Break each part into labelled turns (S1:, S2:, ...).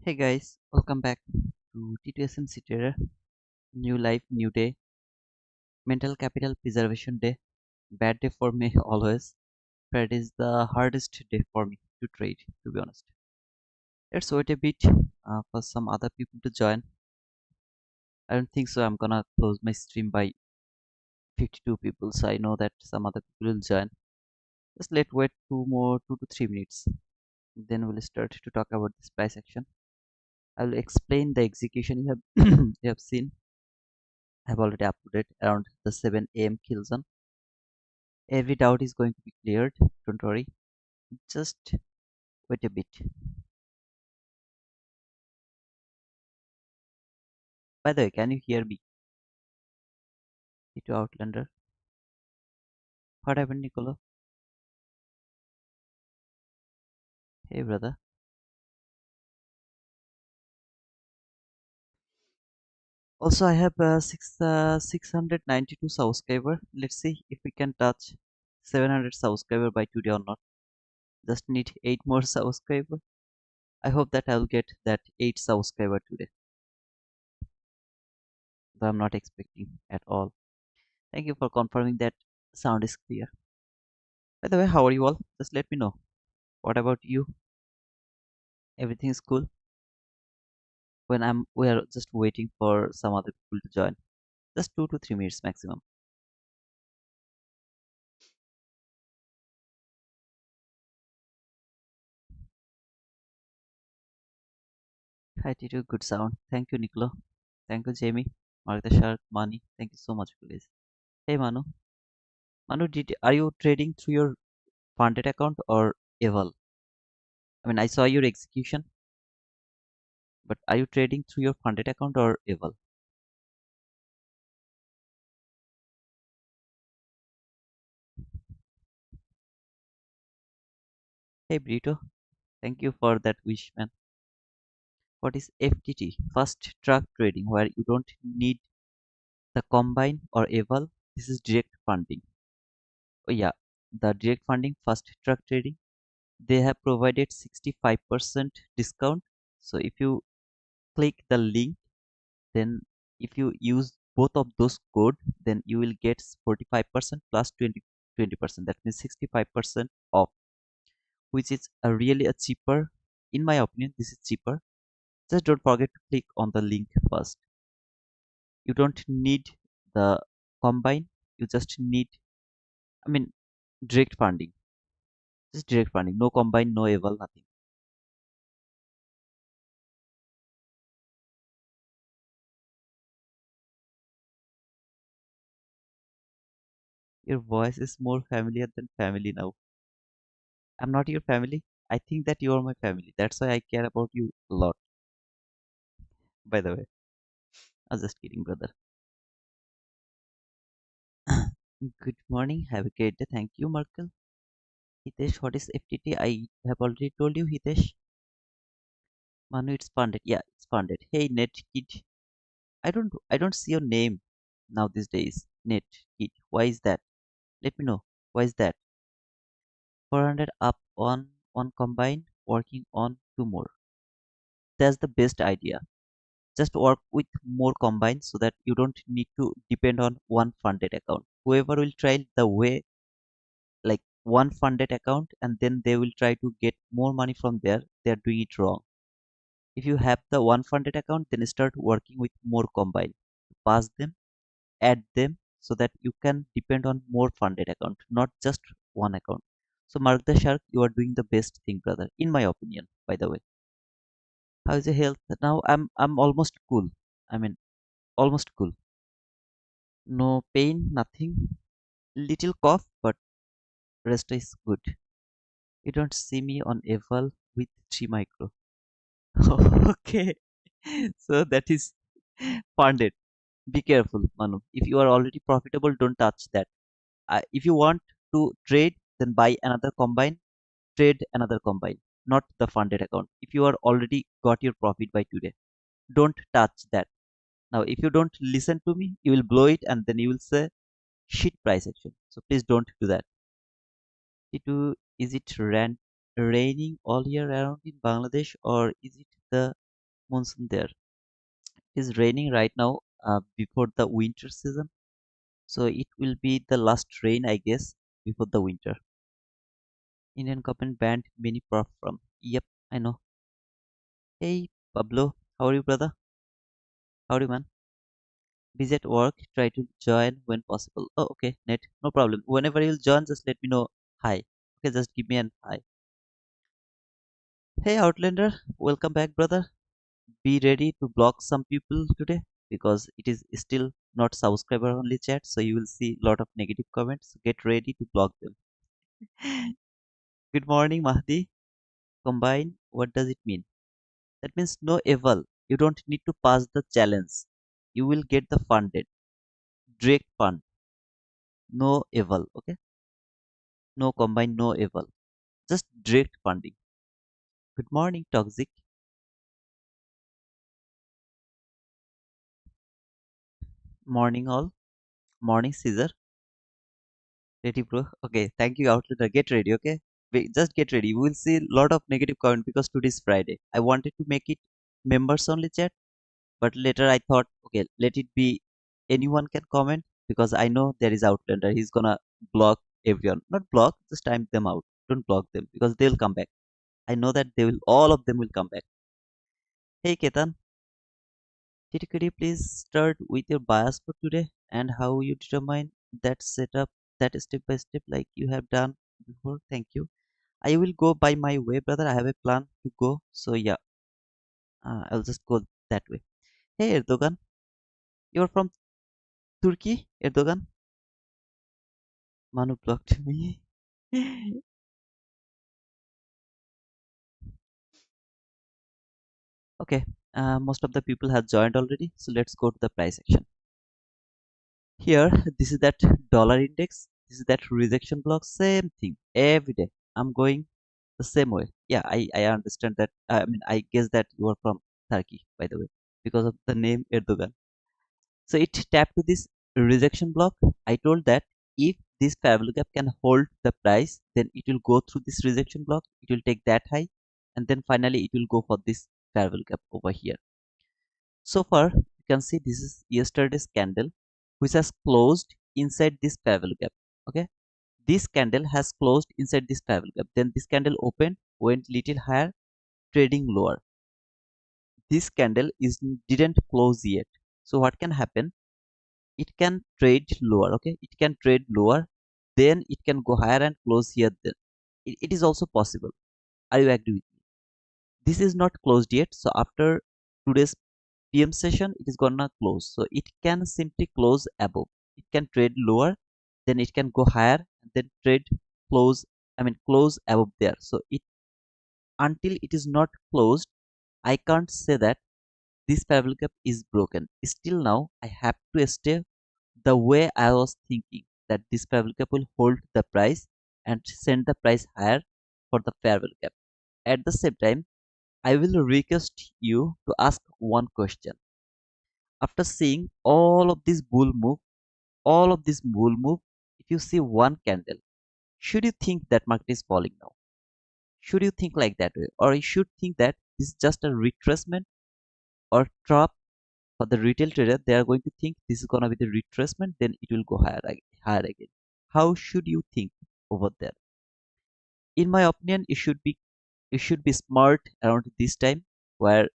S1: Hey guys, welcome back to T2SMC Trader. New life, new day. Mental capital preservation day. Bad day for me always. Friday is the hardest day for me to trade, to be honest. Let's wait a bit for some other people to join. I don't think so. I'm gonna close my stream by 52 people, so I know that some other people will join. Just let wait 2 to 3 minutes. Then we'll start to talk about this price action. I will explain the execution you have you have seen. I have already uploaded around the 7 a.m. kill zone. Every doubt is going to be cleared. Don't worry. Just wait a bit. By the way, can you hear me? To Outlander. What happened, Nicola? Hey, brother. Also, I have 692 subscriber. Let's see if we can touch 700 subscriber by today or not. Just need 8 more subscriber. I hope that I'll get that 8 subscriber today. Though I'm not expecting at all. Thank you for confirming that sound is clear. By the way, how are you all? Just let me know. What about you? Everything is cool? When we are just waiting for some other people to join. Just 2 to 3 minutes maximum. Hi Tito, good sound. Thank you, Nicola. Thank you, Jamie. Martha Shark, Mani. Thank you so much, please. Hey Manu. Manu, are you trading through your funded account or Eval? I mean, I saw your execution, but are you trading through your funded account or Eval? Hey Brito, thank you for that wish, man. What is FTT? Fast track trading, where you don't need the combine or Eval. This is direct funding. Oh yeah, the direct funding fast track trading. They have provided 65% discount. So if you click the link, then if you use both of those code, then you will get 45% plus 20%. That means 65% off, which is a really a cheaper. In my opinion, this is cheaper. Just don't forget to click on the link first. You don't need the combine. You just need, I mean, direct funding. Just direct funding. No combine, no eval, nothing. Your voice is more familiar than family now. I'm not your family. I think that you are my family. That's why I care about you a lot. By the way, I'm just kidding, brother. Good morning. Have a great day. Thank you, Merkel. Hitesh, what is FTT? I have already told you, Hitesh. Manu, it's funded. Yeah, it's funded. Hey, Net Kid. I don't see your name now these days. Net Kid. Why is that? Let me know. Why is that? 400 up on one combine, working on two more. That's the best idea. Just work with more combines so that you don't need to depend on one funded account. Whoever will try the way like one funded account and then they will try to get more money from there, they are doing it wrong. If you have the one funded account, then start working with more combine. Pass them, add them so that you can depend on more funded account, not just one account. So Mark the Shark, you are doing the best thing, brother, in my opinion, by the way. How's your health? Now I'm almost cool. I mean almost cool. No pain, nothing. Little cough, but rest is good. You don't see me on Eval with 3 micro. Okay. So that is funded. Be careful, Manu. If you are already profitable, don't touch that. If you want to trade, then buy another combine, trade another combine, not the funded account. If you are already got your profit by today, don't touch that. Now, if you don't listen to me, you will blow it and then you will say shit price action. So please don't do that. T2, is it raining all year round in Bangladesh or is it the monsoon there? It is raining right now before the winter season. So it will be the last rain, I guess, before the winter. Indian government banned many Propfirm. Yep, I know. Hey, Pablo, how are you, brother? How are you, man? Busy at work. Try to join when possible. Oh, okay, net, no problem. Whenever you'll join, just let me know. Hi. Okay, just give me an hi. Hey, Outlander, welcome back, brother. Be ready to block some people today because it is still not subscriber only chat, so you will see a lot of negative comments. Get ready to block them. Good morning, Mahdi. Combine, what does it mean? That means no eval. You don't need to pass the challenge. You will get the funded. Direct fund. No eval. Okay? No combine, no eval. Just direct funding. Good morning, Toxic. Morning, all. Morning, Caesar. Ready, bro? Okay, thank you, Outlander. Get ready, okay? Just get ready. We will see a lot of negative comment because today is Friday. I wanted to make it members only chat, but later I thought, okay, let it be anyone can comment because I know there is Outlander. He's gonna block everyone. Not block, just time them out. Don't block them because they'll come back. I know that they will. All of them will come back. Hey, Ketan, could you please start with your bias for today and how you determine that setup, that step by step, like you have done before? Thank you. I will go by my way, brother. I have a plan to go. So yeah, I'll just go that way. Hey, Erdogan, you're from Turkey, Erdogan. Manu blocked me. Okay, most of the people have joined already. So let's go to the price action. Here, this is that dollar index. This is that rejection block. Same thing every day. I'm going the same way. Yeah, I understand that. I mean, I guess that you are from Turkey, by the way, because of the name Erdogan. So it tapped to this rejection block. I told that if this parallel gap can hold the price, then it will go through this rejection block. It will take that high, and then finally it will go for this parallel gap over here. So far, you can see this is yesterday's candle, which has closed inside this parallel gap. Okay, this candle has closed inside this parallel gap. Then this candle opened, went little higher, trading lower. This candle is didn't close yet. So what can happen? It can trade lower. Okay, it can trade lower, then it can go higher and close here. Then it is also possible. Are you agree with me? This is not closed yet. So after today's PM session, it is gonna close. So it can simply close above. It can trade lower, then it can go higher, and then trade close. I mean close above there. So it until it is not closed, I can't say that this parallel gap is broken. Still now, I have to stay the way I was thinking that this parallel gap will hold the price and send the price higher for the parallel gap. At the same time, I will request you to ask one question. After seeing all of this bull move, if you see one candle, Should you think that market is falling now? Should you think like that way, or you should think that this is just a retracement or trap for the retail trader? They are going to think this is gonna be the retracement, then it will go higher, higher again. How should you think over there? In my opinion, you should be smart around this time, where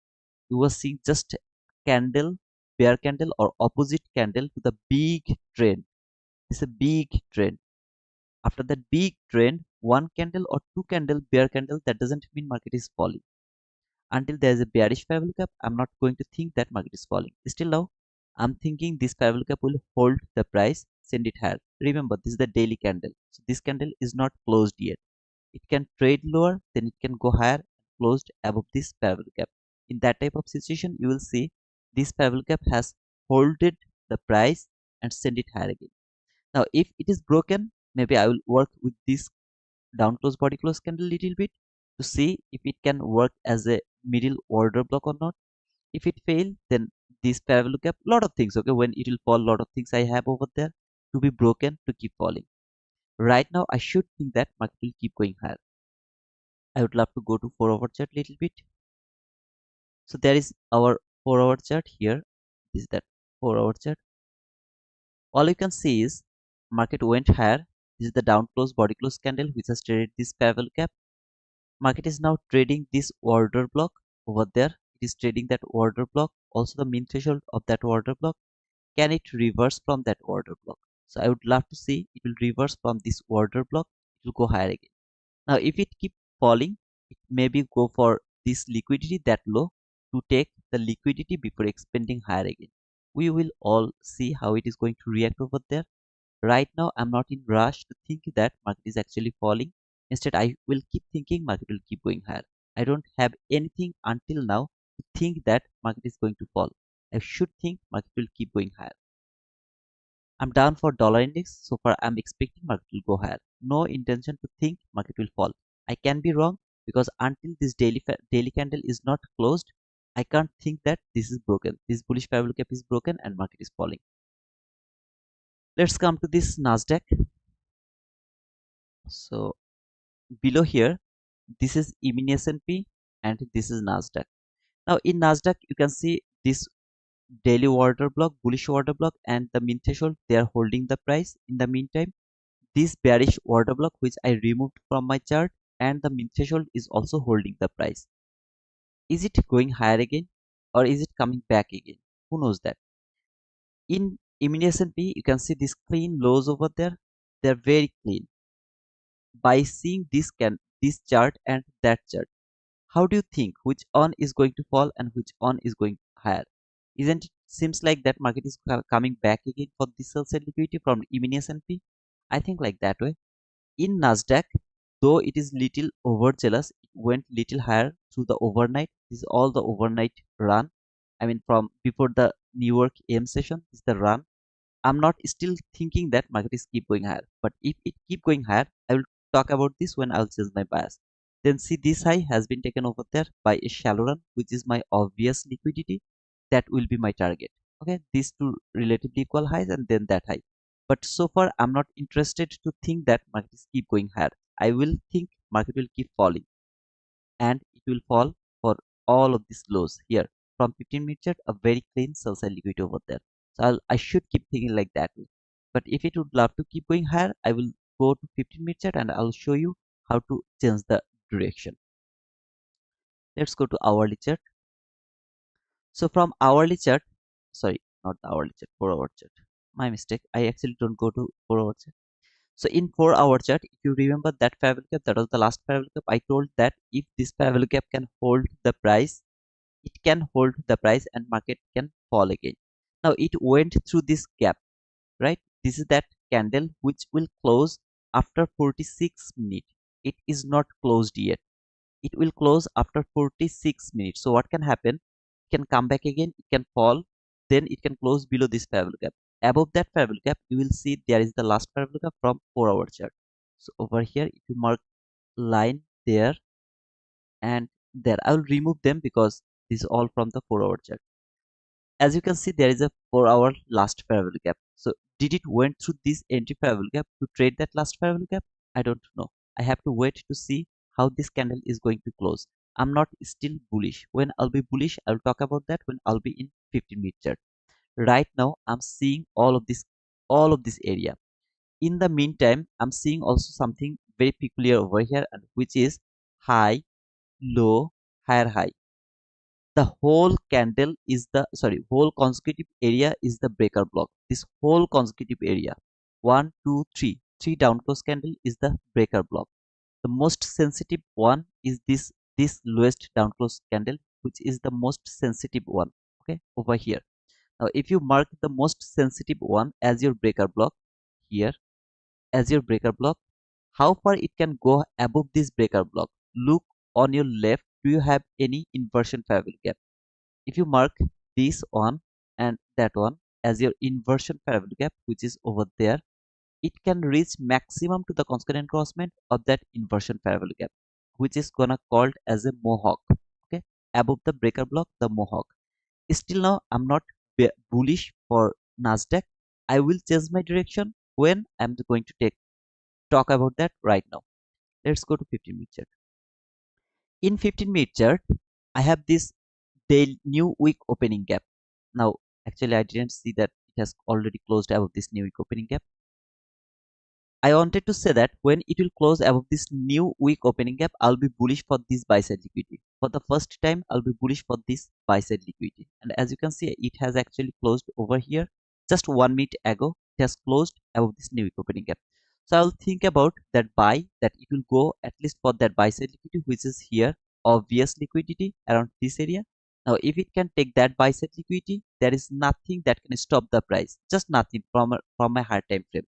S1: you were seeing just candle, bear candle or opposite candle to the big trend. It's a big trend. After that big trend, one candle or two candle bear candle, that doesn't mean market is falling. Until there is a bearish parallel gap, I'm not going to think that market is falling. Still now, I'm thinking this parallel gap will hold the price, send it higher. Remember, this is the daily candle. So this candle is not closed yet. It can trade lower, then it can go higher, closed above this parallel gap. In that type of situation, you will see this parallel gap has holded the price and send it higher again. Now, if it is broken, maybe I will work with this down close body close candle little bit to see if it can work as a middle order block or not. If it fail, then this parallel gap, lot of things, okay, when it will fall, lot of things I have over there to be broken to keep falling. Right now, I should think that market will keep going higher. I would love to go to 4-hour chart little bit. So there is our 4-hour chart here. This is that 4-hour chart. All you can see is market went higher. This is the down close body close candle which has traded this parallel gap. Market is now trading this order block over there. It is trading that order block, also the mean threshold of that order block. Can it reverse from that order block? So I would love to see it will reverse from this order block. It will go higher again. Now if it keep falling, it maybe go for this liquidity that low to take the liquidity before expanding higher again. We will all see how it is going to react over there. Right now, I'm not in rush to think that market is actually falling. Instead, I will keep thinking market will keep going higher. I don't have anything until now to think that market is going to fall. I should think market will keep going higher. I'm down for dollar index. So far, I'm expecting market will go higher. No intention to think market will fall. I can be wrong because until this daily candle is not closed, I can't think that this is broken. This bullish parallel gap is broken and market is falling. Let's come to this NASDAQ. So below here, this is mini S&P and this is NASDAQ. Now in NASDAQ, you can see this daily order block, bullish order block, and the mean threshold. They are holding the price. In the meantime, this bearish order block, which I removed from my chart, and the mean threshold is also holding the price. Is it going higher again, or is it coming back again? Who knows that? In mini S&P, you can see these clean lows over there. They're very clean. By seeing this chart and that chart, how do you think which one is going to fall and which one is going higher? Isn't it seems like that market is coming back again for this sell side liquidity from mini S&P? I think like that way. In Nasdaq, though it is little overzealous, it went little higher through the overnight. This is all the overnight run. I mean, from before the New York AM session, this is the run. I'm not still thinking that market is keep going higher. But if it keep going higher, I will talk about this when I'll change my bias. Then see this high has been taken over there by a shallow run, which is my obvious liquidity. That will be my target. Okay, these two relatively equal highs and then that high. But so far, I'm not interested to think that market is keep going higher. I will think market will keep falling and it will fall for all of these lows here from 15-minute chart, a very clean sell side liquidity over there. So I should keep thinking like that way. But if it would love to keep going higher, I will go to 15-minute chart and I'll show you how to change the direction. Let's go to hourly chart. So from hourly chart, sorry, not the hourly chart, 4-hour chart. My mistake. I actually don't go to 4-hour chart. So in 4-hour chart, if you remember that parallel gap, that was the last parallel gap. I told that if this parallel gap can hold the price, it can hold the price and market can fall again. Now it went through this gap, right? This is that candle which will close after 46 minutes. It is not closed yet. It will close after 46 minutes. So what can happen? It can come back again, it can fall, then it can close below this parallel gap. Above that parallel gap, you will see there is the last parallel gap from 4-hour chart. So over here, if you mark line there and there, I will remove them because this is all from the 4-hour chart. As you can see, there is a 4-hour last parallel gap. So did it went through this entry parallel gap to trade that last parallel gap? I don't know. I have to wait to see how this candle is going to close. I'm not still bullish. When I'll be bullish, I'll talk about that when I'll be in 15-minute chart. Right now, I'm seeing all of this area. In the meantime, I'm seeing also something very peculiar over here, and which is high, low, higher high. The whole candle is the whole consecutive area is the breaker block. This whole consecutive area, one, two, three down close candle is the breaker block. The most sensitive one is this lowest down close candle, which is the most sensitive one. Okay, over here. Now, if you mark the most sensitive one as your breaker block here, as your breaker block, how far it can go above this breaker block? Look on your left. Do you have any inversion parallel gap? If you mark this one and that one as your inversion parallel gap, which is over there, it can reach maximum to the consequent encroachment of that inversion parallel gap, which is gonna called as a mohawk. Okay, above the breaker block, the mohawk. Still now, I'm not bullish for NASDAQ. I will change my direction when I'm going to talk about that right now. Let's go to 15-minute chart. In 15-minute chart, I have this daily new week opening gap. Now, actually, I didn't see that it has already closed above this new week opening gap. I wanted to say that when it will close above this new week opening gap, I'll be bullish for this buy side liquidity. For the first time, I'll be bullish for this buy side liquidity. And as you can see, it has actually closed over here. Just 1 minute ago, it has closed above this new week opening gap. So I'll think about that buy, that it will go at least for that buy side liquidity, which is here, obvious liquidity around this area. Now, if it can take that buy side liquidity, there is nothing that can stop the price. Just nothing from my higher time frame.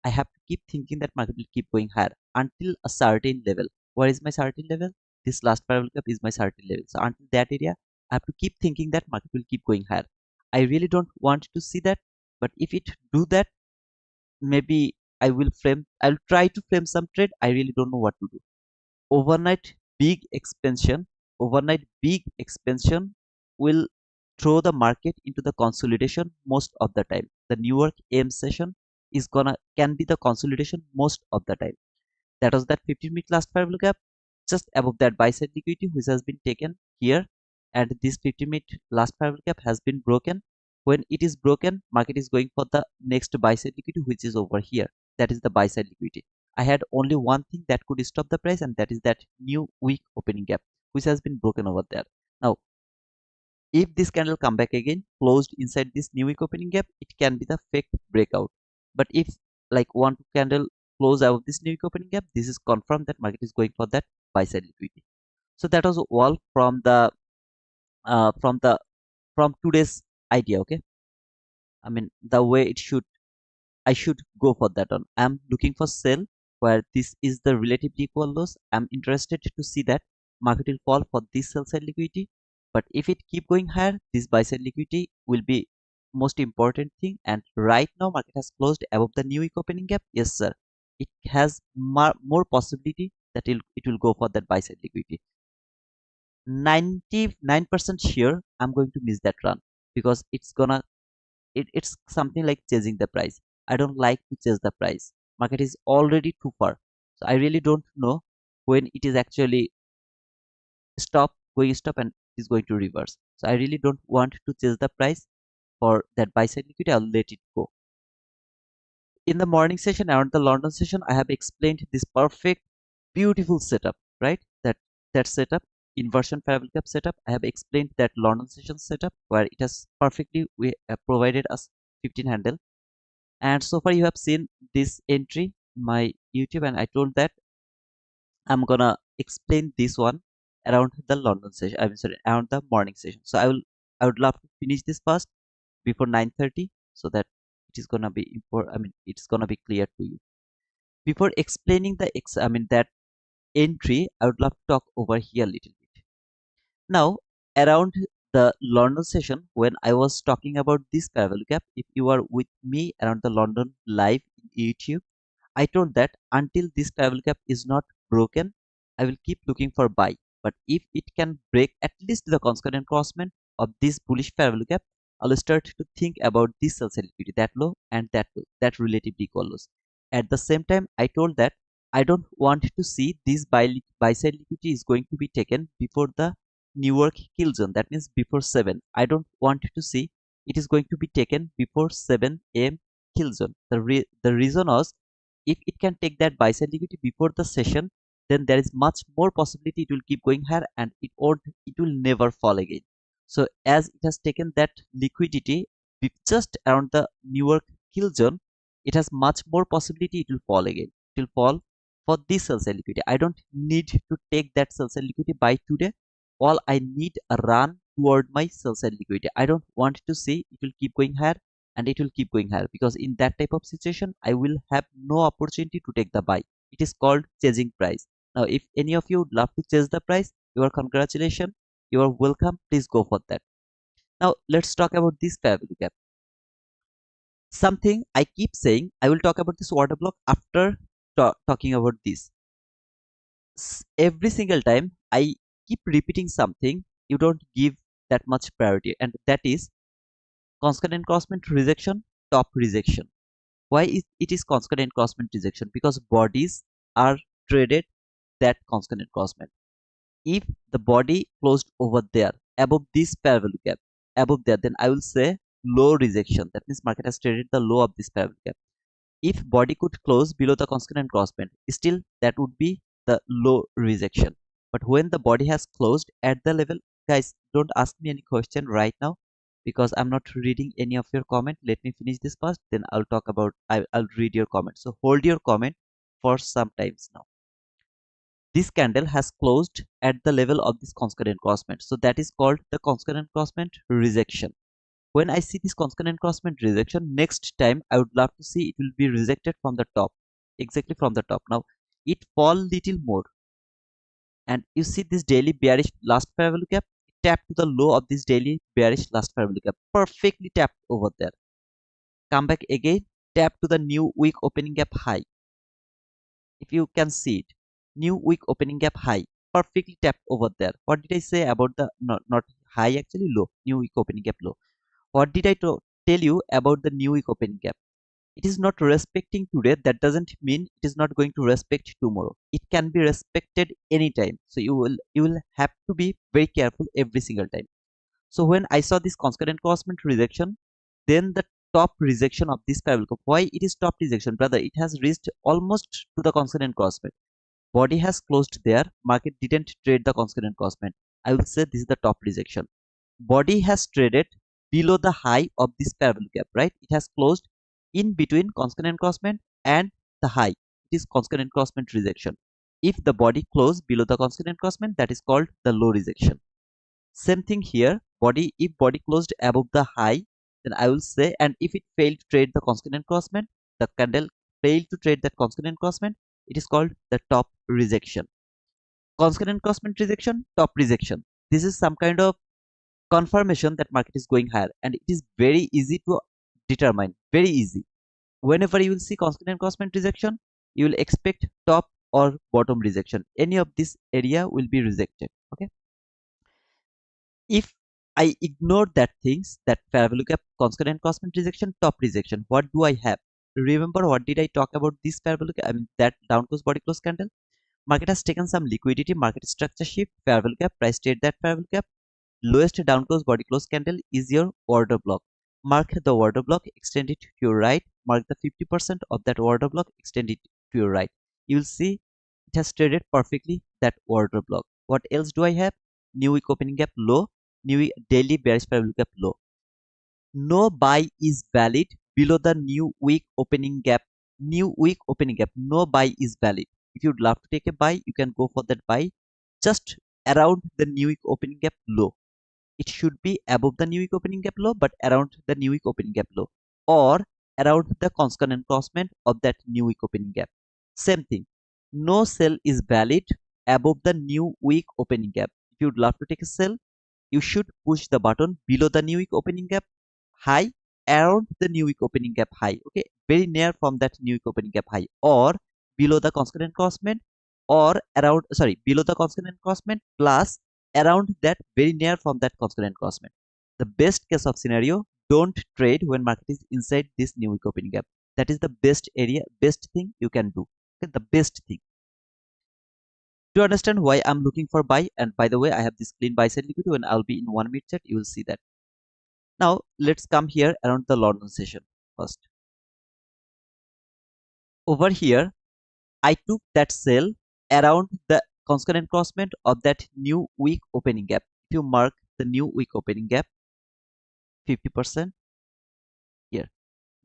S1: I have to keep thinking that market will keep going higher until a certain level. What is my certain level? This last parallel gap is my certain level. So until that area, I have to keep thinking that market will keep going higher. I really don't want to see that, but if it do that, maybe I'll try to frame some trade. I really don't know what to do. Overnight big expansion, overnight big expansion will throw the market into the consolidation most of the time. The New York AM session is gonna can be the consolidation most of the time. That was that 15-minute last parallel gap, just above that buy side liquidity which has been taken here, and this 15-minute last parallel gap has been broken. When it is broken, market is going for the next buy side liquidity, which is over here. That is the buy side liquidity. I had only one thing that could stop the price, and that is that new weak opening gap which has been broken over there. Now, if this candle come back again closed inside this new week opening gap, it can be the fake breakout. But if like one candle close out of this new week opening gap, this is confirmed that market is going for that buy side liquidity. So that was all from the uh, from the from today's idea. Okay, I mean the way I should go for that one. I'm looking for sell where this is the relatively equal loss. I'm interested to see that market will fall for this sell side liquidity. But if it keep going higher, this buy side liquidity will be most important thing. And right now, market has closed above the new week opening gap. Yes, sir. It has more possibility that it will go for that buy side liquidity. 99% sure I'm going to miss that run because it's something like chasing the price. I don't like to chase the price. Market is already too far. So I really don't know when it is actually stop and it is going to reverse. So I really don't want to chase the price for that buy side liquidity. I'll let it go. In the morning session and the London session, I have explained this perfect, beautiful setup, right? That setup, inversion parallel gap setup. I have explained that London session setup where it has perfectly provided us 15 handle. And so far you have seen this entry in my YouTube, and I told that I'm gonna explain this one around the London session. I'm sorry, around the morning session. So I would love to finish this fast before 9:30 so that it is gonna be important. I mean, it's gonna be clear to you. Before explaining the that entry, I would love to talk over here a little bit. Now, around the London session, when I was talking about this parallel gap, if you are with me around the London live in YouTube, I told that until this parallel gap is not broken, I will keep looking for buy. But if it can break at least the consequent encroachment of this bullish parallel gap, I'll start to think about this sell side liquidity, that low and that low, that relatively equal lows. At the same time, I told that I don't want to see this buy side liquidity is going to be taken before the New York kill zone. That means before 7. I don't want to see it is going to be taken before 7 a.m. kill zone. The reason was, if it can take that buy side liquidity before the session, then there is much more possibility it will keep going higher and it will never fall again. So as it has taken that liquidity just around the New York kill zone, it has much more possibility it will fall again. It will fall for this sell side liquidity. I don't need to take that sell side liquidity by today. All I need a run toward my sell side liquidity. I don't want to see it will keep going higher and it will keep going higher, because in that type of situation I will have no opportunity to take the buy. It is called chasing price. Now if any of you would love to chase the price, your congratulations, you are welcome, please go for that. Now let's talk about this fair value gap. Something I keep saying, I will talk about this order block after talking about this. Every single time I keep repeating something, you don't give that much priority, and that is constant encroachment rejection, top rejection. Why it is constant encroachment rejection? Because bodies are traded that constant encroachment. If the body closed over there above this fair value gap, above there, then I will say low rejection. That means market has traded the low of this fair value gap. If body could close below the constant encroachment, still that would be the low rejection. But when the body has closed at the level, guys, don't ask me any question right now because I'm not reading any of your comment. Let me finish this first, then I'll talk about, I'll read your comment. So hold your comment for some times now. This candle has closed at the level of this constant encroachment. So that is called the constant encroachment rejection. When I see this constant encroachment rejection, next time I would love to see it will be rejected from the top, exactly from the top. Now it fall little more, and you see this daily bearish last fair value gap, tap to the low of this daily bearish last fair value gap, perfectly tapped over there. Come back again, tap to the new week opening gap high. If you can see it, new week opening gap high, perfectly tapped over there. What did I say about the not high, actually low, new week opening gap low? What did I tell you about the new week opening gap? It is not respecting today. That doesn't mean it is not going to respect tomorrow. It can be respected anytime. So you will have to be very careful every single time. So when I saw this constant encroachment rejection, then the top rejection of this parallel curve. Why it is top rejection, brother? It has reached almost to the constant encroachment. Body has closed there. Market didn't trade the constant encroachment. I will say this is the top rejection. Body has traded below the high of this parallel gap, right? It has closed in between constant encroachment and the high. It is constant encroachment rejection. If the body closed below the constant encroachment, that is called the low rejection. Same thing here. Body, if body closed above the high, then I will say, and if it failed to trade the constant encroachment, the candle failed to trade that constant encroachment, it is called the top rejection. Constant encroachment rejection, top rejection. This is some kind of confirmation that market is going higher, and it is very easy to determine, very easy. Whenever you will see constant encroachment rejection, you will expect top or bottom rejection. Any of this area will be rejected. Okay, if I ignore that things, that fair value gap, constant encroachment rejection, top rejection, what do I have? Remember, what did I talk about this fair value gap? I mean that down close body close candle. Market has taken some liquidity, market structure shift, fair value gap, price trade that fair value gap. Lowest down close body close candle is your order block. Mark the order block, extend it to your right. Mark the 50% of that order block, extend it to your right. You will see it has traded perfectly that order block. What else do I have? New week opening gap low, new week daily bearish fair value gap low. No buy is valid below the new week opening gap. New week opening gap, no buy is valid. If you'd love to take a buy, you can go for that buy just around the new week opening gap low. It should be above the new week opening gap low, but around the new week opening gap low, or around the constant encroachment of that new week opening gap. Same thing. No sell is valid above the new week opening gap. If you'd love to take a sell, you should push the button below the new week opening gap high, around the new week opening gap high. Okay, very near from that new week opening gap high, or below the constant encroachment, or around, sorry, below the constant encroachment plus around that, very near from that constant encroachment. The best case of scenario, don't trade when market is inside this new week opening gap. That is the best area, best thing you can do. Okay, the best thing. To understand why I'm looking for buy, and by the way, I have this clean buy side liquidity. When I'll be in 1 minute chart, you will see that. Now let's come here around the London session first. Over here, I took that sell around the concurrent crossment of that new week opening gap. If you mark the new week opening gap, 50% here,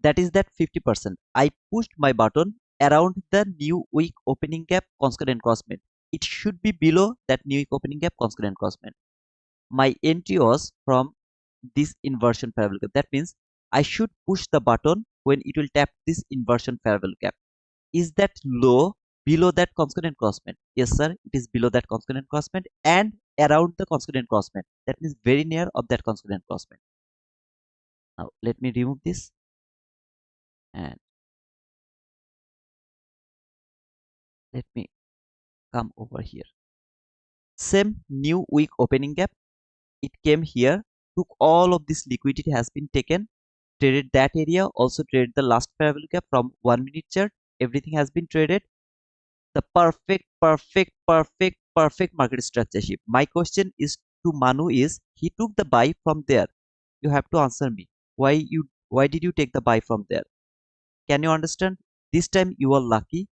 S1: that is that 50%. I pushed my button around the new week opening gap concurrent crossment. It should be below that new week opening gap concurrent crossment. My entry was from this inversion fair value gap. That means I should push the button when it will tap this inversion fair value gap. Is that low below that concurrent crossment? Yes, sir. It is below that concurrent crossment and around the concurrent crossment. That means very near of that concurrent crossment. Now let me remove this and let me come over here. Same new week opening gap. It came here. Took all of this liquidity has been taken. Traded that area. Also traded the last fair value gap from 1 minute chart. Everything has been traded. The perfect market structure shift. My question is to Manu is he took the buy from there. You have to answer me. Why did you take the buy from there? Can you understand? This time you are lucky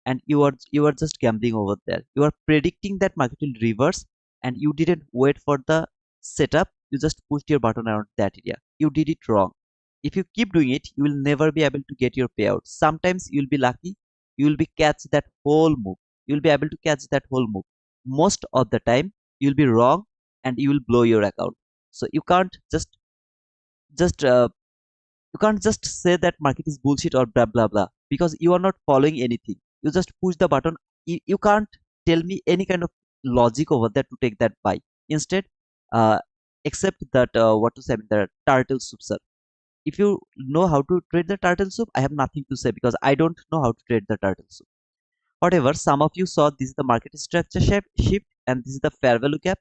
S1: and you are just gambling over there. You are predicting that market will reverse and you didn't wait for the setup. You just pushed your button around that area. You did it wrong. If you keep doing it, you will never be able to get your payout. Sometimes you will be lucky. You will be catch that whole move. You will be able to catch that whole move. Most of the time, you will be wrong and you will blow your account. So you can't just you can't just say that market is bullshit or blah blah blah because you are not following anything. You just push the button. You can't tell me any kind of logic over there to take that buy. Instead, uh, except that what to say, the turtle soup, sir. If you know how to trade the turtle soup, I have nothing to say because I don't know how to trade the turtle soup. Whatever, some of you saw this is the market structure shift and this is the fair value gap.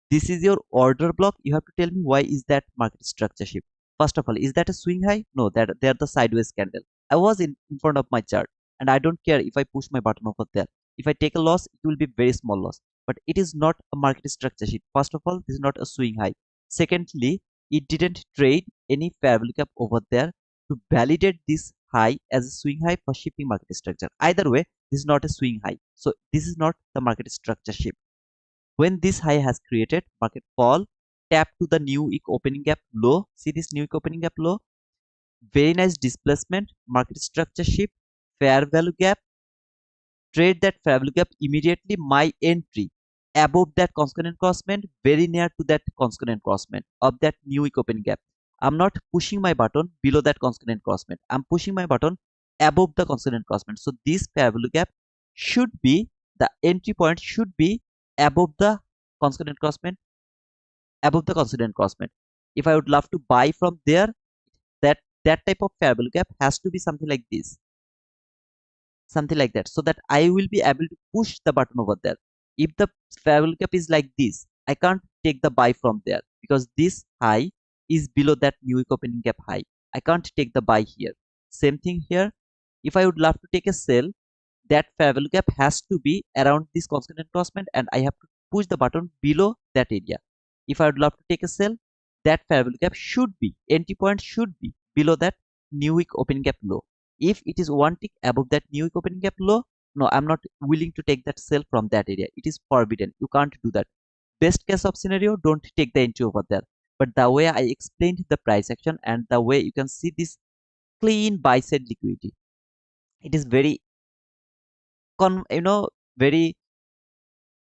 S1: This is your order block. You have to tell me why is that market structure shift. First of all, is that a swing high? No, that they are the sideways candle. I was in front of my chart and I don't care if I push my button over there. If I take a loss, it will be very small loss. But it is not a market structure shift. First of all, this is not a swing high. Secondly, it didn't trade any fair value gap over there to validate this high as a swing high for shifting market structure. Either way, this is not a swing high. So this is not the market structure shift. When this high has created, market fall, tap to the new week opening gap low. See this new week opening gap low? Very nice displacement, market structure shift, fair value gap. Trade that fair value gap immediately. My entry above that concurrent crossment, very near to that concurrent crossment of that new week opening gap. I'm not pushing my button below that concurrent crossment. I'm pushing my button above the concurrent crossment. So this fair value gap should be the entry point should be above the concurrent crossment, above the concurrent crossment. If I would love to buy from there, that type of fair value gap has to be something like this, something like that, so that I will be able to push the button over there. If the fair value gap is like this, I can't take the buy from there because this high is below that new week opening gap high. I can't take the buy here. Same thing here. If I would love to take a sell, that fair value gap has to be around this constant crossment and I have to push the button below that area. If I would love to take a sell, that fair value gap should be, entry point should be below that new week opening gap low. If it is one tick above that new week opening gap low, no, I'm not willing to take that sell from that area. It is forbidden. You can't do that. Best case of scenario, don't take the entry over there. But the way I explained the price action and the way you can see this clean buy side liquidity, it is very very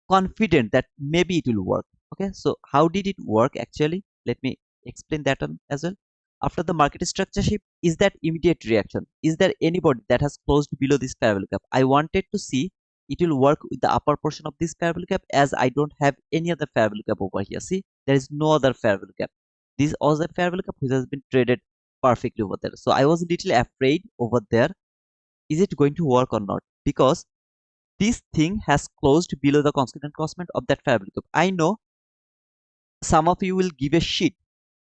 S1: confident that maybe it will work. Okay, so how did it work actually? Let me explain that one as well. After the market structure shift, is that immediate reaction? Is there anybody that has closed below this fair value gap? I wanted to see it will work with the upper portion of this fair value gap, as I don't have any other fair value gap over here. See, there is no other fair value gap. This was a fair value gap which has been traded perfectly over there. So I was a little afraid over there. Is it going to work or not? Because this thing has closed below the constant crossment of that fair value gap. I know some of you will give a shit.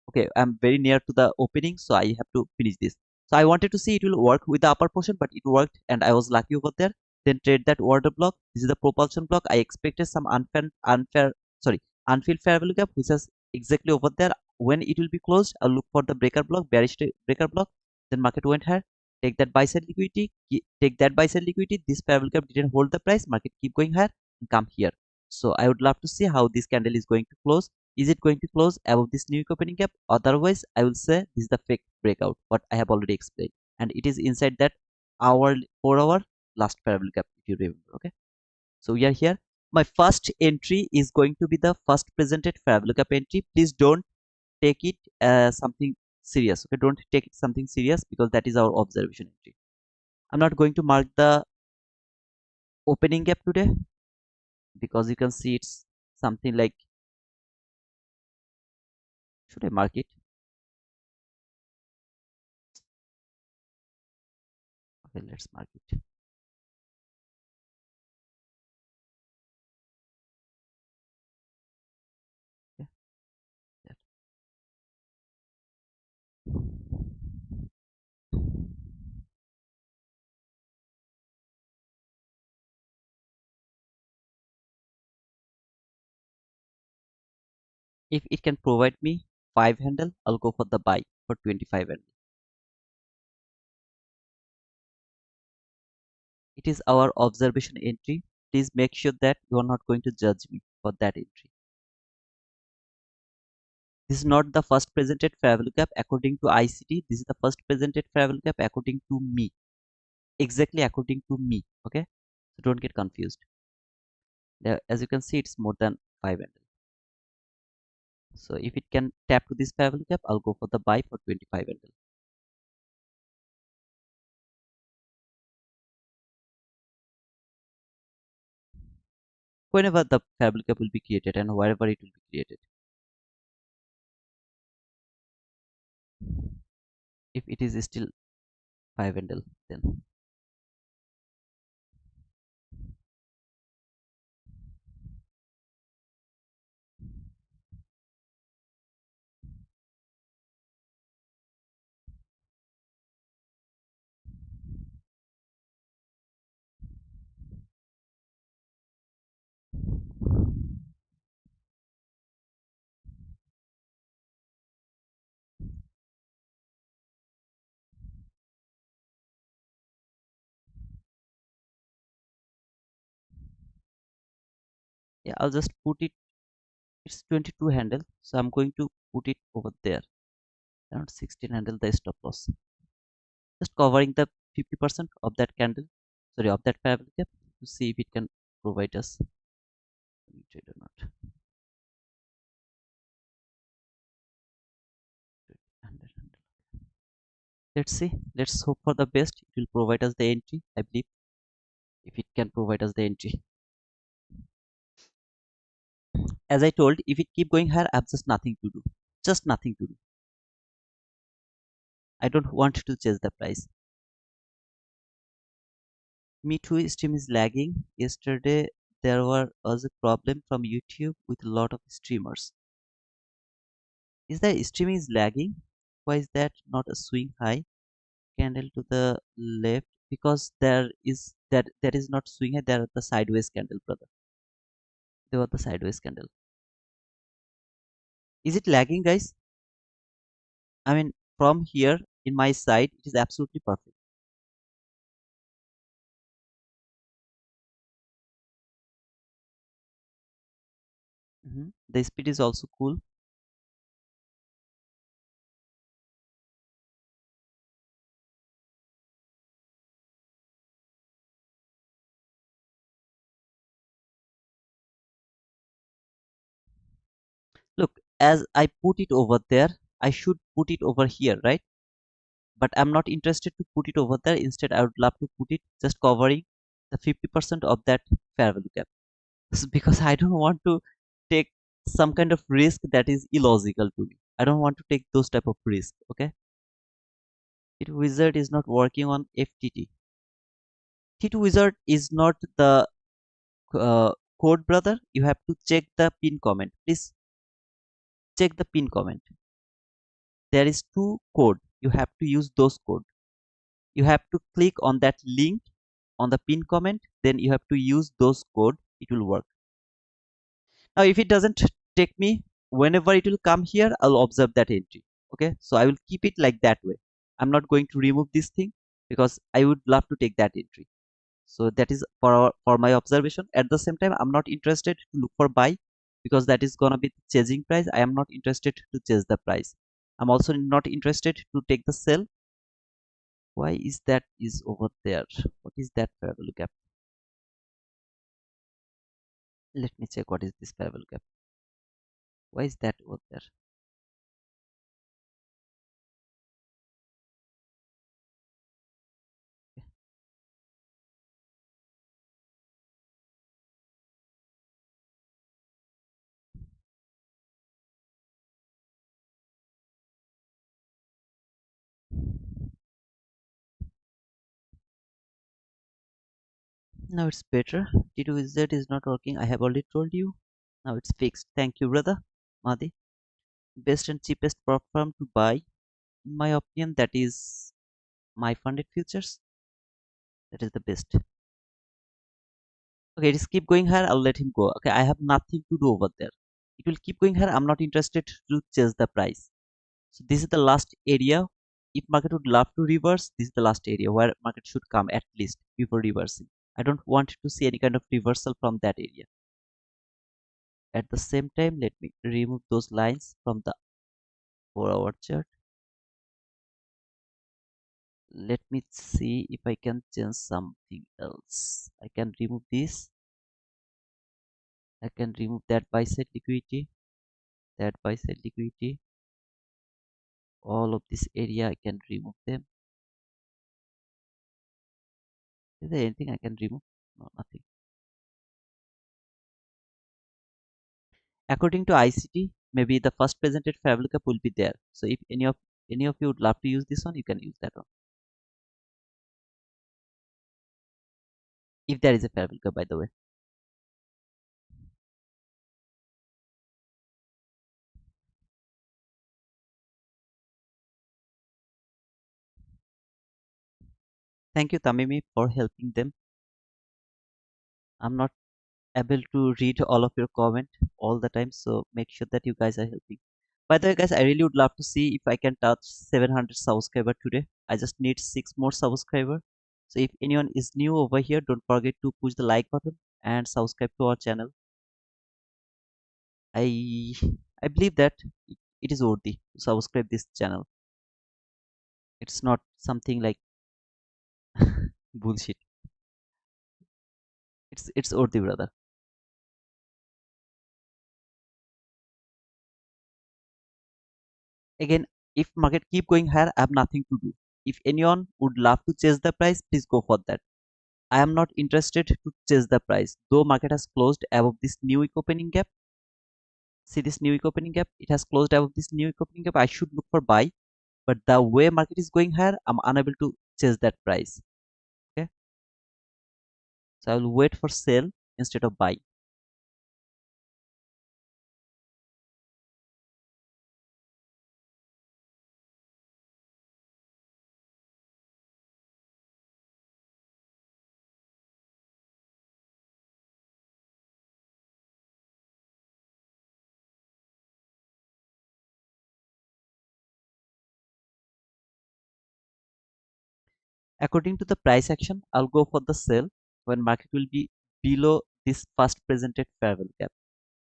S1: Okay, I'm very near to the opening, so I have to finish this. So I wanted to see it will work with the upper portion, but it worked and I was lucky over there. then trade that order block. This is the propulsion block. I expected some unfilled fair value gap, which is exactly over there. When it will be closed, I'll look for the breaker block, bearish breaker block. Then market went higher. Take that buy side liquidity. Take that buy side liquidity. This fair value gap didn't hold the price. Market keep going higher and come here. So I would love to see how this candle is going to close. Is it going to close above this new opening gap? Otherwise, I will say this is the fake breakout, what I have already explained. And it is inside that hour 4 hour last fair value gap, if you remember. Okay. So we are here. My first entry is going to be the first presented fair value gap entry. Please don't take it something serious. Okay, don't take it something serious because that is our observation entry. I'm not going to mark the opening gap today because you can see it's something like, should I mark it? Okay, let's mark it. Okay, there. If it can provide me 5 handle, I'll go for the buy for 25 handle. It is our observation entry. Please make sure that you are not going to judge me for that entry. This is not the first presented fair value gap according to ICT. This is the first presented fair value gap according to me. Exactly according to me. Okay. So don't get confused. There, as you can see, it's more than 5 handle. So if it can tap to this fair value gap, I'll go for the buy for 25 handle. Whenever the fair value gap will be created and wherever it will be created. If it is still 5 handle, then yeah, I'll just put it. It's 22 handle, so I'm going to put it over there around 16 handle the stop loss, just covering the 50% of that candle, sorry, of that fair value gap, to see if it can provide us any trade or not. 100, 100. Let's see, let's hope for the best. It will provide us the entry, I believe, if it can provide us the entry. As I told, if it keep going higher, I have just nothing to do, just nothing to do. I don't want to chase the price. Me too, stream is lagging. Yesterday was a problem from YouTube with a lot of streamers. Is the streaming is lagging? Why is that not a swing high candle to the left? Because there is not swing high, there are the sideways candle, brother. They were the sideways candle. Is it lagging, guys? I mean, from here in my side, it is absolutely perfect. The speed is also cool. Look, as I put it over there, I should put it over here, right? But I'm not interested to put it over there. Instead, I would love to put it just covering the 50% of that fair value gap. Because I don't want to take some kind of risk that is illogical to me. I don't want to take those type of risk. Okay. T2 wizard is not working on FTT. T2 wizard is not the code, brother. You have to check the pin comment. Please check the pin comment. There is two code. You have to use those code. You have to click on that link on the pin comment, then you have to use those code, it will work. Now if it doesn't take me, whenever it will come here, I'll observe that entry. Okay, so I will keep it like that way. I'm not going to remove this thing because I would love to take that entry. So that is for my observation. At the same time, I'm not interested to look for buy because that is gonna be chasing price. I am not interested to chase the price. I'm also not interested to take the sell. Why is that is over there? What is that parallel gap? Let me check what is this parallel gap. Why is that over there? Now it's better. T2Z is not working. I have already told you. Now it's fixed. Thank you, brother. Madi. Best and cheapest Propfirm to buy. In my opinion, that is my funded futures. That is the best. Okay, just keep going here. I'll let him go. Okay, I have nothing to do over there. It will keep going here. I'm not interested to chase the price. So this is the last area. If market would love to reverse, this is the last area where market should come at least before reversing. I don't want to see any kind of reversal from that area. At the same time, let me remove those lines from the 4-hour chart. Let me see if I can change something else. I can remove this. I can remove that buy side liquidity, that buy side liquidity. All of this area I can remove them. Is there anything I can remove? No, nothing. According to ICT, maybe the first presented fair cup will be there. So if any of you would love to use this one, you can use that one. If there is a fair cup, by the way. Thank you, Tamimi, for helping them. I'm not able to read all of your comment all the time, so make sure that you guys are helping. By the way, guys, I really would love to see if I can touch 700 subscriber today. I just need 6 more subscriber. So if anyone is new over here, don't forget to push the like button and subscribe to our channel. I believe that it is worthy to subscribe this channel. It's not something like bullshit. It's worthy, brother. Again, if market keep going higher, I have nothing to do. If anyone would love to chase the price, please go for that. I am not interested to chase the price. Though market has closed above this new week opening gap. See this new week opening gap? It has closed above this new week opening gap. I should look for buy. But the way market is going higher, I'm unable to chase that price. Okay. So I will wait for sell instead of buy. According to the price action, I'll go for the sell when market will be below this first presented fair value gap.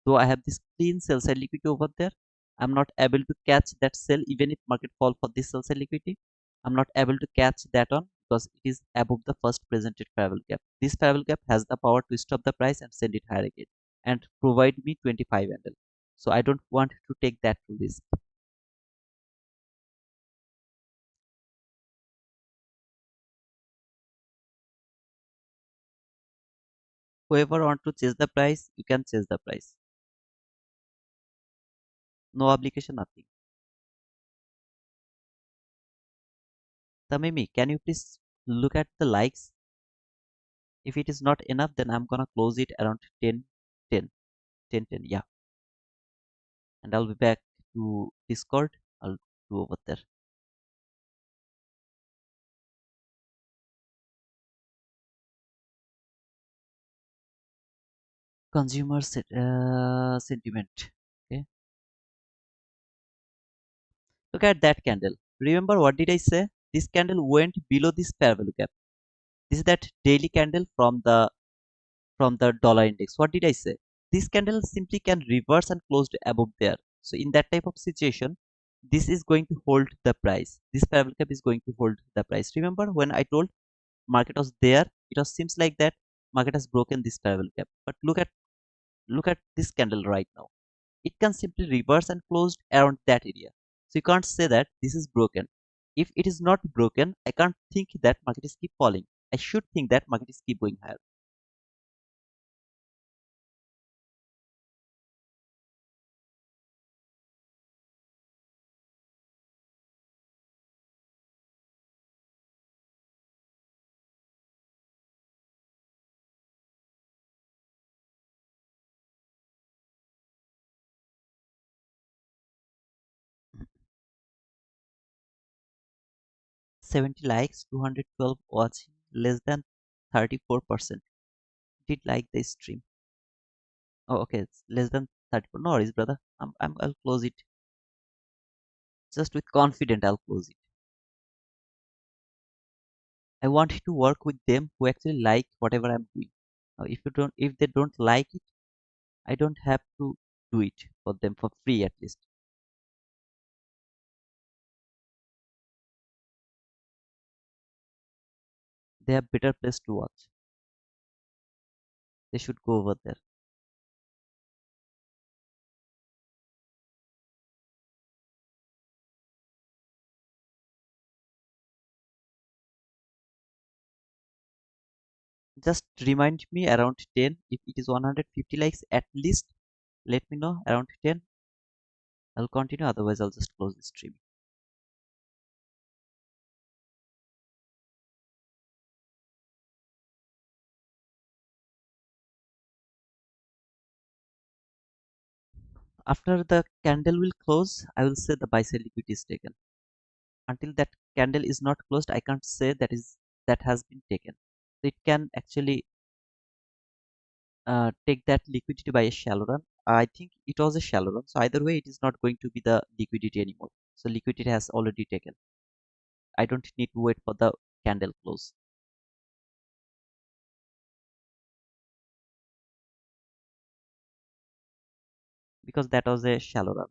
S1: Though I have this clean sell side liquidity over there, I'm not able to catch that sell even if market fall for this sell side liquidity. I'm not able to catch that on because it is above the first presented fair value gap. This fair value gap has the power to stop the price and send it higher again and provide me 25 handle. So I don't want to take that risk. Whoever want to chase the price, you can chase the price. No obligation, nothing. Tamimi, can you please look at the likes? If it is not enough, then I'm gonna close it around 10, 10, 10, 10. Yeah, and I'll be back to Discord. I'll do over there. Consumer sentiment. Okay, look at that candle. Remember what did I say? This candle went below this fair value gap. This is that daily candle from the dollar index. What did I say? This candle simply can reverse and close above there. So in that type of situation, this is going to hold the price. This fair value gap is going to hold the price. Remember when I told market was there, it was seems like that market has broken this fair value gap. But look at this candle right now. It can simply reverse and close around that area. So you can't say that this is broken. If it is not broken, I can't think that market is keep falling. I should think that market is keep going higher. 70 likes, 212 watching, less than 34% did like the stream. Oh, okay, it's less than 34. No worries, brother. I'll close it. Just with confident, I'll close it. I want to work with them who actually like whatever I'm doing. If they don't like it, I don't have to do it for them for free at least. They have better place to watch. They should go over there. Just remind me around 10 if it is 150 likes at least. Let me know around 10. I'll continue. Otherwise, I'll just close the stream. After the candle will close, I will say the buy side liquidity is taken. Until that candle is not closed, I can't say that has been taken. So it can actually take that liquidity by a shallow run. I think it was a shallow run. So either way, it is not going to be the liquidity anymore. So liquidity has already taken. I don't need to wait for the candle close because that was a shallow run.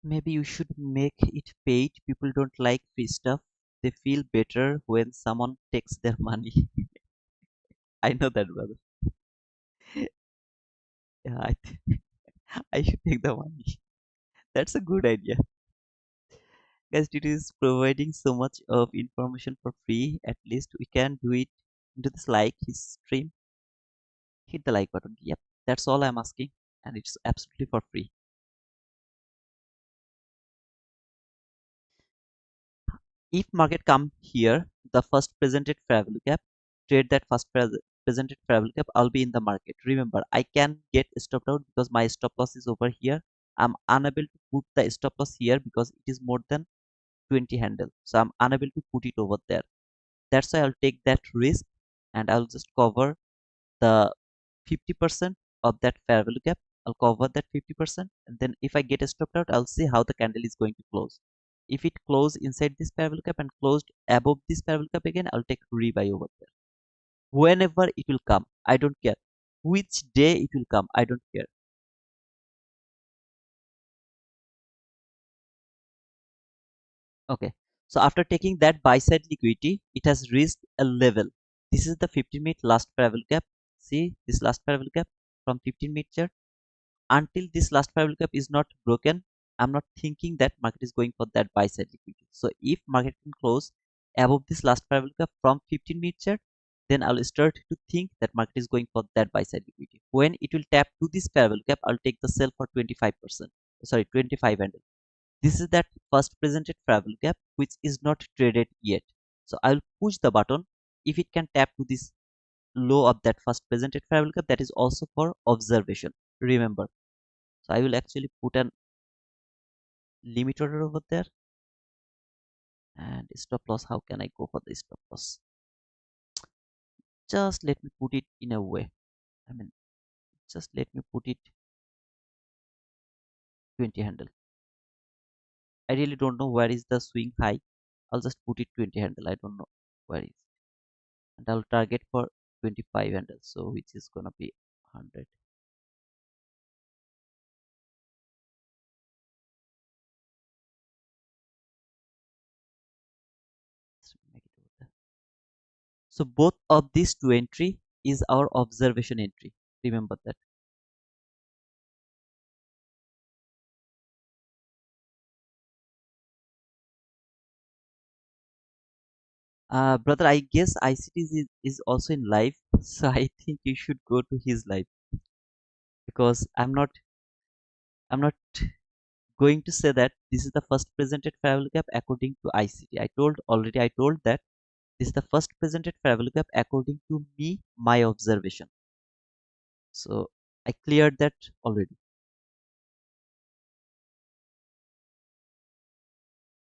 S1: Maybe you should make it paid. People don't like free stuff. They feel better when someone takes their money. I know that, brother. Yeah, I should take the money. That's a good idea. Guys, it is providing so much of information for free. At least we can do it. Do this like his stream. Hit the like button. Yep. That's all I'm asking. And it's absolutely for free. If market come here, the first presented fair value gap, trade that presented fair value gap, I'll be in the market. Remember, I can get stopped out because my stop loss is over here. I'm unable to put the stop loss here because it is more than 20 handle. So I'm unable to put it over there. That's why I'll take that risk and I'll just cover the 50% of that fair value gap. I'll cover that 50% and then if I get stopped out, I'll see how the candle is going to close. If it close inside this fair value gap and closed above this fair value gap again, I'll take rebuy over there. Whenever it will come, I don't care. Which day it will come, I don't care. Okay. So after taking that buy side liquidity, it has reached a level. This is the 15-minute last fair value gap. See this last fair value gap from 15-minute chart. Until this last fair value gap is not broken, I'm not thinking that market is going for that buy side liquidity. So if market can close above this last fair value gap from 15-minute chart, then I'll start to think that market is going for that buy side liquidity. When it will tap to this fair value gap, I'll take the sell for 25%. Sorry, 25 handle. This is that first presented fair value gap which is not traded yet. So I'll push the button if it can tap to this low of that first presented fair value gap. That is also for observation. Remember. So I will actually put an limit order over there, and stop loss. How can I go for the stop loss? Just let me put it in a way. I mean, just let me put it 20 handle. I really don't know where is the swing high. I'll just put it 20 handle. I don't know where is, and I'll target for 25 handle. So which is gonna be 100. Let's make it over there. So both of these two entry is our observation entry. Remember that. Brother, I guess ICT is also in live, so I think you should go to his live because I'm not going to say that this is the first presented fair gap according to ICT. I told that this is the first presented fair gap according to me, my observation. So I cleared that already.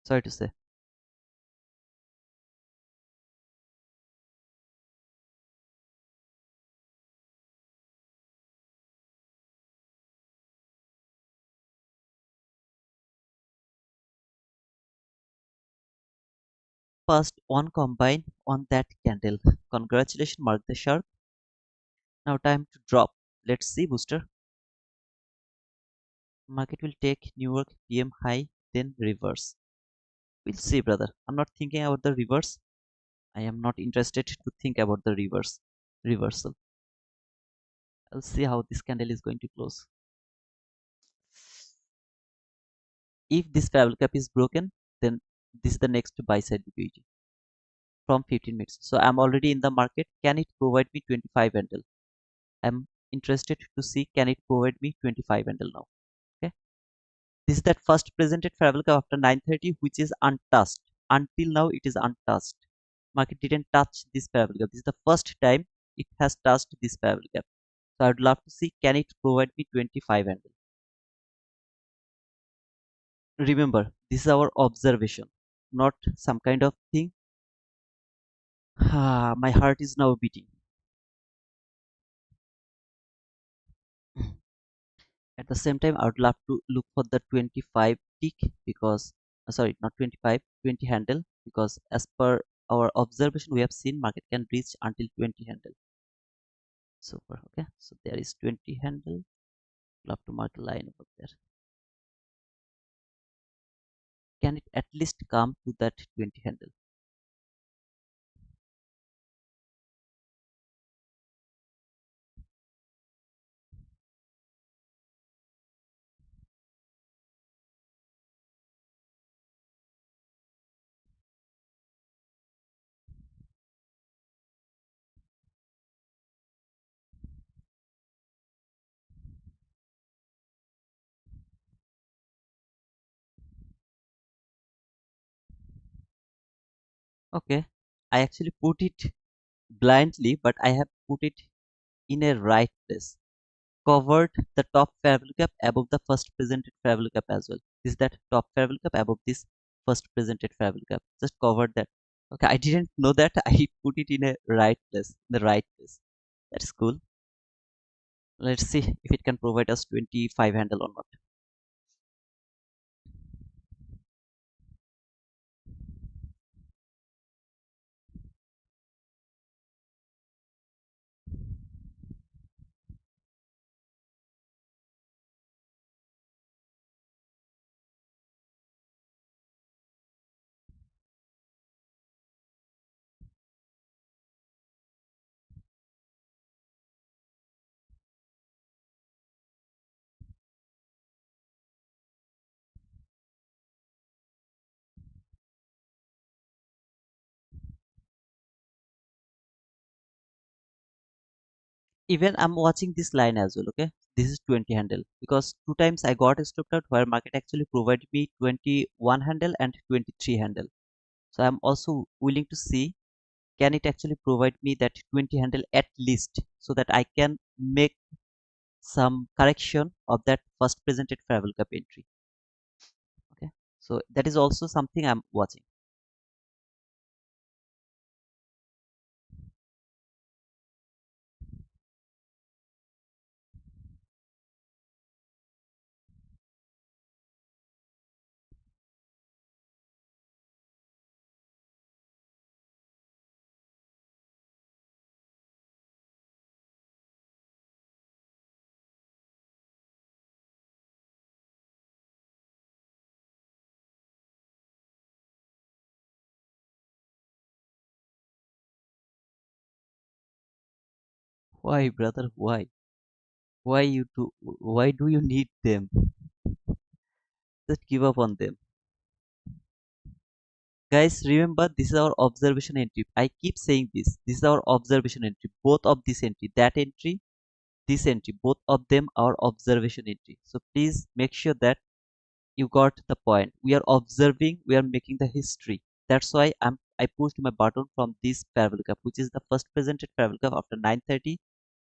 S1: Sorry to say. First one combine on that candle. Congratulations, mark the sharp. Now time to drop. Let's see, booster. Market will take New York PM high, then reverse. We'll see, brother. I'm not thinking about the reverse. I am not interested to think about the reversal. I'll see how this candle is going to close. If this parallel cap is broken, then this is the next buy side liquidity from 15 minutes. So I'm already in the market. Can it provide me 25 handle? I'm interested to see can it provide me 25 handle now. Okay. This is that first presented parallel cap after 9:30, which is untouched. Until now, it is untouched. Market didn't touch this parallel gap. This is the first time it has touched this parallel gap. So I'd love to see can it provide me 25 handle. Remember, this is our observation, not some kind of thing. My heart is now beating. At the same time, I would love to look for the 25 tick because, sorry, not 25, 20 handle because as per our observation, we have seen market can reach until 20 handle. So far, okay. So there is 20 handle. Love to mark a line over there. Can it at least come to that 20 handle? Okay. I actually put it blindly, but I have put it in a right place. Covered the top fair value gap above the first presented fair value gap as well. This is that top fair value gap above this first presented fair value gap. Just covered that. Okay, I didn't know that. I put it in a right place, the right place. That's cool. Let's see if it can provide us 25 handle or not. Even I'm watching this line as well. Okay, this is 20 handle because two times I got stopped out where market actually provided me 21 handle and 23 handle. So I'm also willing to see can it actually provide me that 20 handle at least so that I can make some correction of that first presented fair value gap entry. Okay, So that is also something I'm watching. Why, brother? Why? Why you do? Why do you need them? Just give up on them. Guys, remember this is our observation entry. I keep saying this. This is our observation entry. Both of this entry, that entry, this entry, both of them are observation entry. So please make sure that you got the point. We are observing, we are making the history. That's why I pushed my button from this parallel gap, which is the first presented parallel gap after 9:30.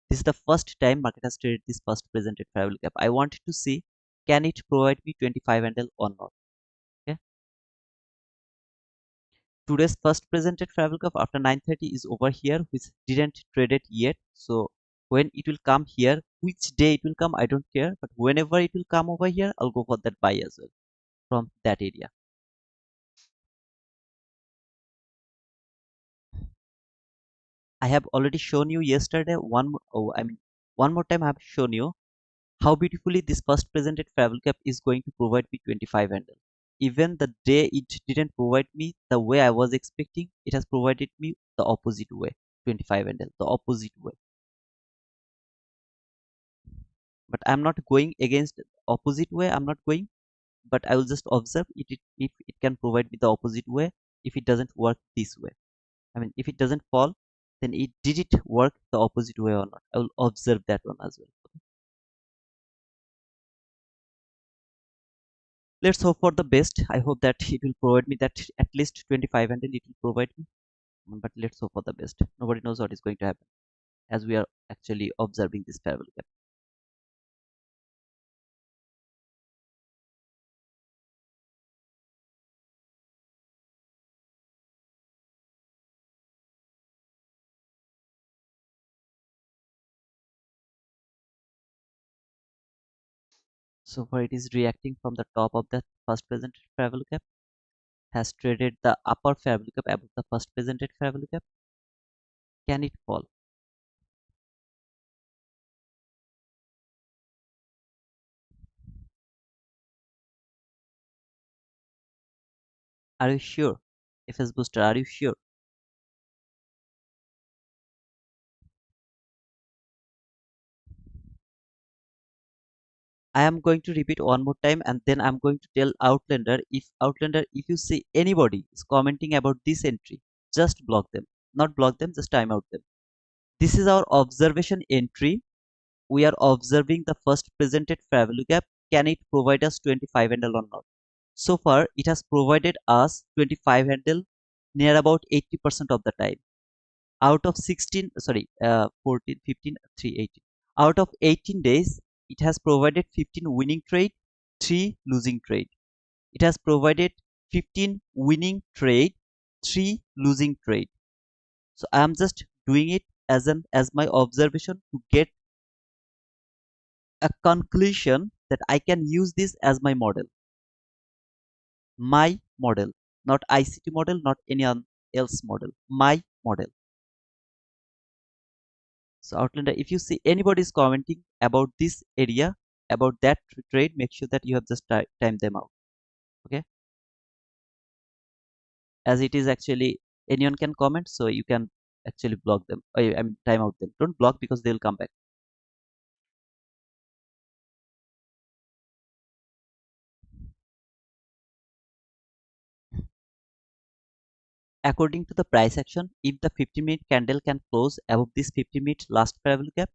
S1: This is the first time market has traded this first presented parallel gap. I wanted to see, can it provide me 25 handle or not? Okay. Today's first presented parallel gap after 9:30 is over here, which didn't trade it yet. So when it will come here, which day it will come, I don't care. But whenever it will come over here, I'll go for that buy as well from that area. I have already shown you yesterday one more time I have shown you how beautifully this first presented travel cap is going to provide me 25 handle. Even the day it didn't provide me the way I was expecting, it has provided me the opposite way, 25 handle, the opposite way. But I'm not going against the opposite way. I'm not going, but I will just observe if it can provide me the opposite way. If it doesn't work this way, if it doesn't fall, then it did it work the opposite way or not. I will observe that one as well. Let's hope for the best. I hope that it will provide me that at least 25 and then it will provide me. But let's hope for the best. Nobody knows what is going to happen as we are actually observing this parallel gap. So far it is reacting from the top of the first presented parallel gap, has traded the upper parallel gap above the first presented parallel gap. Can it fall? Are you sure? FS booster, are you sure? I am going to repeat one more time and then I'm going to tell Outlander, if you see anybody is commenting about this entry, just block them. Not block them, just time out them. This is our observation entry. We are observing the first presented fair value gap. Can it provide us 25 handle or not? So far, it has provided us 25 handle near about 80% of the time. Out of 16, sorry, 14, 15, 3, 18. Out of 18 days, it has provided 15 winning trade, 3 losing trade. It has provided 15 winning trade, 3 losing trade. So I am just doing it as my observation to get a conclusion that I can use this as my model. My model, not ICT model, not anyone else model. My model. So Outlander, if you see anybody is commenting about this area, about that trade, make sure that you have just time them out. Okay. As it is actually anyone can comment, so you can actually block them. Time out them. Don't block because they'll come back. According to the price action, if the 50-minute candle can close above this 50-minute last parallel gap,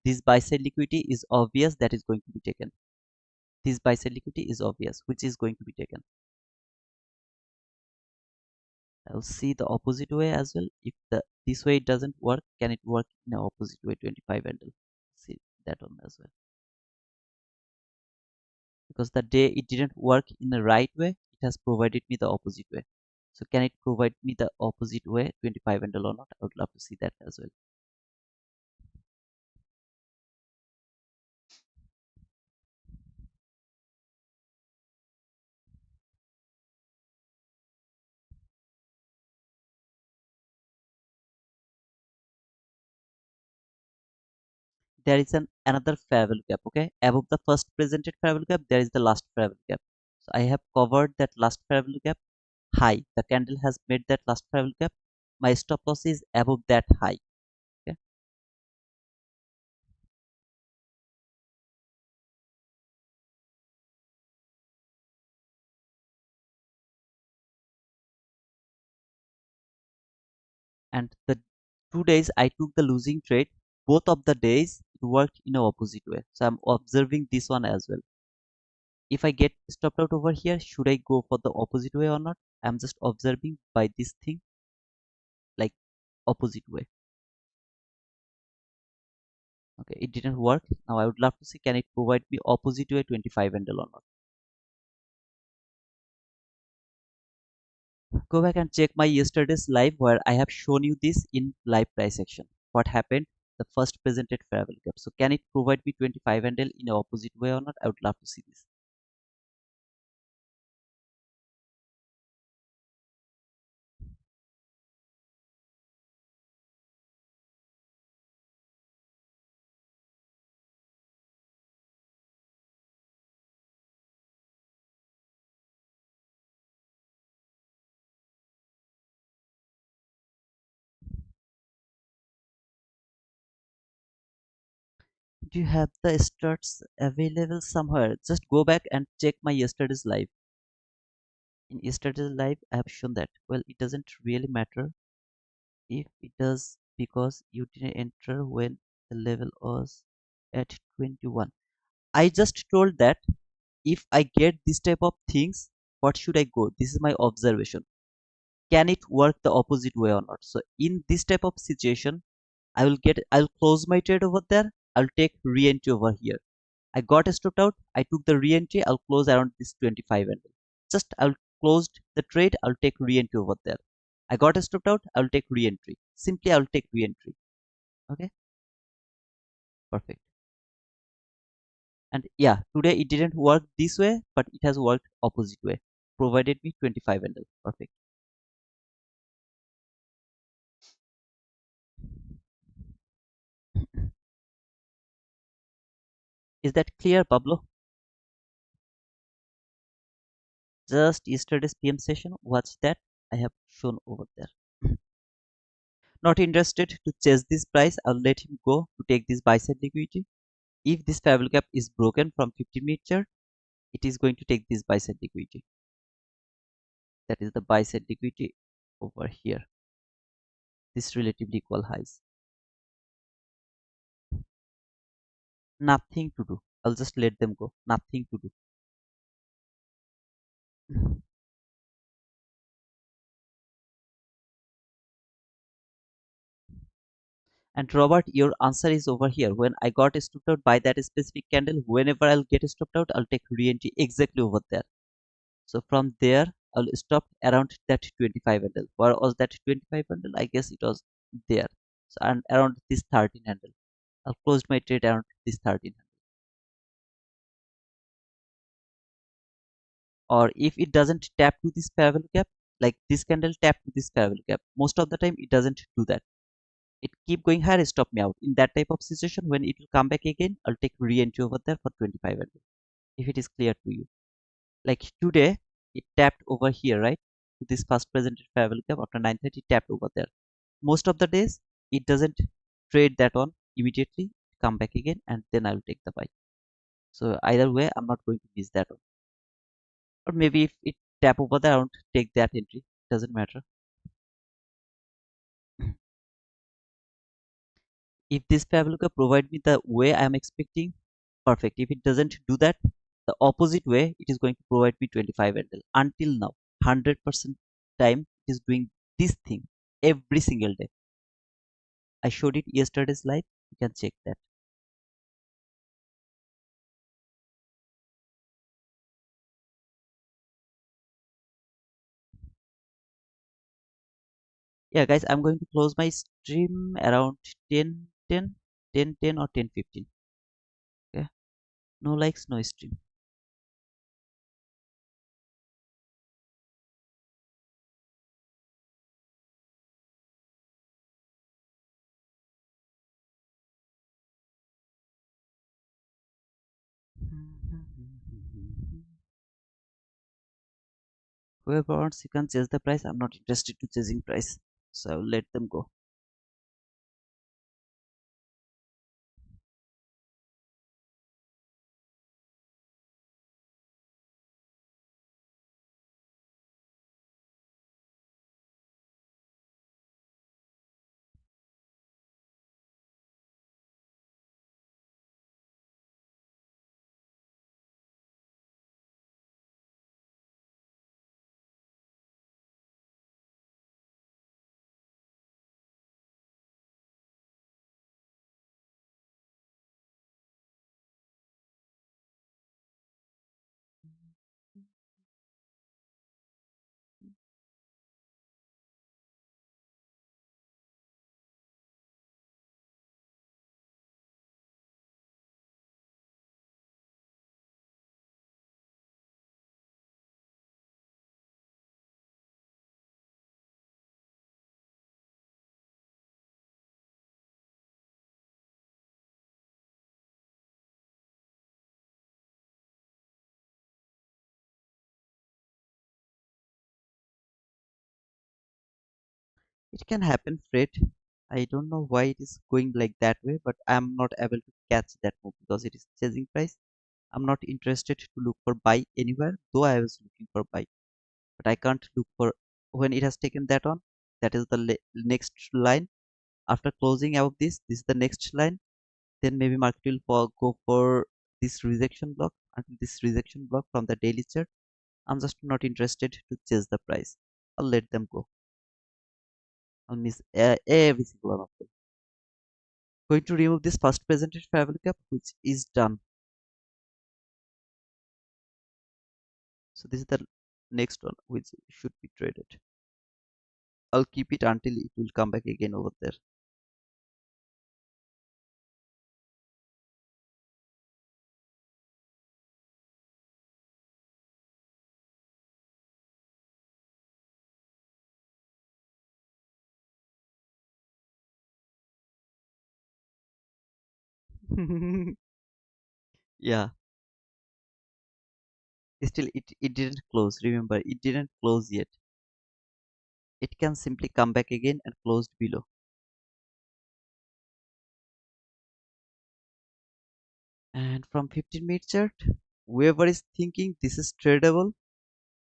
S1: this buy side liquidity is obvious that is going to be taken. This buy side liquidity is obvious, which is going to be taken. I'll see the opposite way as well. If this way it doesn't work, can it work in the opposite way, 25 handle? See that one as well. Because the day it didn't work in the right way, it has provided me the opposite way. So can it provide me the opposite way 25 handle or not? I would love to see that as well. There is another fair value gap. Okay, above the first presented fair value gap there is the last fair value gap. So I have covered that last fair value gap high. The candle has made that last fair value gap. My stop loss is above that high. Okay, and the 2 days I took the losing trade. Both of the days it worked in a opposite way. So I'm observing this one as well. If I get stopped out over here, should I go for the opposite way or not? I'm just observing by this thing, like opposite way. Okay, it didn't work. Now I would love to see, can it provide me opposite way 25 handle or not? Go back and check my yesterday's live where I have shown you this in live price action. What happened? The first presented fair value gap. So can it provide me 25 handle in a opposite way or not? I would love to see this. Do you have the starts available somewhere? Just go back and check my yesterday's live. In yesterday's live, I have shown that. Well, it doesn't really matter if it does because you didn't enter when the level was at 21. I just told that if I get this type of things, what should I go? This is my observation. Can it work the opposite way or not? So in this type of situation, I'll close my trade over there. I'll take re-entry over here. I got stopped out. I took the re-entry. I'll close around this 25 handle. Just I'll closed the trade. I'll take re-entry over there. I got stopped out. I'll take re-entry. Simply I'll take re-entry. Okay, perfect. And yeah, today it didn't work this way, but it has worked opposite way. Provided me 25 handle. Perfect. Is that clear, Pablo? Just yesterday's PM session. Watch that. I have shown over there. Not interested to chase this price. I'll let him go to take this buy side liquidity. If this fair value gap is broken from 15-minute chart, it is going to take this buy side liquidity. That is the buy side liquidity over here. This relatively equal highs. Nothing to do. I'll just let them go. Nothing to do. And Robert, your answer is over here. When I got stopped out by that specific candle, whenever I'll get stopped out, I'll take re-entry exactly over there. So from there, I'll stop around that 25 handle. Where was that 25 handle? I guess it was there. So and around this 13 handle. I'll close my trade around this 13 handle. Or if it doesn't tap to this fair value gap, like this candle tap to this fair value gap, most of the time it doesn't do that. It keep going higher, stop me out. In that type of situation, when it will come back again, I'll take re-entry over there for 25 handle. If it is clear to you, like today it tapped over here, right, to this first presented fair value gap. After 9:30 tapped over there. Most of the days it doesn't trade that on immediately, come back again, and then I'll take the buy. So either way I'm not going to miss that one. Or maybe if it tap over there, I won't take that entry, doesn't matter. If this fair value gap provide me the way I am expecting, perfect. If it doesn't do that, the opposite way, it is going to provide me 25 handle. Until now 100% time it is doing this thing every single day. I showed it yesterday's live. You can check that. Yeah, guys, I'm going to close my stream around 10 or 10:15. Okay, no likes, no stream. Whoever wants, you can chase the price. I'm not interested to chasing price, so I will let them go. It can happen, Fred. I don't know why it is going like that way, but I'm not able to catch that move because it is chasing price. I'm not interested to look for buy anywhere, though I was looking for buy, but I can't look for when it has taken that on. That is the next line. After closing above this is the next line. Then maybe market will go for this rejection block until this rejection block from the daily chart. I'm just not interested to chase the price. I'll let them go. I'll miss every single one of them. Going to remove this first presented family cap, which is done. So this is the next one, which should be traded. I'll keep it until it will come back again over there. Yeah, still it didn't close. Remember, it didn't close yet. It can simply come back again and closed below. And from 15-minute chart, whoever is thinking this is tradable,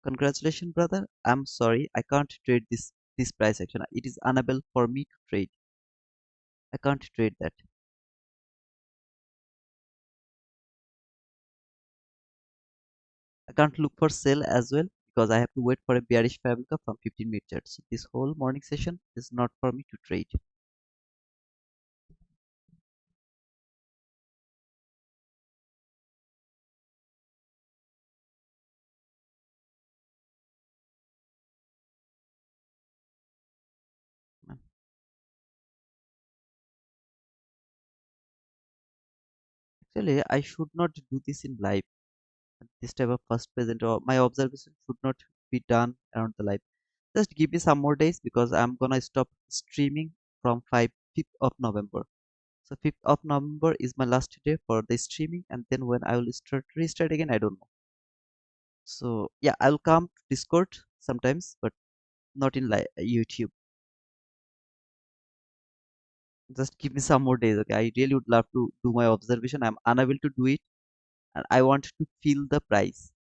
S1: congratulations, brother. I'm sorry, I can't trade this price action. It is unable for me to trade. I can't trade that. I can't look for sell as well because I have to wait for a bearish fabrica from 15-minute chart. So this whole morning session is not for me to trade. Actually, I should not do this in live. This type of first present or my observation should not be done around the live. Just give me some more days because I'm gonna stop streaming from 5th of November. So 5th of November is my last day for the streaming, and then when I will restart again, I don't know. So yeah, I'll come to Discord sometimes, but not in YouTube. Just give me some more days, okay? I really would love to do my observation. I'm unable to do it, and I want to feel the price.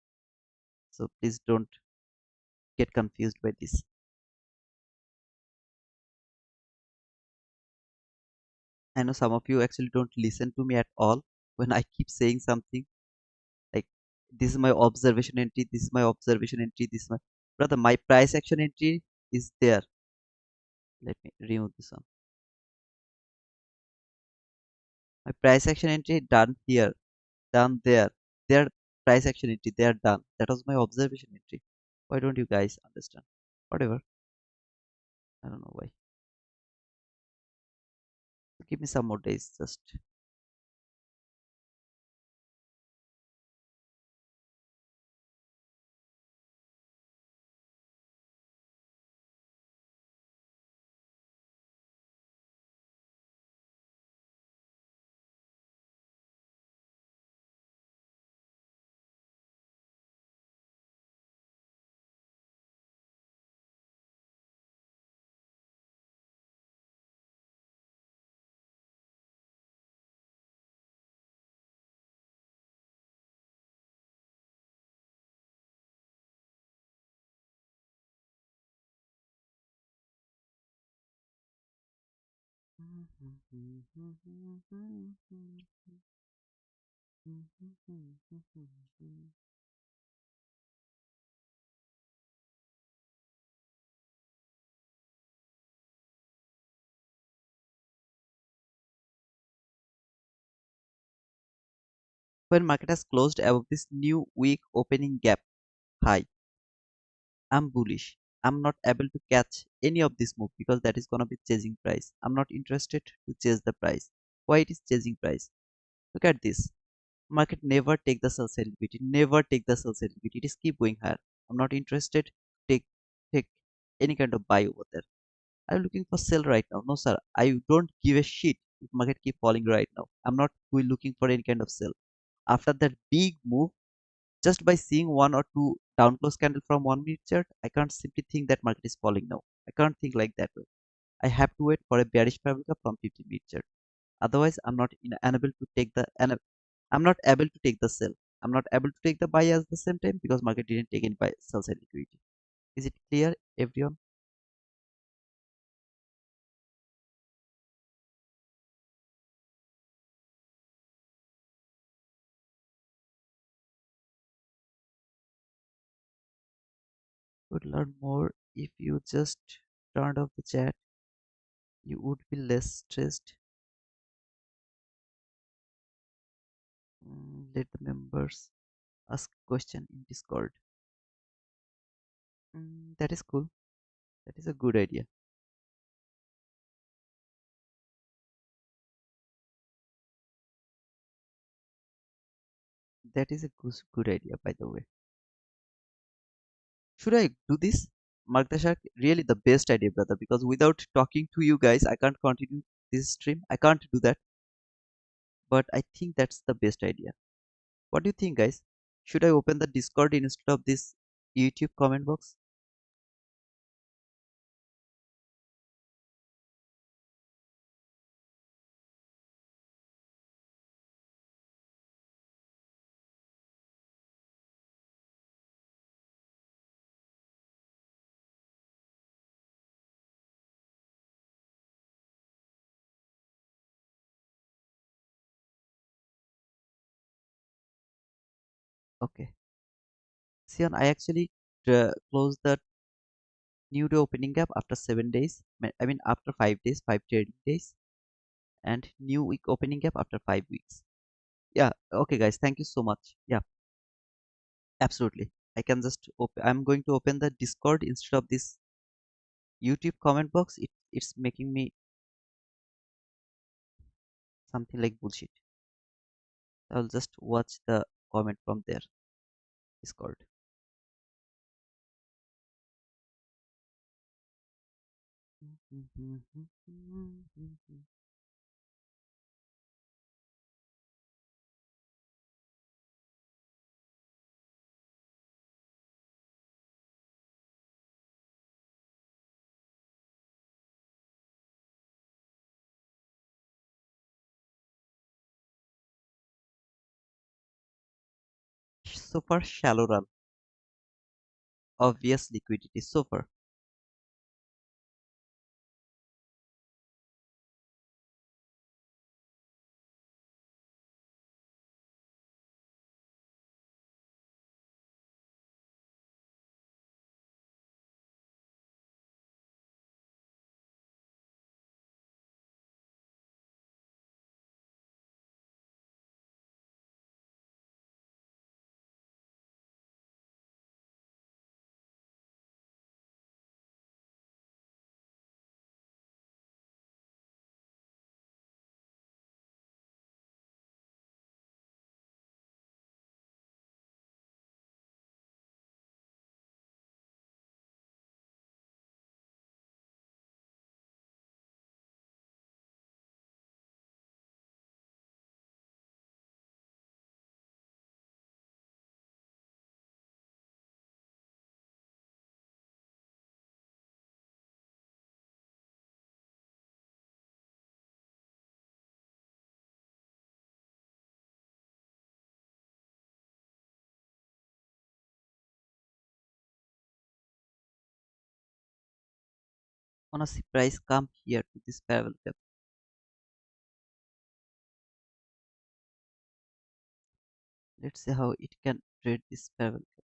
S1: So please don't get confused by this. I know some of you actually don't listen to me at all when I keep saying something like this is my observation entry, this is my observation entry, this is my brother, my price action entry is there. Let me remove this one. My price action entry done here, done there. Their price action entry, they are done. That was my observation entry. Why don't you guys understand? Whatever. I don't know why. Give me some more days just. When market has closed above this new week opening gap high, I'm bullish. I'm not able to catch any of this move because that is gonna be chasing price. I'm not interested to chase the price. Why it is chasing price? Look at this. Market never take the sell side liquidity. Never take the sell side liquidity. It is keep going higher. I'm not interested to take any kind of buy over there. I'm looking for sell right now. No sir, I don't give a shit if market keep falling right now. I'm not looking for any kind of sell. After that big move, just by seeing one or two down close candle from 1 minute chart, I can't simply think that market is falling now. I can't think like that way. I have to wait for a bearish fabrica from 15 minute chart. Otherwise, I'm not unable to take the I'm not able to take the sell. I'm not able to take the buy at the same time because market didn't take any buy sell side liquidity. Is it clear, everyone? Would learn more if you just turned off the chat. You would be less stressed. Let the members ask question in Discord. That is cool. That is a good idea. That is a good idea, by the way. Should I do this? Mark the Shark, really the best idea, brother, because without talking to you guys, I can't continue this stream. I can't do that, but I think that's the best idea. What do you think, guys? Should I open the Discord instead of this YouTube comment box? Okay. Sian, I actually closed the new day opening gap after 7 days. I mean, after 5 days, 5 trading days, and new week opening gap after 5 weeks. Yeah. Okay, guys. Thank you so much. Yeah. Absolutely. I can just open. I'm going to open the Discord instead of this YouTube comment box. It's making me something like bullshit. I'll just watch the comment from there. Discord. So far, shallow run. Obvious liquidity. So far. Wanna see price come here to this parallel gap. Let's see how it can trade this parallel gap.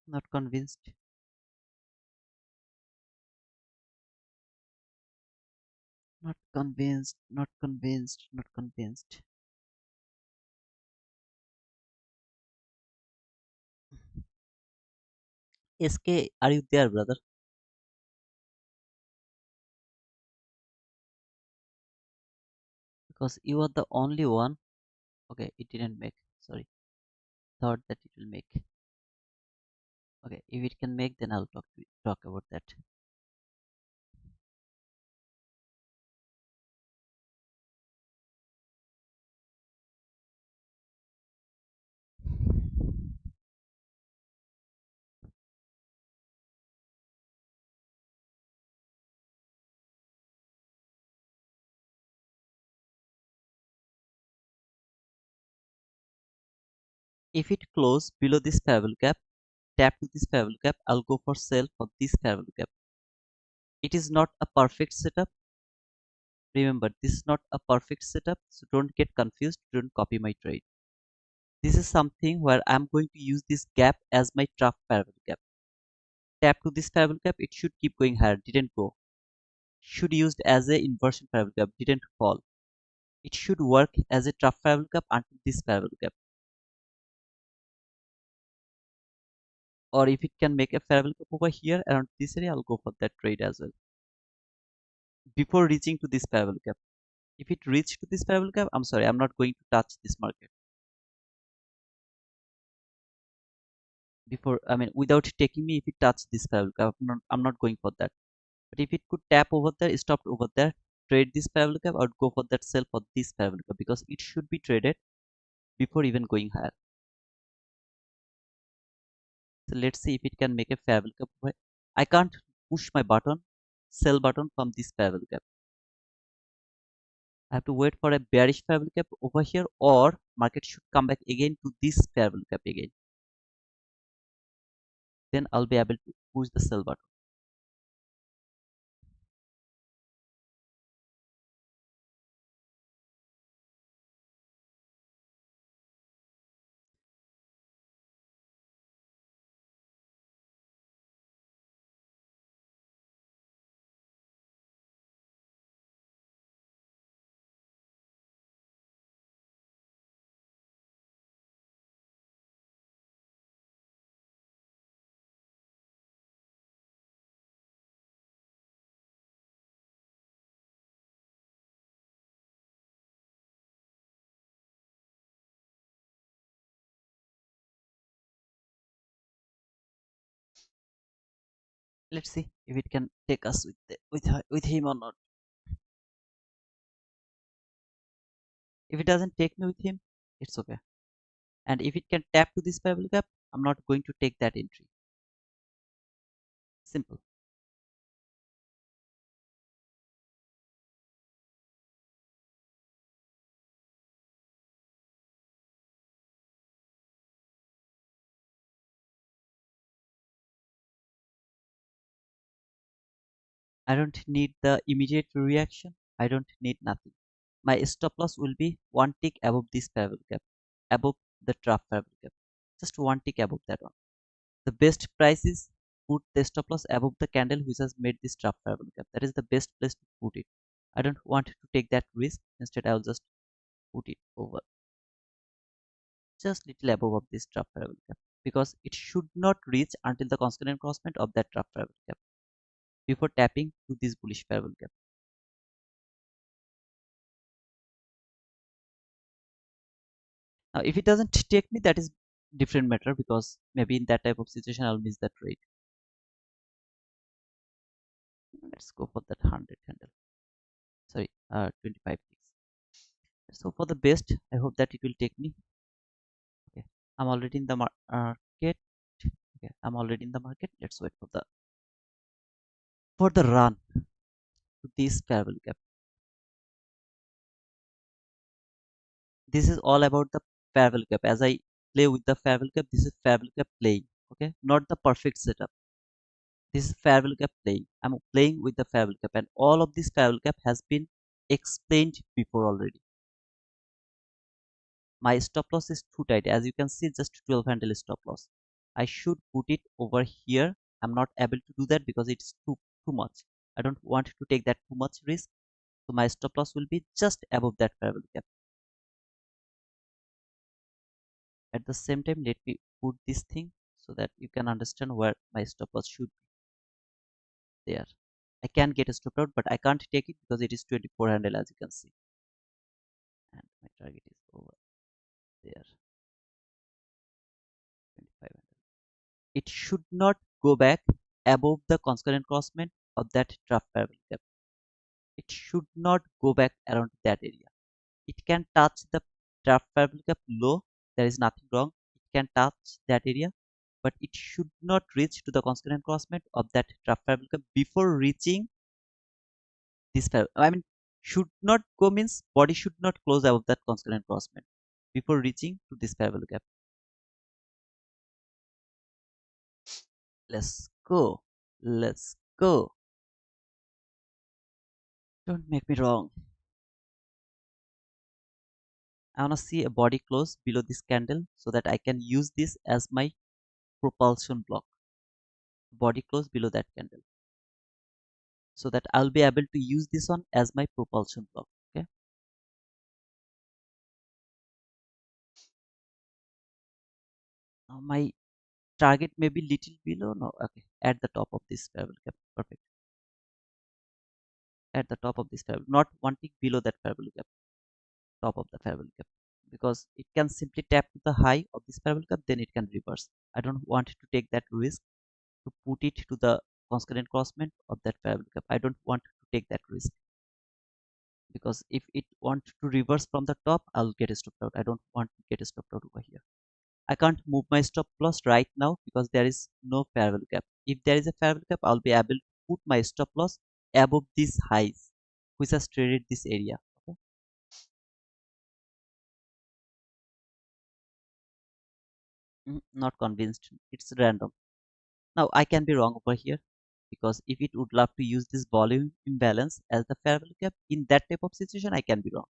S1: Not convinced. Not convinced. Not convinced. Not convinced. SK, are you there, brother? Because you are the only one. Okay, it didn't make. Sorry, thought that it will make. Okay, if it can make, then I'll talk about that. If it close below this parallel gap, tap to this parallel gap. I'll go for sell for this parallel gap. It is not a perfect setup. Remember, this is not a perfect setup, so don't get confused. Don't copy my trade. This is something where I'm going to use this gap as my trough parallel gap. Tap to this parallel gap, it should keep going higher. Didn't go. Should used as a inversion parallel gap. Didn't fall. It should work as a trough parallel gap until this parallel gap. Or if it can make a parallel gap over here around this area, I'll go for that trade as well. Before reaching to this parallel gap. If it reached to this parallel gap, I'm sorry, I'm not going to touch this market. Before, I mean, without taking me, if it touched this parallel gap, I'm not going for that. But if it could tap over there, stop over there, trade this parallel gap, I would go for that sell for this parallel gap because it should be traded before even going higher. So let's see if it can make a parallel gap. I can't push my button, sell button from this parallel gap. I have to wait for a bearish parallel gap over here, or market should come back again to this parallel gap again. Then I'll be able to push the sell button. Let's see if it can take us with him or not. If it doesn't take me with him, it's okay. And if it can tap to this parallel gap, I'm not going to take that entry. Simple. I don't need the immediate reaction. I don't need nothing. My stop loss will be one tick above this parallel gap, above the trough parallel gap. Just one tick above that one. The best price is put the stop loss above the candle which has made this trough parallel gap. That is the best place to put it. I don't want to take that risk. Instead, I'll just put it over just little above of this trough parallel gap because it should not reach until the constant encroachment of that trough parallel gap before tapping to this bullish parallel gap. Now, if it doesn't take me, that is different matter, because maybe in that type of situation I'll miss that trade. Let's go for that 100 candle. Sorry, 25 ticks. Let's go for the best. I hope that it will take me. Okay, I'm already in the market. Okay, I'm already in the market. Let's wait for the run to this parallel gap. This is all about the parallel gap. As I play with the parallel gap, this is parallel gap playing. Okay, not the perfect setup. This is parallel gap playing. I'm playing with the parallel gap, and all of this parallel gap has been explained before already. My stop loss is too tight. As you can see, just 12 handle stop loss. I should put it over here. I'm not able to do that because it's too much. I don't want to take that too much risk. So my stop loss will be just above that parallel gap. At the same time, let me put this thing so that you can understand where my stop loss should be there. I can get a stop out, but I can't take it because it is 24 handle, as you can see. And my target is over there, 25 handle. It should not go back above the concurrent crossment of that draft parallel gap. It should not go back around that area. It can touch the draft parallel gap low. There is nothing wrong. It can touch that area, but it should not reach to the concurrent crossment of that draft parallel gap before reaching this parallel. I mean, should not go means body should not close above that concurrent crossment before reaching to this parallel gap. Let's go. Let's go. Don't make me wrong. I want to see a body close below this candle so that I can use this as my propulsion block. Body close below that candle so that I'll be able to use this one as my propulsion block. Okay. Now my target may be little below. No, okay. At the top of this parallel gap. Perfect. At the top of this parallel, not one tick below that parallel gap. Top of the parallel gap, because it can simply tap to the high of this parallel gap, then it can reverse. I don't want to take that risk to put it to the concurrent crossment of that parallel gap. I don't want to take that risk because if it wants to reverse from the top, I'll get a stop out. I don't want to get a stop out over here. I can't move my stop loss right now because there is no parallel gap. If there is a parallel gap, I'll be able to put my stop loss above these highs which has traded this area. Okay? Not convinced. It's random. Now I can be wrong over here because if it would love to use this volume imbalance as the parallel gap in that type of situation, I can be wrong.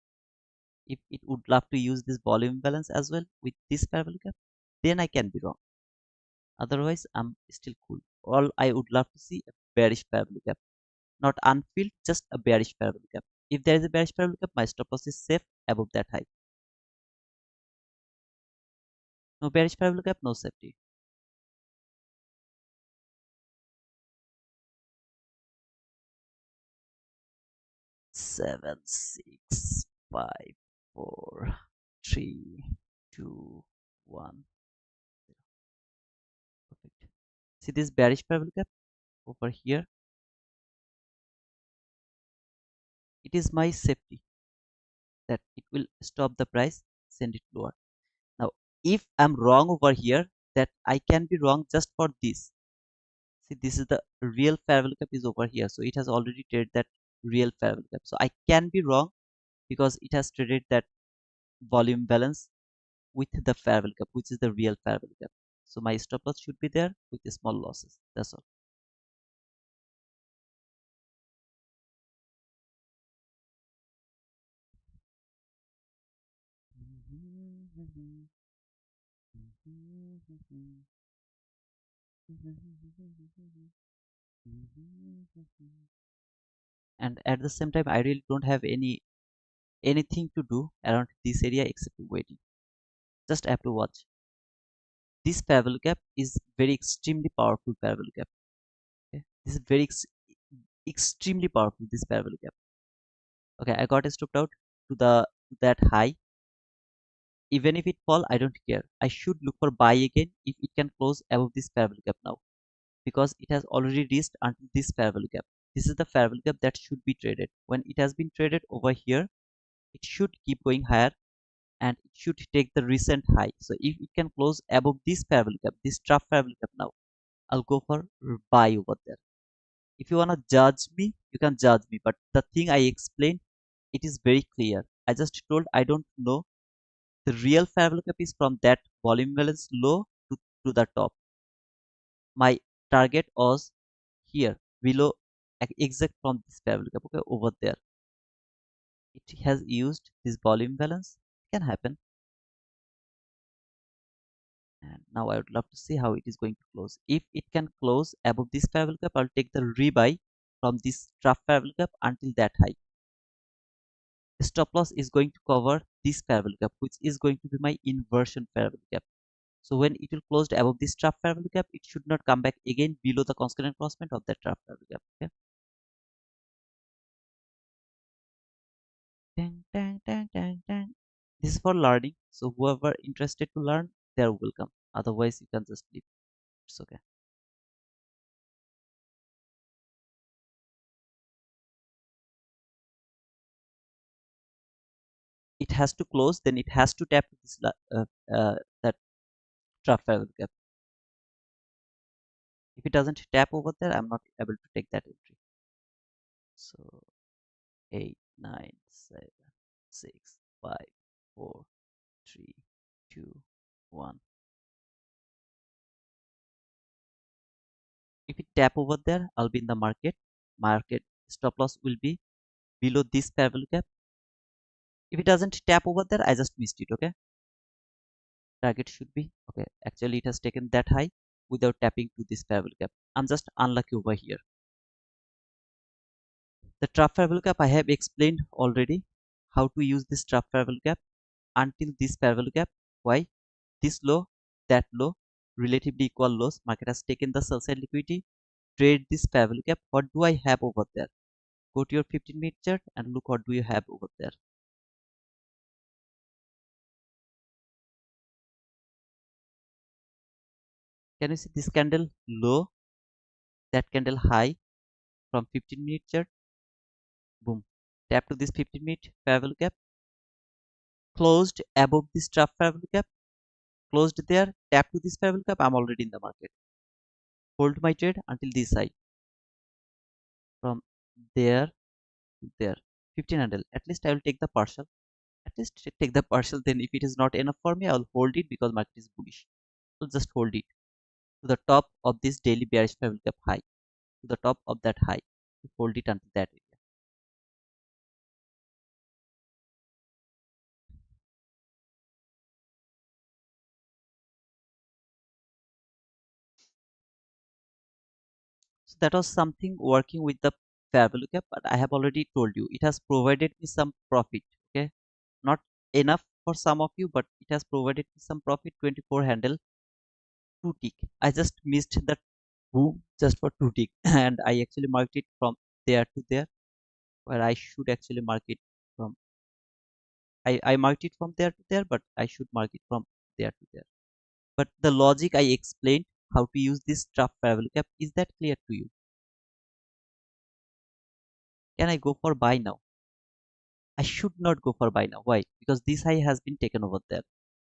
S1: If it would love to use this volume imbalance as well with this parallel gap, then I can be wrong. Otherwise, I'm still cool. All I would love to see a bearish parallel gap, not unfilled, just a bearish parallel gap. If there is a bearish parallel gap, my stop loss is safe above that high. No bearish parallel gap, no safety. 7, 6, 5, 4, 3, 2, 1. Perfect. See this bearish parallel gap over here? It is my safety that it will stop the price, send it lower. Now, if I'm wrong over here, that I can be wrong just for this. See, this is the real parallel gap is over here. So it has already traded that real parallel gap. So I can be wrong because it has traded that volume balance with the parallel gap, which is the real parallel gap. So my stop loss should be there with the small losses. That's all. And at the same time, I really don't have anything to do around this area except waiting. Just have to watch. This parallel gap is very extremely powerful parallel gap. Okay? This is very extremely powerful, this parallel gap. Okay, I got stopped out to that high. Even if it fall, I don't care. I should look for buy again if it can close above this fair value gap now, because it has already reached until this fair value gap. This is the fair value gap that should be traded. When it has been traded over here, it should keep going higher and it should take the recent high. So if it can close above this fair value gap, this trough fair value gap now, I'll go for buy over there. If you wanna judge me, you can judge me. But the thing I explained, it is very clear. I just told I don't know. The real fair value gap is from that volume balance low to the top. My target was here below, exact from this fair value gap. Okay, over there. It has used this volume balance. It can happen. And now I would love to see how it is going to close. If it can close above this fair value gap, I'll take the rebuy from this trough fair value gap until that high. Stop loss is going to cover this fair value gap, which is going to be my inversion fair value gap. So when it will close above this trough fair value gap, it should not come back again below the constant crossment of that trough fair value gap. Okay. Dang, dang, dang, dang, dang. This is for learning. So whoever interested to learn, they're welcome. Otherwise, you can just leave. It's okay. It has to close, then it has to tap this that trough fair value gap. If it doesn't tap over there, I'm not able to take that entry. So 8, 9, 7, 6, 5, 4, 3, 2, 1. If it tap over there, I'll be in the market. Market stop loss will be below this fair value gap. If it doesn't tap over there, I just missed it. Okay. Target should be okay. Actually, it has taken that high without tapping to this fair value gap. I'm just unlucky over here. The trough fair value gap I have explained already how to use this trough fair value gap until this fair value gap. Why? This low, that low, relatively equal lows. Market has taken the sell side liquidity. Trade this fair value gap. What do I have over there? Go to your 15-minute chart and look what do you have over there. Can you see this candle low, that candle high from 15-minute chart? Boom. Tap to this 15-minute fair value gap. Closed above this trough fair value gap. Closed there. Tap to this fair value gap. I'm already in the market. Hold my trade until this high. From there to there. 15 handle. At least I will take the partial. At least take the partial. Then if it is not enough for me, I will hold it because market is bullish. So just hold it to the top of this daily bearish fair value gap high. To the top of that high. Hold it until that area. So that was something working with the fair value gap, but I have already told you it has provided me some profit. Okay, not enough for some of you, but it has provided me some profit. 24 handle, 2 tick. I just missed that boom just for 2 tick, and I actually marked it from there to there, where I should actually mark it from. I marked it from there to there, but I should mark it from there to there. But the logic I explained how to use this trough fair value gap, is that clear to you? Can I go for buy now? I should not go for buy now. Why? Because this high has been taken over there.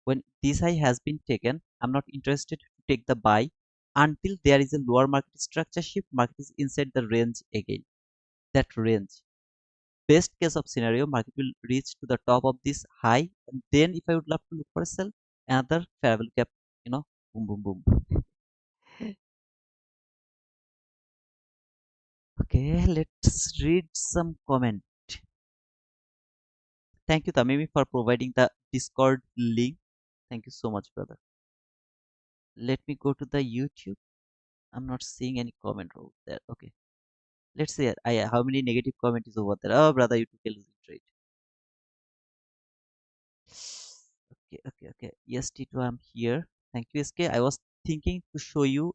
S1: When this high has been taken, I'm not interested to take the buy until there is a lower market structure shift. Market is inside the range again. That range. Best case of scenario, market will reach to the top of this high, and then if I would love to look for a sell, another fair value gap, boom, boom, boom. Okay, let's read some comment. Thank you, Tamimi, for providing the Discord link. Thank you so much, brother. Let me go to the YouTube. I'm not seeing any comment over there. Okay, let's see. How many negative comment is over there? Oh, brother, you took a losing trade. Okay, okay, okay. Yes, Tito, I'm here. Thank you, SK. I was thinking to show you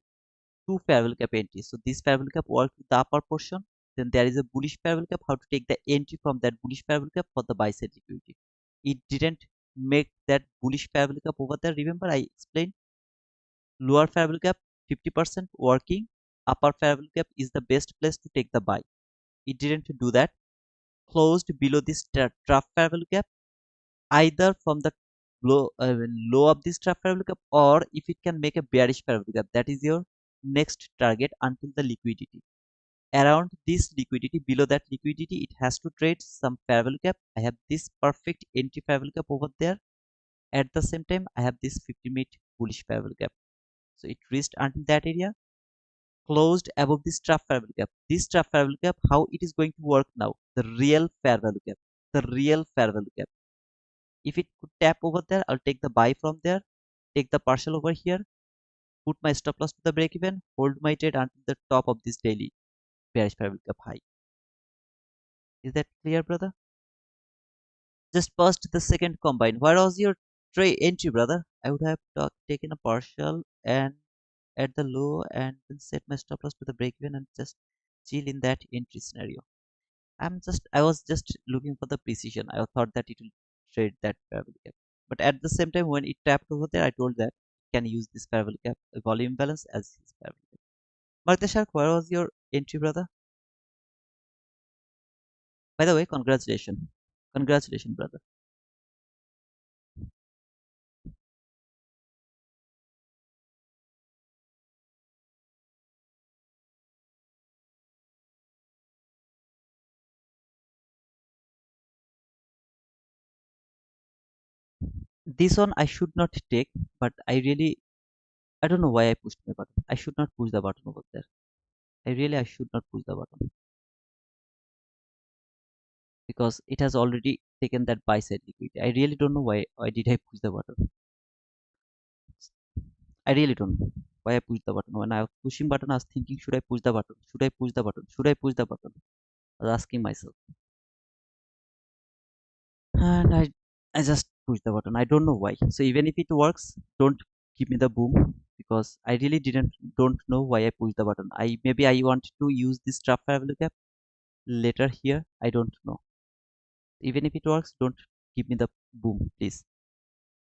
S1: two fair value gap entries. So this fair value gap works with the upper portion. Then there is a bullish fair value gap. How to take the entry from that bullish fair value gap for the buy side liquidity. It didn't make that bullish fair value gap over there. Remember I explained lower fair value gap 50% working, upper fair value gap is the best place to take the buy. It didn't do that, closed below this trough fair value gap, either from the low of this trough fair value gap, or if it can make a bearish fair value gap, that is your next target until the liquidity. Around this liquidity, below that liquidity, it has to trade some fair value gap. I have this perfect entry fair value gap over there. At the same time, I have this 50-minute bullish fair value gap. So it reached until that area, closed above this trough fair value gap. This trough fair value gap, how it is going to work now? The real fair value gap. The real fair value gap. If it could tap over there, I'll take the buy from there, take the partial over here, put my stop loss to the break even, hold my trade until the top of this daily bearish fair value gap high. Is that clear, brother? Just passed the second combine. Where was your trade entry, brother? I would have taken a partial and at the low and then set my stop loss to the break even and just chill in that entry scenario. I was just looking for the precision. I thought that it will trade that fair value gap. But at the same time, when it tapped over there, I told that it can use this fair value gap volume balance as his fair value gap. Mark the Shark, where was your entry, brother? By the way, congratulations. Congratulations, brother. This one I should not take, but I don't know why I pushed my button. I should not push the button over there. I should not push the button because it has already taken that buy side liquidity. I really don't know why did I push the button. I really don't know why I pushed the button. When I was pushing button, I was thinking, should I push the button? Should I push the button? Should I push the button? I was asking myself, and I just pushed the button. I don't know why. So even if it works, don't give me the boom because I really don't know why I pushed the button. Maybe I want to use this trap value gap later here. I don't know. Even if it works, don't give me the boom, please,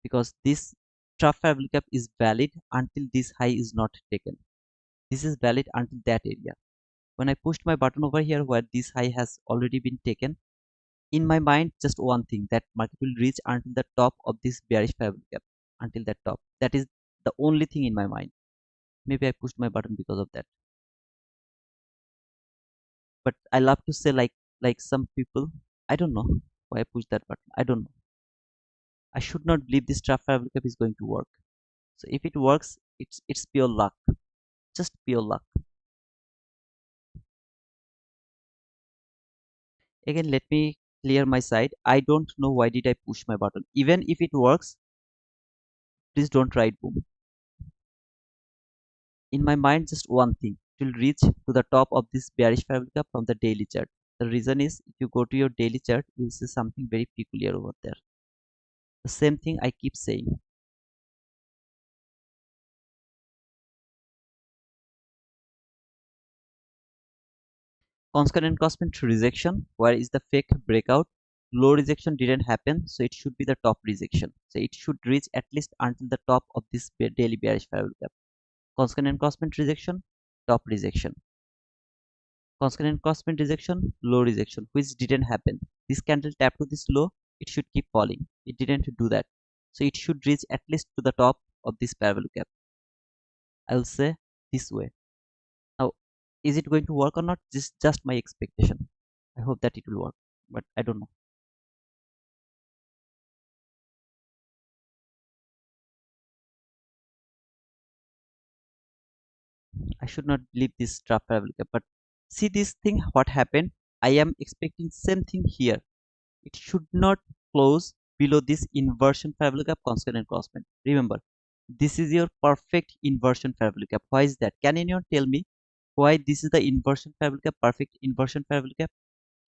S1: because this trap value gap is valid until this high is not taken. This is valid until that area. When I pushed my button over here where this high has already been taken, in my mind just one thing, that market will reach until the top of this bearish fair value gap, until that top. That is the only thing in my mind. Maybe I pushed my button because of that. But I love to say like some people, I don't know why I pushed that button. I don't know. I should not believe this trap fair value gap is going to work. So if it works, it's pure luck. Just pure luck. Again, let me clear my side. I don't know why did I push my button. Even if it works, please don't try it, boom. In my mind, just one thing, it will reach to the top of this bearish fair value gap from the daily chart. The reason is, if you go to your daily chart, you'll see something very peculiar over there. The same thing I keep saying. Constant encroachment rejection, where is the fake breakout? Low rejection didn't happen, so it should be the top rejection. So it should reach at least until the top of this daily bearish fair value gap. Constant encroachment rejection, top rejection. Constant encroachment rejection, low rejection, which didn't happen. This candle tapped to this low, it should keep falling. It didn't do that. So it should reach at least to the top of this parallel gap. I will say this way. Now, is it going to work or not? This is just my expectation. I hope that it will work, but I don't know. I should not believe this trap parallel gap. But see this thing, what happened? I am expecting same thing here. It should not close below this inversion fair value gap constant encroachment. Remember, this is your perfect inversion fair value gap. Why is that? Can anyone tell me why this is the inversion fair value gap, perfect inversion fair value gap?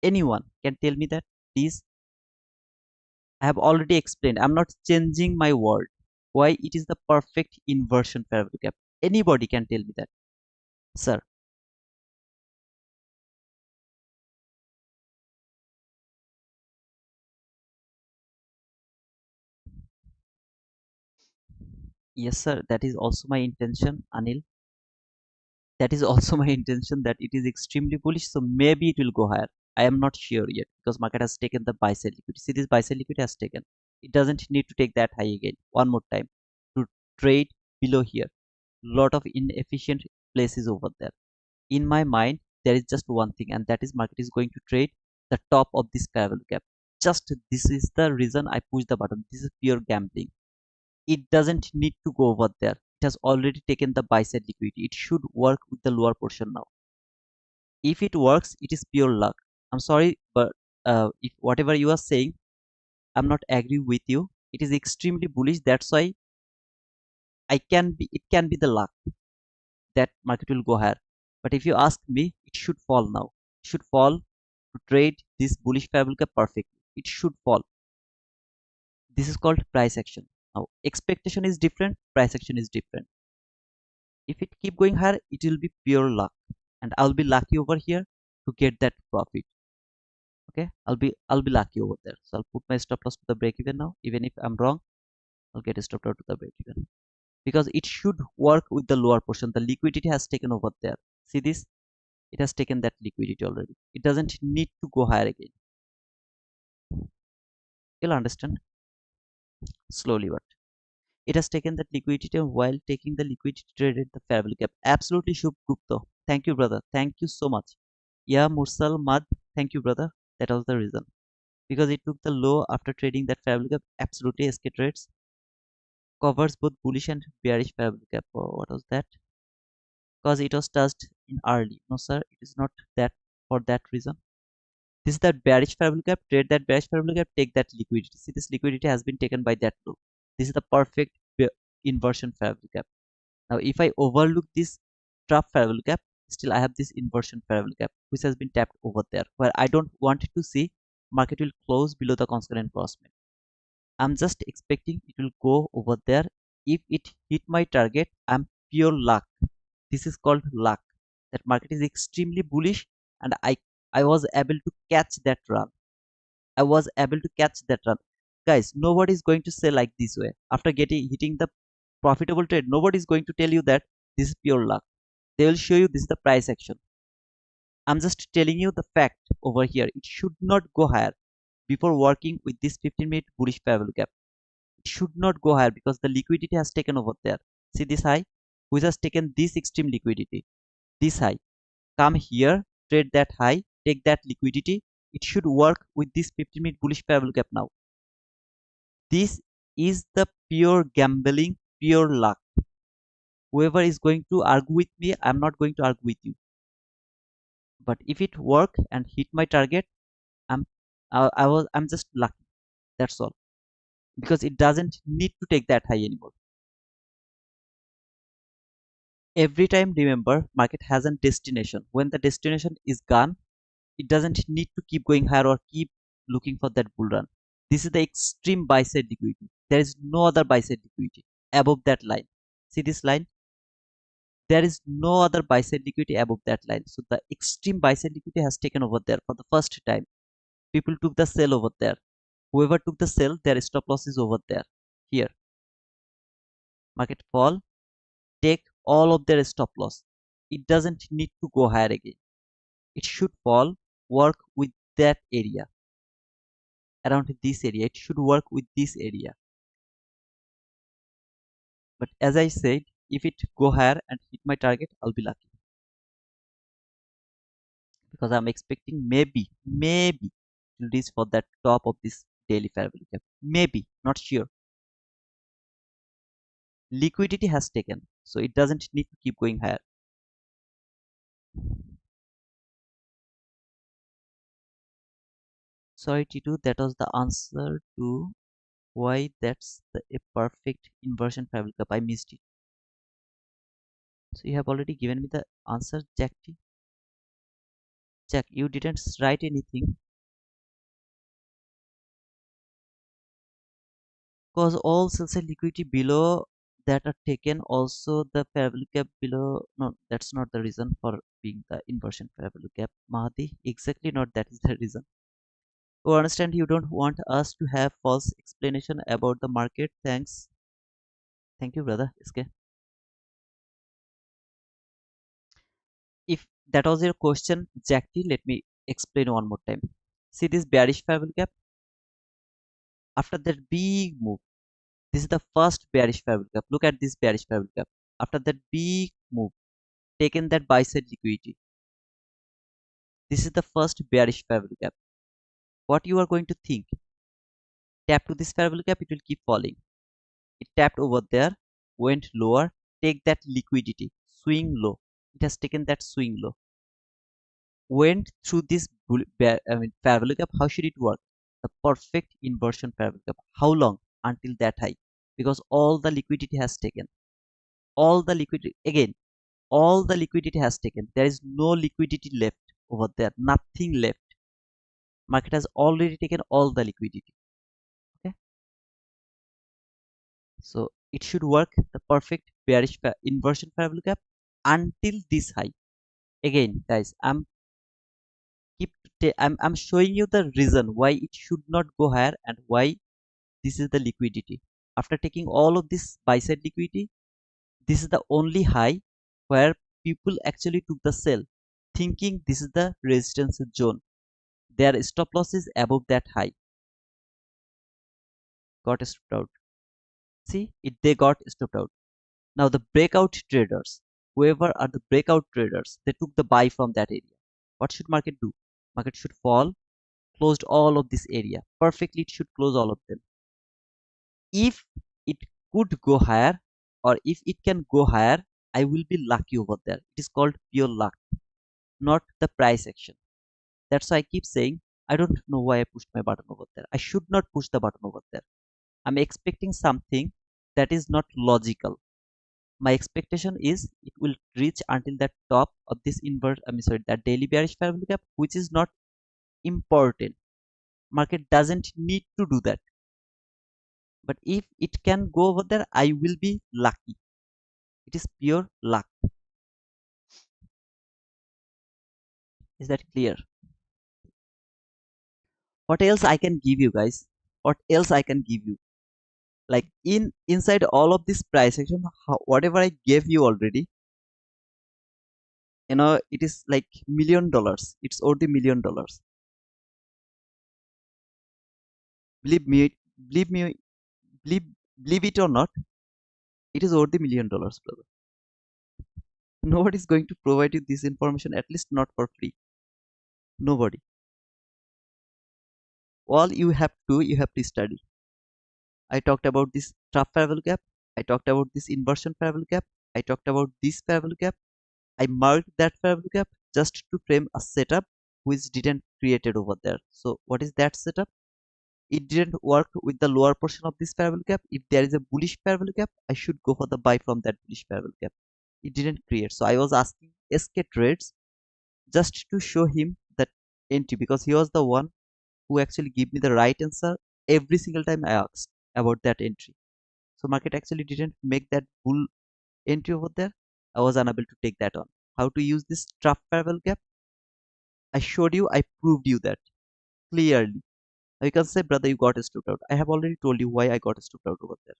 S1: Anyone can tell me that, please? I have already explained. I'm not changing my word. Why it is the perfect inversion fair value gap? Anybody can tell me that, sir. Yes, sir. That is also my intention, Anil. That is also my intention that it is extremely bullish. So maybe it will go higher. I am not sure yet because market has taken the buy side liquidity. See, this buy side liquidity has taken. It doesn't need to take that high again. One more time to trade below here. Lot of inefficient places over there. In my mind, there is just one thing, and that is market is going to trade the top of this parallel gap. Just this is the reason I push the button. This is pure gambling. It doesn't need to go over there. It has already taken the buy side liquidity. It should work with the lower portion now. If it works, it is pure luck. I'm sorry, but if whatever you are saying, I'm not agree with you. It is extremely bullish. That's why it can be the luck that market will go higher. But if you ask me, it should fall now. It should fall to trade this bullish parabolic perfectly. It should fall. This is called price action. Now, expectation is different, price action is different. If it keep going higher, it will be pure luck, and I'll be lucky over here to get that profit. Okay, I'll be lucky over there. So I'll put my stop loss to the break even now. Even if I'm wrong, I'll get a stop loss to the break even because it should work with the lower portion. The liquidity has taken over there. See this? It has taken that liquidity already. It doesn't need to go higher again. You'll understand slowly, but it has taken that liquidity, and while taking the liquidity traded the fair value gap. Absolutely, Shubh Gupta. Thank you, brother. Thank you so much. Yeah, Mursal Mad. Thank you, brother. That was the reason. Because it took the low after trading that fair value gap. Absolutely, SK Trades covers both bullish and bearish fair value gap. Oh, what was that? Because it was touched in early. No, sir, it is not that for that reason. This is that bearish fair value gap. Trade that bearish fair value gap. Take that liquidity. See, this liquidity has been taken by that low. This is the perfect inversion fair value gap. Now, if I overlook this trap fair value gap, still I have this inversion fair value gap, which has been tapped over there, where I don't want it to see market will close below the constant crossman. I'm just expecting it will go over there. If it hit my target, I'm pure luck. This is called luck. That market is extremely bullish, and I was able to catch that run. I was able to catch that run. Guys, nobody is going to say like this way. After getting hitting the profitable trade, nobody is going to tell you that this is pure luck. They will show you this is the price action. I'm just telling you the fact over here. It should not go higher before working with this 15-minute bullish fair value gap. It should not go higher because the liquidity has taken over there. See this high, which has taken this extreme liquidity. This high, come here, trade that high, take that liquidity. It should work with this 15-minute bullish fair value gap now. This is the pure gambling, pure luck. Whoever is going to argue with me, I'm not going to argue with you. But if it work and hit my target, I'm I'm just lucky. That's all. Because it doesn't need to take that high anymore. Every time remember market has a destination. When the destination is gone, it doesn't need to keep going higher or keep looking for that bull run. This is the extreme buy side liquidity. There is no other buy side liquidity above that line. See this line? There is no other buy side liquidity above that line. So the extreme buy side liquidity has taken over there for the first time. People took the sell over there. Whoever took the sell, their stop loss is over there. Here, market fall, take all of their stop loss. It doesn't need to go higher again. It should fall, work with that area. Around this area, it should work with this area. But as I said, if it go higher and hit my target, I'll be lucky. Because I'm expecting maybe to reach for that top of this daily fair value gap. Maybe, not sure. Liquidity has taken, so it doesn't need to keep going higher. Sorry, T2, that was the answer to why that's a perfect inversion fair value gap. I missed it. So you have already given me the answer, Jack T. Jack, you didn't write anything because all sales and liquidity below that are taken. Also, the fair value gap below. No, that's not the reason for being the inversion fair value gap. Mahdi, exactly not that is the reason. You understand? You don't want us to have false explanation about the market. Thanks. Thank you, brother. SK. If that was your question exactly, let me explain one more time. See this bearish parabolic gap. After that big move, this is the first bearish parabolic gap. Look at this bearish parabolic gap. After that big move, taken that buy side liquidity. This is the first bearish parabolic gap. What you are going to think? Tap to this parabolic gap, it will keep falling. It tapped over there, went lower, take that liquidity, swing low. It has taken that swing low, went through this parabolic gap. How should it work? The perfect inversion parabolic gap. How long? Until that high, because all the liquidity has taken. All the liquidity again. All the liquidity has taken. There is no liquidity left over there. Nothing left. Market has already taken all the liquidity. Okay, so it should work the perfect bearish inversion parabolic gap until this high. Again, guys, I'm showing you the reason why it should not go higher and why this is the liquidity. After taking all of this buy side liquidity, this is the only high where people actually took the sell, thinking this is the resistance zone. Their stop loss is above that high. Got stopped out. See, they got stopped out. Now the breakout traders, whoever are the breakout traders, they took the buy from that area. What should market do? Market should fall, closed all of this area. Perfectly, it should close all of them. If it could go higher, or if it can go higher, I will be lucky over there. It is called pure luck, not the price action. That's why I keep saying I don't know why I pushed my button over there. I should not push the button over there. I'm expecting something that is not logical. My expectation is it will reach until the top of this invert, I mean sorry, that daily bearish parabolic gap, which is not important. Market doesn't need to do that. But if it can go over there, I will be lucky. It is pure luck. Is that clear? What else I can give you, guys? What else I can give you? Like inside all of this price action, whatever I gave you already, it is like $1,000,000. It's worth $1,000,000. Believe me, believe me, believe believe it or not, it is worth $1,000,000, brother. Nobody is going to provide you this information, at least not for free. Nobody. All you have to study. I talked about this trough parabolic gap. I talked about this inversion parabolic gap. I talked about this parabolic gap. I marked that parabolic gap just to frame a setup which didn't created over there. So what is that setup? It didn't work with the lower portion of this parabolic gap. If there is a bullish parabolic gap, I should go for the buy from that bullish parabolic gap. It didn't create. So I was asking SK Trades just to show him that entry, because he was the one who actually gave me the right answer every single time I asked about that entry. So market actually didn't make that bull entry over there. I was unable to take that on. How to use this trough parallel gap? I showed you, I proved you that clearly. Now you can say, brother, you got stopped out. I have already told you why I got stopped out over there.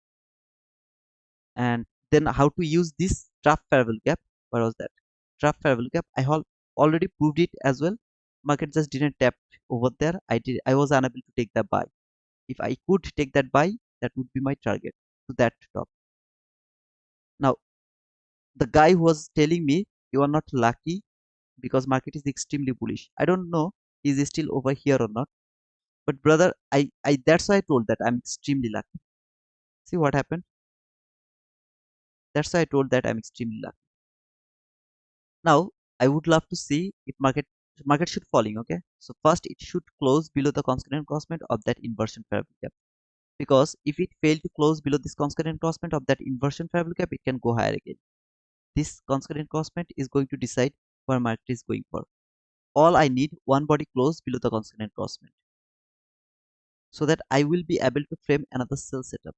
S1: And then how to use this trough parallel gap? Where was that? Trough parallel gap. I already proved it as well. Market just didn't tap over there. I was unable to take the buy. If I could take that buy, that would be my target to that top. Now the guy who was telling me you are not lucky because market is extremely bullish, I don't know is he still over here or not. But brother, I that's why I told that I'm extremely lucky. See what happened? That's why I told that I'm extremely lucky. Now I would love to see if market should falling. Okay, so first it should close below the constant crossment of that inversion parabolic gap, because if it failed to close below this constant crossment of that inversion parabolic gap, it can go higher again. This constant crossment is going to decide where market is going for. All I need one body close below the constant crossment, so that I will be able to frame another sell setup.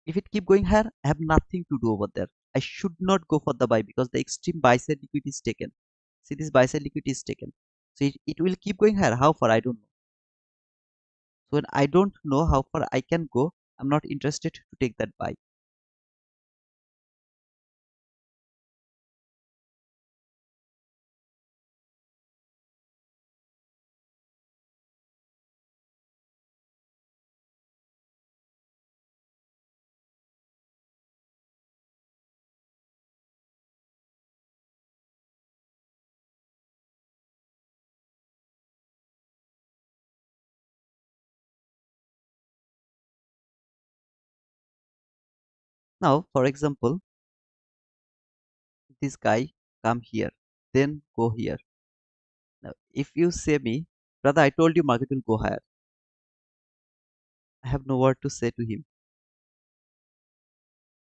S1: If it keep going higher, I have nothing to do over there. I should not go for the buy because the extreme buy side liquidity is taken. See, this buy side liquidity is taken. So it will keep going higher. How far? I don't know. So when I don't know how far I can go, I'm not interested to take that buy. Now, for example, this guy come here, then go here. Now, if you say me, brother, I told you market will go higher. I have no word to say to him.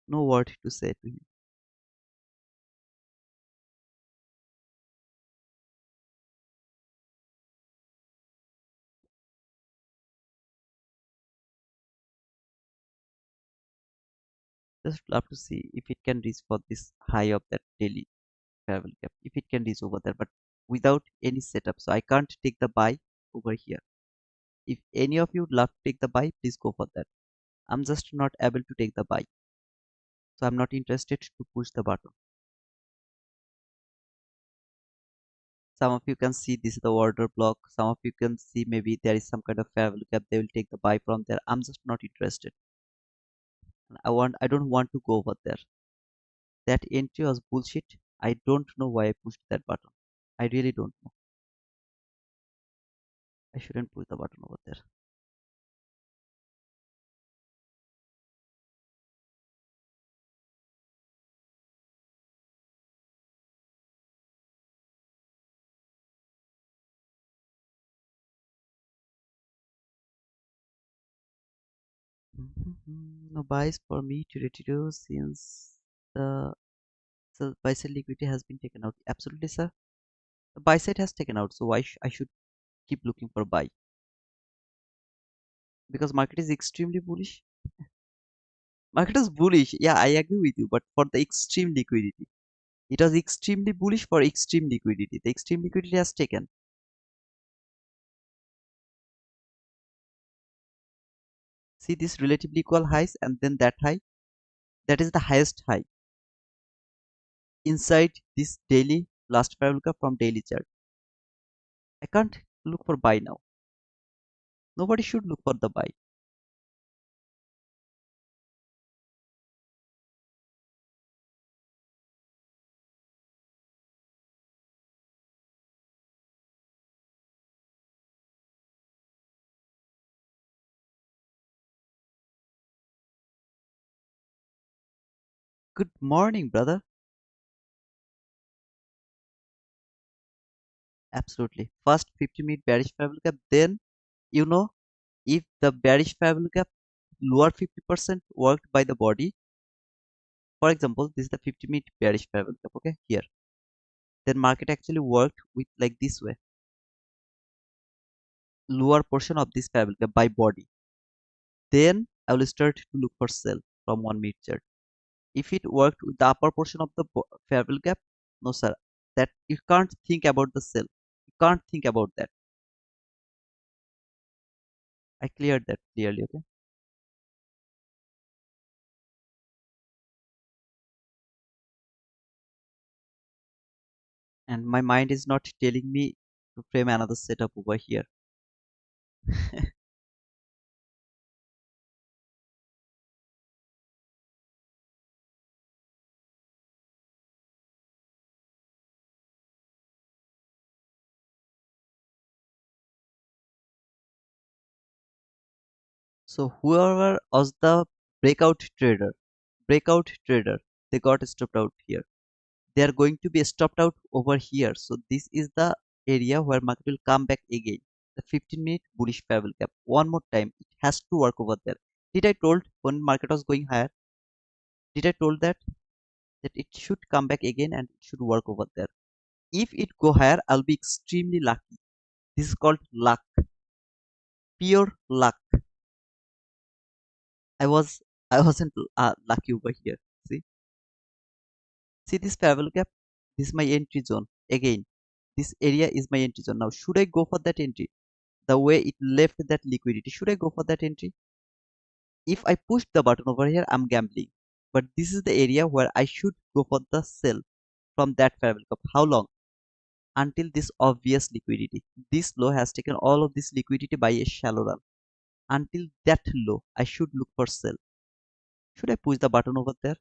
S1: No word to say to him. Just love to see if it can reach for this high of that daily travel gap. If it can reach over there, but without any setup. So I can't take the buy over here. If any of you would love to take the buy, please go for that. I'm just not able to take the buy. So I'm not interested to push the button. Some of you can see this is the order block. Some of you can see maybe there is some kind of fair value gap. They will take the buy from there. I'm just not interested. I don't want to go over there. That entry was bullshit. I don't know why I pushed that button. I really don't know. I shouldn't push the button over there. No buys for me to reduce since the buy side liquidity has been taken out. Absolutely, sir. The buy side has taken out, so why I should keep looking for buy? Because market is extremely bullish. Market is bullish. Yeah, I agree with you, but for the extreme liquidity. It was extremely bullish for extreme liquidity. The extreme liquidity has taken. See this relatively equal highs and then that high. That is the highest high inside this daily last parabolic from daily chart. I can't look for buy now. Nobody should look for the buy. Good morning, brother. Absolutely. First 50-minute bearish parabolic gap. Then you know if the bearish parabolic gap lower 50% worked by the body. For example, this is the 50-minute bearish parabolic gap. Okay, here. Then market actually worked with like this way. Lower portion of this parabolic gap by body. Then I will start to look for sell from 1 minute chart. If it worked with the upper portion of the fair value gap, no sir, that you can't think about the sell. You can't think about that. I cleared that clearly, okay? And my mind is not telling me to frame another setup over here. So whoever was the breakout trader, breakout trader, they got stopped out here. They are going to be stopped out over here. So this is the area where market will come back again. The 15-minute bullish fair value gap. One more time, it has to work over there. Did I told when market was going higher? Did I told that it should come back again and it should work over there? If it go higher, I'll be extremely lucky. This is called luck, pure luck. I was I wasn't lucky over here. See, see this fair value gap. This is my entry zone again. This area is my entry zone. Now, should I go for that entry? The way it left that liquidity, should I go for that entry? If I push the button over here, I'm gambling. But this is the area where I should go for the sell from that fair value gap. How long? Until this obvious liquidity. This low has taken all of this liquidity by a shallow run. Until that low, I should look for sell. Should I push the button over there?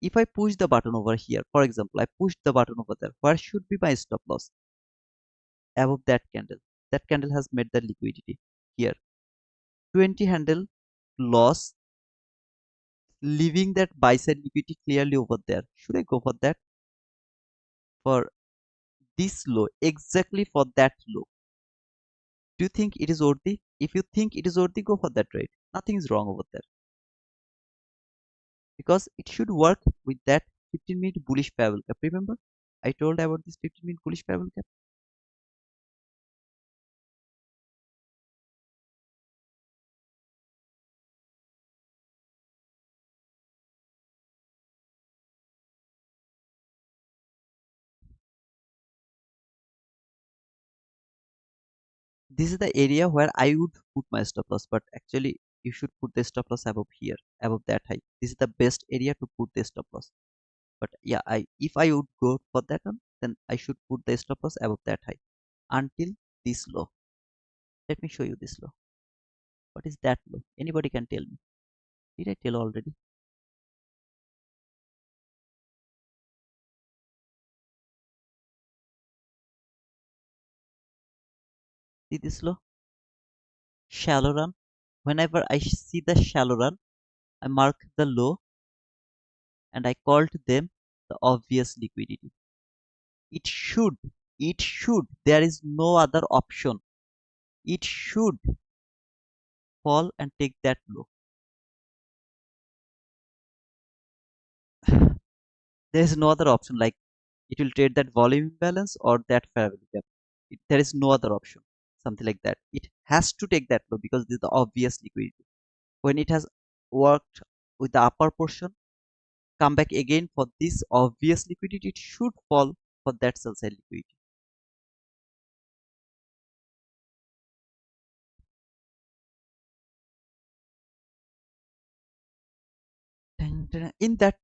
S1: If I push the button over here, for example, I push the button over there, where should be my stop loss? Above that candle. That candle has made the liquidity here. 20 handle loss, leaving that buy side liquidity clearly over there. Should I go for that? For this low, exactly for that low. Do you think it is worthy? If you think it is worthy, go for that trade. Nothing is wrong over there. Because it should work with that 15-minute bullish fair value gap. Remember, I told about this 15-minute bullish fair value gap. This is the area where I would put my stop loss, but actually you should put the stop loss above here, above that high. This is the best area to put the stop loss. But yeah, I if I would go for that one, then I should put the stop loss above that high until this low. Let me show you this low. What is that low? Anybody can tell me? Did I tell already? See this low? Shallow run. Whenever I see the shallow run, I mark the low and I called them the obvious liquidity. It should, there is no other option. It should fall and take that low. There is no other option, like it will trade that volume imbalance or that fair value gap. There is no other option, something like that. It has to take that low because this is the obvious liquidity. When it has worked with the upper portion, come back again for this obvious liquidity, it should fall for that sell side liquidity. And in that,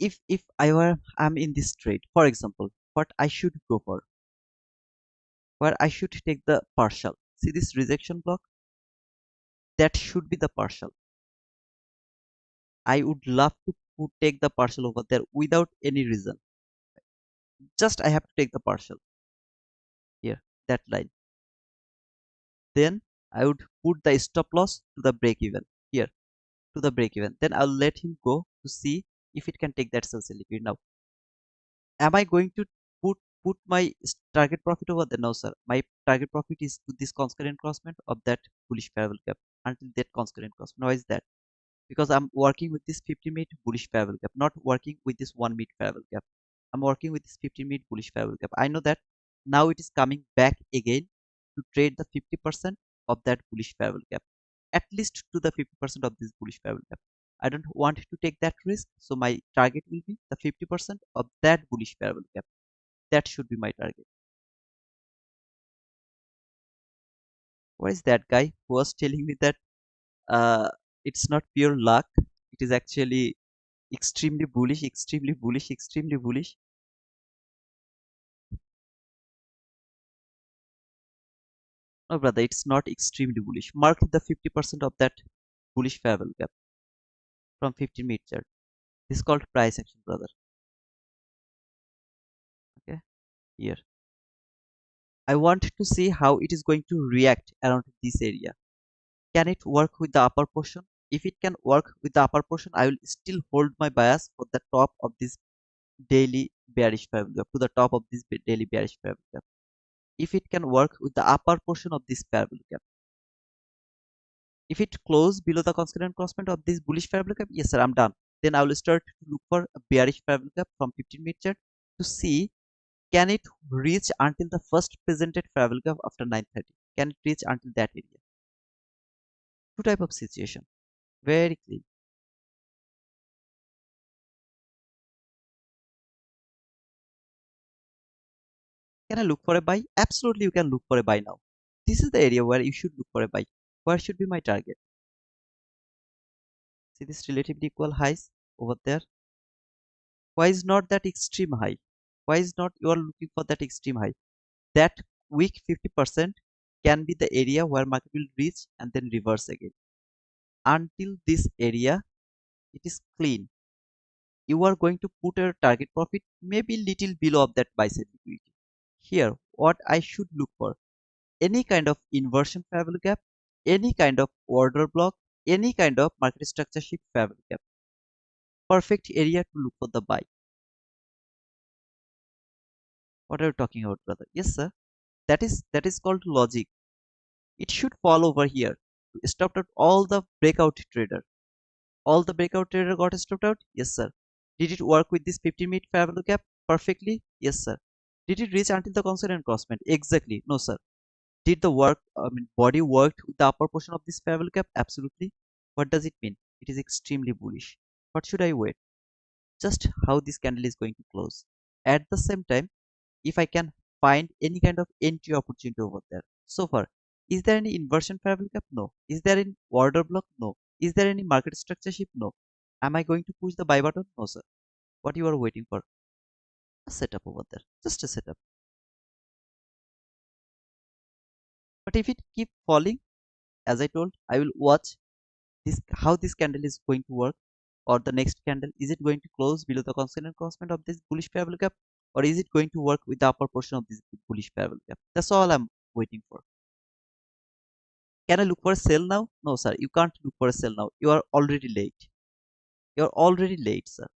S1: if I'm in this trade, for example, what I should go for, where I should take the partial. See this rejection block? That should be the partial. I would love to take the partial over there without any reason. Just I have to take the partial here, that line. Then I would put the stop loss to the break even here, to the break even. Then I'll let him go to see if it can take that sell liquid. Now, am I going to put my target profit over there? No, sir. My target profit is to this concurrent crossment of that bullish fair value gap until that concurrent crossment. Why is that? Because I'm working with this 50-minute bullish fair value gap, not working with this 1 minute fair value gap. I'm working with this 15-minute bullish fair value gap. I know that now it is coming back again to trade the 50% of that bullish fair value gap, at least to the 50% of this bullish fair value gap. I don't want to take that risk, so my target will be the 50% of that bullish fair value gap. That should be my target. What is that guy who was telling me that uh, it's not pure luck? It is actually extremely bullish, extremely bullish, extremely bullish. No, brother, it's not extremely bullish. Mark the 50% of that bullish fair value gap from 15-minute chart. This is called price action, brother. Okay, here. I want to see how it is going to react around this area. Can it work with the upper portion? If it can work with the upper portion, I will still hold my bias for the top of this daily bearish fair value gap, to the top of this daily bearish fair value gap. If it can work with the upper portion of this fair value gap, if it close below the constant crossment of this bullish fair value gap, yes sir, I'm done. Then I will start to look for a bearish fair value gap from 15-minute chart to see, can it reach until the first presented fair value gap after 9:30? Can it reach until that area? Two type of situation, very clean. Can I look for a buy? Absolutely, you can look for a buy now. This is the area where you should look for a buy. Where should be my target? See this relatively equal highs over there. Why is not that extreme high? Why is not you are looking for that extreme high? That weak 50% can be the area where market will reach and then reverse again. Until this area it is clean, you are going to put your target profit maybe little below of that buy side liquidity. Here, what I should look for, any kind of inversion fair value gap, any kind of order block, any kind of market structure shift fair value gap. Perfect area to look for the buy. What are you talking about, brother? Yes, sir. That is called logic. It should fall over here. Stopped out all the breakout trader. All the breakout trader got stopped out? Yes, sir. Did it work with this 15-minute fair value gap perfectly? Yes, sir. Did it reach until the constant crossment? Exactly. No, sir. Did the body worked with the upper portion of this fair value gap? Absolutely. What does it mean? It is extremely bullish. What should I wait? Just how this candle is going to close. At the same time, if I can find any kind of entry opportunity over there. So far, is there any inversion fair value gap? No. Is there any order block? No. Is there any market structure shift? No. Am I going to push the buy button? No, sir. What you are waiting for? A setup over there. Just a setup. But if it keep falling, as I told, I will watch this how this candle is going to work, or the next candle. Is it going to close below the constant crossment of this bullish fair value gap, or is it going to work with the upper portion of this bullish fair value gap? That's all I'm waiting for. Can I look for a sell now? No, sir. You can't look for a sell now. You are already late. You're already late, sir.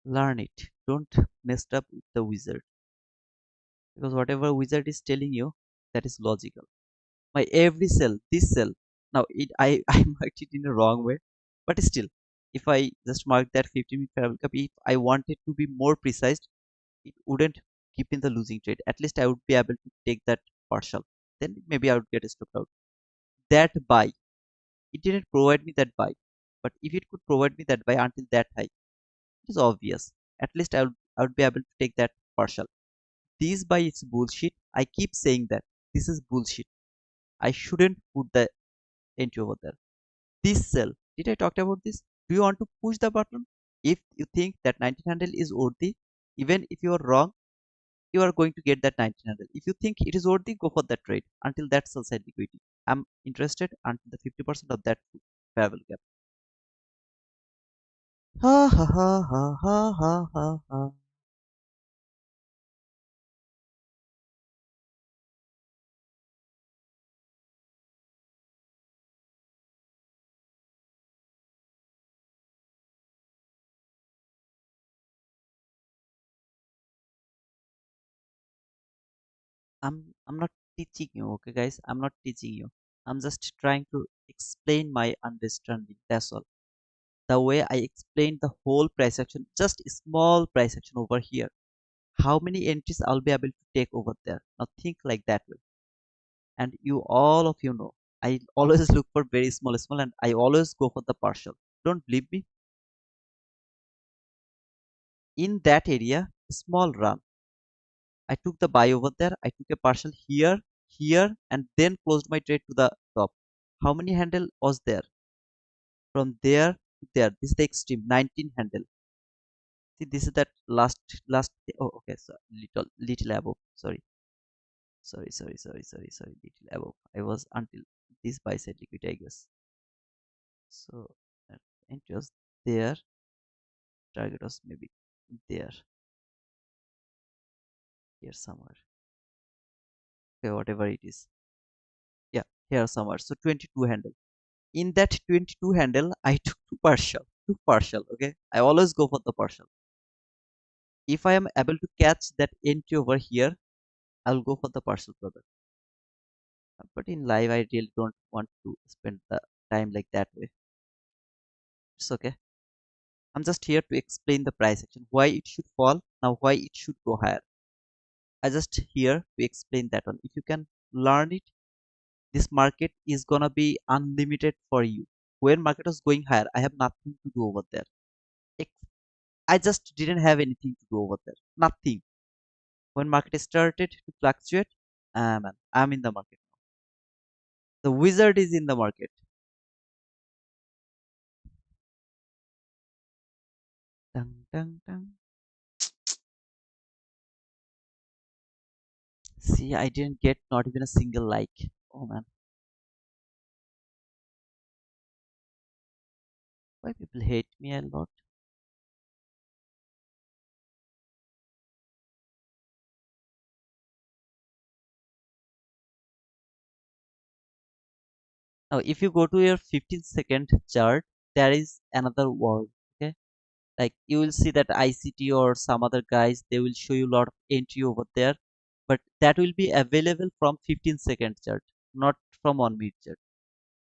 S1: Learn it. Don't mess up with the wizard. Because whatever wizard is telling you, that is logical. My every cell, this cell. Now it I, I marked it in a wrong way. But still, if I just mark that 15-minute parallel cup, if I wanted to be more precise, it wouldn't keep in the losing trade. At least I would be able to take that partial. Then maybe I would get stopped out. That buy, it didn't provide me that buy. But if it could provide me that buy until that high, it is obvious. At least I would be able to take that partial. This buy is bullshit. I keep saying that. This is bullshit. I shouldn't put the entry over there. This sell. Did I talk about this? Do you want to push the button? If you think that 1900 is worthy, even if you are wrong, you are going to get that 1900. If you think it is worthy, go for that trade until that sell side liquidity. I'm interested until the 50% of that fair value gap. Ha ha ha ha ha ha ha ha. I'm not teaching you, okay, guys. I'm not teaching you. I'm just trying to explain my understanding. That's all. The way I explained the whole price action, just a small price action over here. How many entries I'll be able to take over there? Now think like that way. And you all of you know, I always look for very small, and I always go for the partial. Don't believe me? In that area, small run. I took the buy over there. I took a partial here, here, and then closed my trade to the top. How many handle was there? From there to there. This is the extreme 19 handle. See, this is that last. Oh, okay. So little above. Sorry. Little above. I was until this buy side liquidity, I guess. So that entry was there. Target was maybe there, here somewhere. Okay, whatever it is. Yeah, here somewhere. So 22 handle. In that 22 handle, I took two partial. Two partial. Okay, I always go for the partial. If I am able to catch that entry over here, I'll go for the partial product. But in live, I really don't want to spend the time like that way. It's okay. I'm just here to explain the price action, why it should fall, now why it should go higher. I just here to explain that one. If you can learn it, this market is gonna be unlimited for you. When market is going higher, I have nothing to do over there. I just didn't have anything to do over there. Nothing. When market started to fluctuate, man, I'm in the market. The wizard is in the market. Dun, dun, dun. See, I didn't get not even a single like. Oh man, why people hate me a lot? Now, if you go to your 15-second chart, there is another world. Okay, like you will see that ICT or some other guys, they will show you a lot of entry over there, but that will be available from 15-second chart, not from 1 minute chart.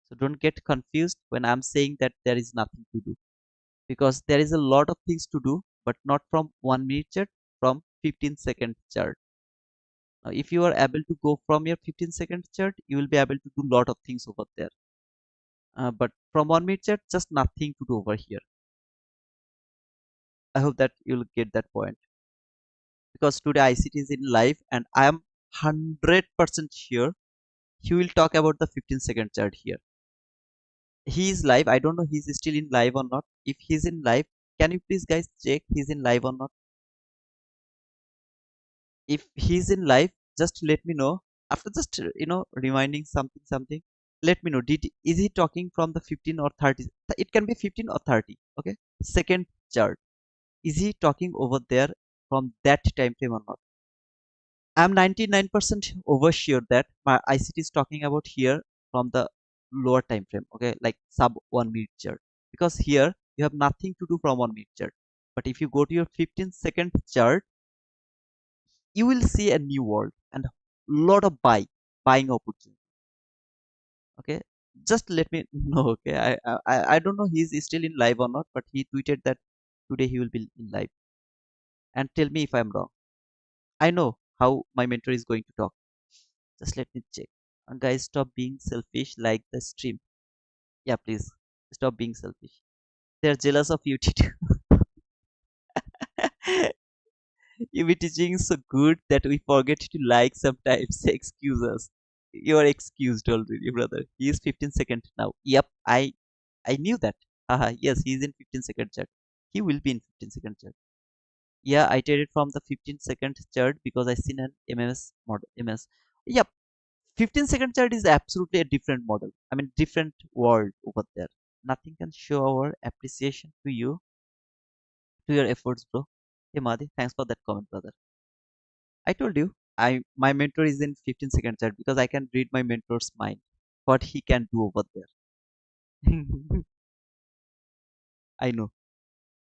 S1: So don't get confused when I'm saying that there is nothing to do, because there is a lot of things to do, but not from 1 minute chart, from 15-second chart. Now, if you are able to go from your 15-second chart, you will be able to do lot of things over there. But from 1 minute chart, just nothing to do over here. I hope that you'll get that point, because today ICT is in live and I am 100% sure he will talk about the 15-second chart here. He is live. I don't know he's still in live or not. If he's in live, can you please guys check he's in live or not? If he's in live, just let me know. After just reminding something, let me know. Did is he talking from the 15 or 30? It can be 15 or 30. Okay, second chart. Is he talking over there from that time frame or not? I'm 99% over sure that my ICT is talking about here from the lower time frame, okay, like sub 1 minute chart. Because here you have nothing to do from 1 minute chart. But if you go to your 15-second chart, you will see a new world and a lot of buying opportunity. Okay, just let me know. Okay, I don't know he's still in live or not, but he tweeted that today he will be in live. And tell me if I'm wrong. I know how my mentor is going to talk. Just let me check. Guys, stop being selfish like the stream. Yeah, please stop being selfish. They're jealous of you too. You be teaching so good that we forget to like sometimes. Excuse us. You are excused already, brother. He is 15-second now. Yep, I knew that. Haha, yes, he is in 15-second chat. He will be in 15-second chat. Yeah, I traded from the 15-second chart because I seen an MMS model. MS. Yep, 15-second chart is absolutely a different model. I mean, different world over there. Nothing can show our appreciation to you, to your efforts, bro. Hey, Madi, thanks for that comment, brother. I told you, my mentor is in 15-second chart because I can read my mentor's mind, what he can do over there. I know,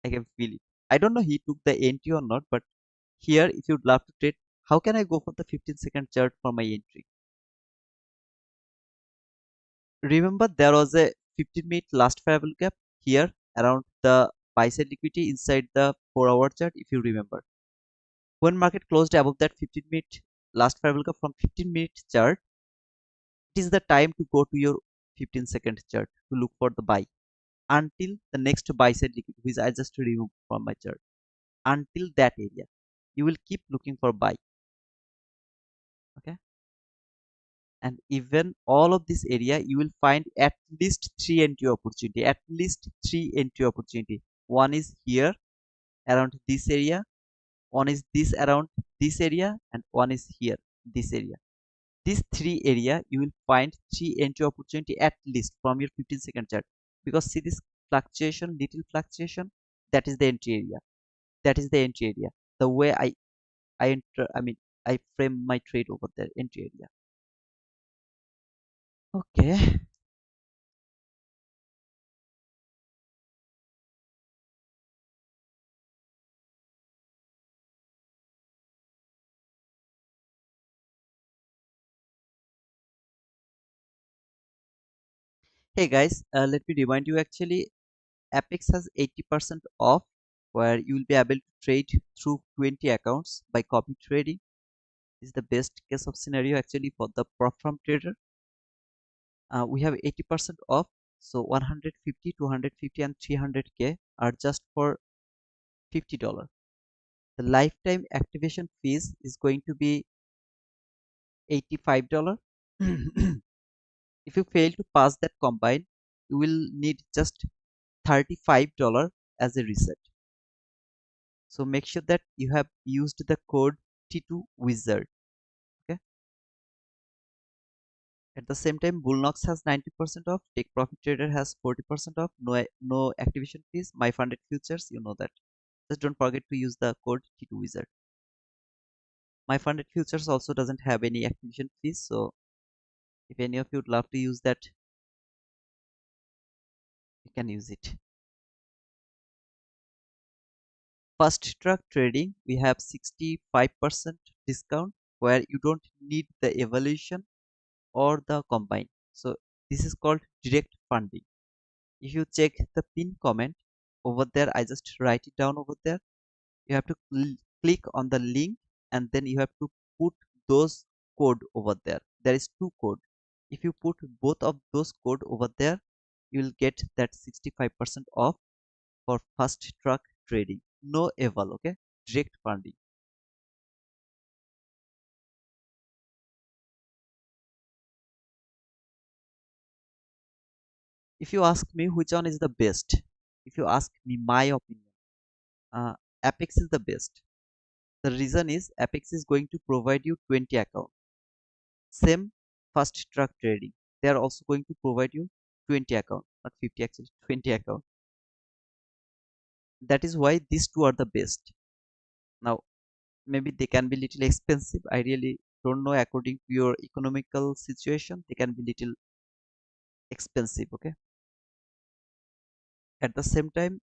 S1: I can feel it. I don't know he took the entry or not, but here, if you'd love to trade, how can I go for the 15-second chart for my entry? Remember, there was a 15-minute last variable gap here around the buy side liquidity inside the 4-hour chart, if you remember. When market closed above that 15-minute last variable gap from 15-minute chart, it is the time to go to your 15-second chart to look for the buy until the next buy side liquidity, which I just removed from my chart. Until that area, you will keep looking for buy. Okay, and even all of this area you will find at least three entry opportunity. One is here around this area, one is this around this area, and one is here this area. These three area you will find three entry opportunity at least from your 15-second chart, because see this fluctuation, little fluctuation, that is the entry area. That is the entry area. The way I enter, I mean, I frame my trade over there, entry area. Okay. Hey guys, let me remind you actually Apex has 80% off, where you will be able to trade through 20 accounts by copy trading. This is the best case of scenario actually for the Propfirm trader. We have 80% off, so 150, 250 and 300k are just for $50. The lifetime activation fees is going to be $85. If you fail to pass that combine, you will need just $35 as a reset. So make sure that you have used the code T2 wizard. Okay. At the same time, Bluenox has 90% off. Take Profit Trader has 40% off. No activation fees. My funded futures, you know that. Just don't forget to use the code T2 wizard. My funded futures also doesn't have any activation fees. So if any of you would love to use that, you can use it. Fast track trading, we have 65% discount where you don't need the evaluation or the combine. So this is called direct funding. If you check the pin comment over there, I just write it down over there. You have to click on the link and then you have to put those code over there. There is two code. If you put both of those code over there, you will get that 65% off for fast track trading. No eval, okay? Direct funding. If you ask me which one is the best, if you ask me my opinion, uh, Apex is the best. The reason is Apex is going to provide you 20 accounts. Same fast track trading. They are also going to provide you 20 accounts, not 50 actually, 20 accounts. That is why these two are the best. Now, maybe they can be little expensive. I really don't know according to your economical situation. They can be little expensive. Okay. At the same time,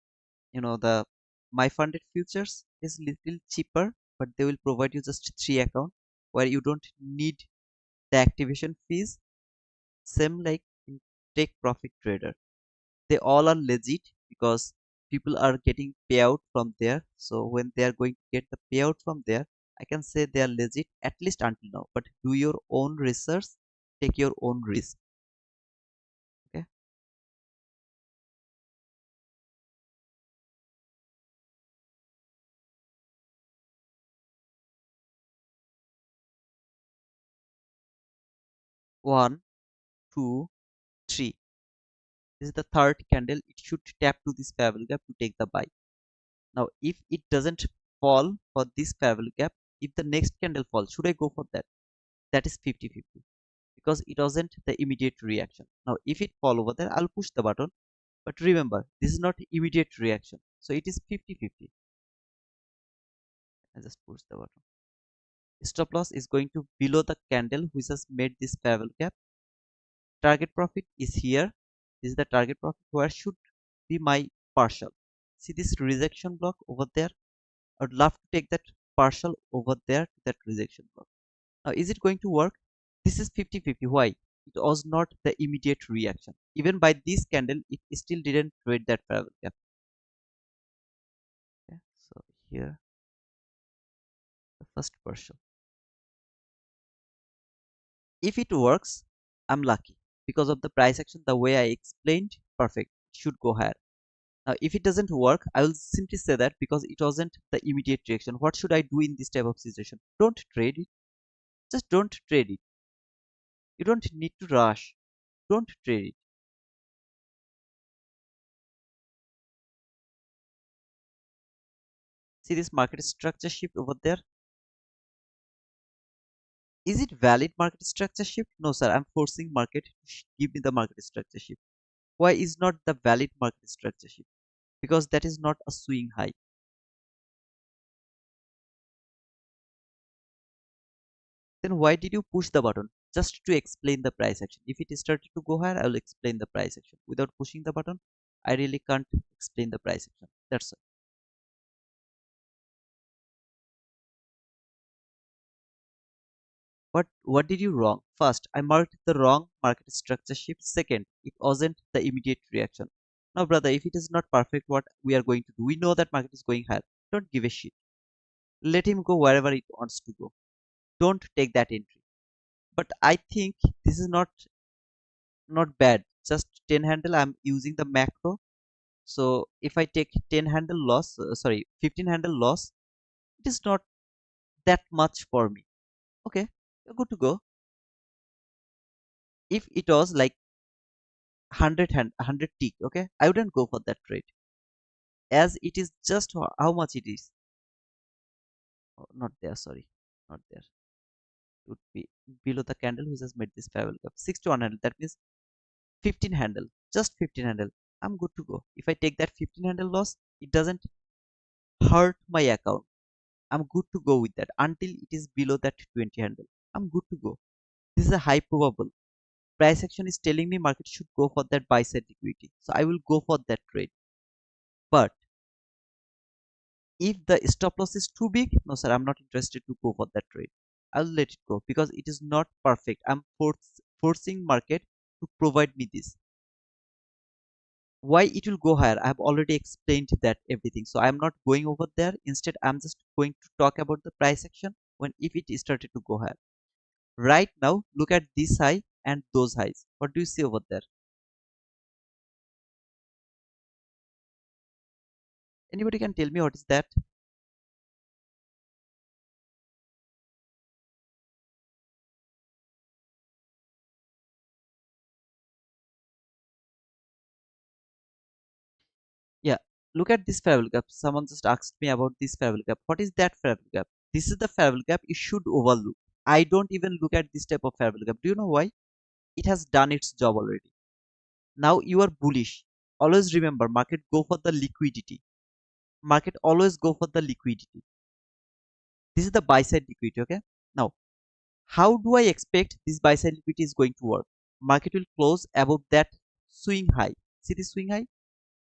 S1: the my funded futures is little cheaper, but they will provide you just three accounts where you don't need the activation fees. Same like in Take Profit Trader. They all are legit because people are getting payout from there. So when they are going to get the payout from there, I can say they are legit at least until now. But do your own research, take your own risk. Okay. One, two, three. This is the third candle. It should tap to this fair value gap to take the buy. Now, if it doesn't fall for this fair value gap, if the next candle falls, should I go for that? That is 50-50 because it wasn't the immediate reaction. Now, if it fall over there, I'll push the button. But remember, this is not immediate reaction. So it is 50-50. I just push the button. Stop loss is going to below the candle which has made this fair value gap. Target profit is here. This is the target profit where should be my partial. See this rejection block over there? I would love to take that partial over there to that rejection block. Now, is it going to work? This is 50-50. Why? It was not the immediate reaction. Even by this candle, it still didn't trade that fair value gap. Okay, so here the first partial. If it works, I'm lucky because of the price action. The way I explained, perfect. It should go higher. Now, if it doesn't work, I will simply say that because it wasn't the immediate reaction. What should I do in this type of situation? Don't trade it. Just don't trade it. You don't need to rush. Don't trade it. See this market structure shift over there? Is it valid market structure shift? No, sir. I'm forcing market to give me the market structure shift. Why is not the valid market structure shift? Because that is not a swing high. Then why did you push the button? Just to explain the price action. If it started to go higher, I will explain the price action. Without pushing the button, I really can't explain the price action. That's all. What did you wrong? First, I marked the wrong market structure shift. Second, it wasn't the immediate reaction. Now, brother, if it is not perfect, what we are going to do? We know that market is going higher. Don't give a shit. Let him go wherever it wants to go. Don't take that entry. But I think this is not bad. Just 10 handle. I'm using the macro. So if I take 10 handle loss, sorry, 15 handle loss, it is not that much for me. Okay, you're good to go. If it was like 100 tick, okay, I wouldn't go for that trade, as it is just how much it is. Oh, not there, sorry, not there. It would be below the candle which has made this parallel gap 6 to 1 handle. That means 15 handle, just 15 handle. I'm good to go. If I take that 15 handle loss, it doesn't hurt my account. I'm good to go with that until it is below that 20 handle. I'm good to go. This is a high probable. Price action is telling me market should go for that buy side liquidity. So I will go for that trade. But if the stop loss is too big, no sir, I'm not interested to go for that trade. I'll let it go because it is not perfect. I'm forcing market to provide me this. Why it will go higher, I have already explained that everything, so I'm not going over there. Instead, I'm just going to talk about the price action when if it started to go higher. Right now, look at this high and those highs. What do you see over there? Anybody can tell me what is that? Yeah, look at this parallel gap. Someone just asked me about this parallel gap. What is that parallel gap? This is the parallel gap you should overlook. I don't even look at this type of parallel gap. Do you know why? It has done its job already. Now you are bullish. Always remember, market go for the liquidity. Market always go for the liquidity. This is the buy side liquidity. Okay, now how do I expect this buy side liquidity is going to work? Market will close above that swing high. See this swing high,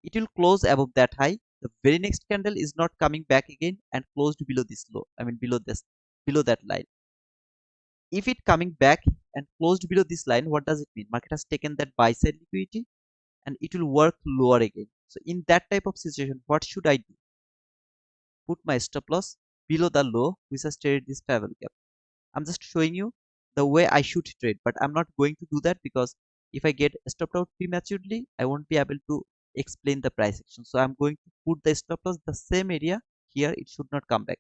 S1: it will close above that high. The very next candle is not coming back again and closed below this low, I mean below this, below that line. If it coming back and closed below this line, what does it mean? Market has taken that buy side liquidity and it will work lower again. So in that type of situation, what should I do? Put my stop loss below the low which has traded this parallel gap. I'm just showing you the way I should trade, but I'm not going to do that because if I get stopped out prematurely, I won't be able to explain the price action. So I'm going to put the stop loss the same area here. It should not come back.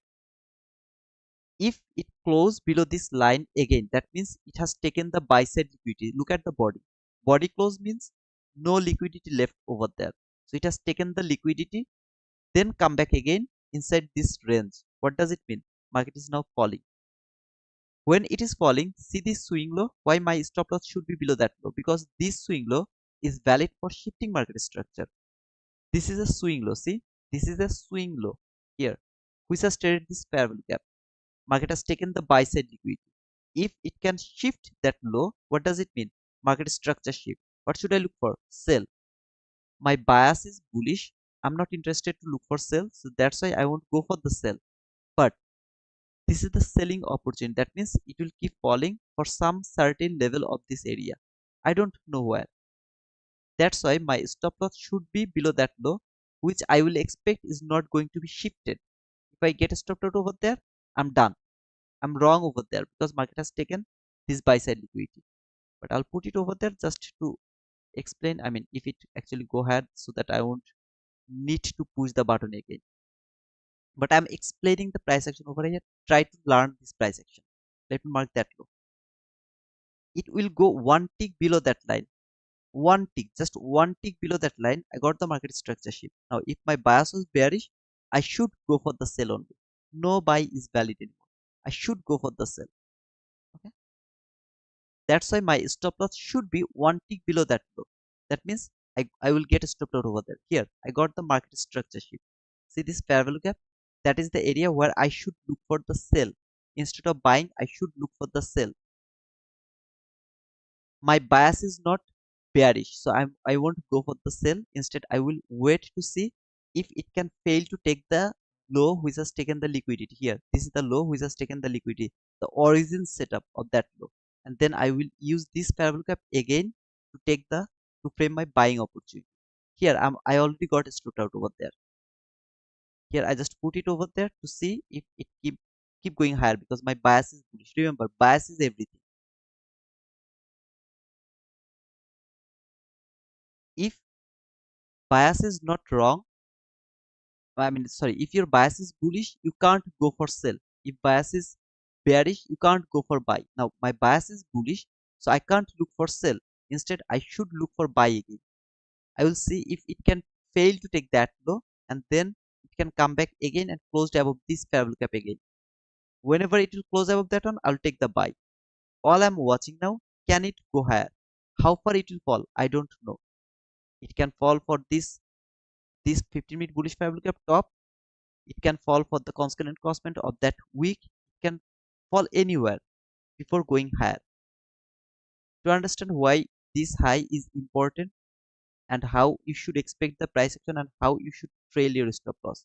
S1: If it close below this line again, that means it has taken the buy side liquidity. Look at the body. Body close means no liquidity left over there. So it has taken the liquidity, then come back again inside this range. What does it mean? Market is now falling. When it is falling, see this swing low. Why my stop loss should be below that low? Because this swing low is valid for shifting market structure. This is a swing low. See, this is a swing low here, which has traded this parallel gap. Market has taken the buy side liquidity. If it can shift that low, what does it mean? Market structure shift. What should I look for? Sell. My bias is bullish. I'm not interested to look for sell, so that's why I won't go for the sell. But this is the selling opportunity. That means it will keep falling for some certain level of this area. I don't know where. That's why my stop loss should be below that low, which I will expect is not going to be shifted. If I get a stop loss over there, I'm done. I'm wrong over there because market has taken this buy side liquidity. But I'll put it over there just to explain. I mean, if it actually go ahead so that I won't need to push the button again. But I'm explaining the price action over here. Try to learn this price action. Let me mark that low. It will go one tick below that line. One tick, just one tick below that line. I got the market structure shift. Now, if my bias was bearish, I should go for the sell only. No buy is valid anymore. I should go for the sell. Okay. That's why my stop loss should be one tick below that low. That means I will get a stop loss over there. Here, I got the market structure shift. See this parallel gap? That is the area where I should look for the sell. Instead of buying, I should look for the sell. My bias is not bearish, so I won't go for the sell. Instead, I will wait to see if it can fail to take the low which has taken the liquidity. Here, this is the low which has taken the liquidity, the origin setup of that low, and then I will use this parabol gap again to take the to frame my buying opportunity. Here I already got a stopped out over there. Here I just put it over there to see if it keep going higher because my bias is bullish. Remember, bias is everything. If bias is not wrong. I mean, sorry, if your bias is bullish, you can't go for sell. If bias is bearish, you can't go for buy. Now, my bias is bullish, so I can't look for sell. Instead, I should look for buy again. I will see if it can fail to take that low, and then it can come back again and close above this parallel gap again. Whenever it will close above that one, I'll take the buy. All I'm watching now, can it go higher? How far it will fall? I don't know. It can fall for this 15-minute bullish parallel gap top. It can fall for the constant crossment of that week. It can fall anywhere before going higher. To understand why this high is important and how you should expect the price action and how you should trail your stop loss.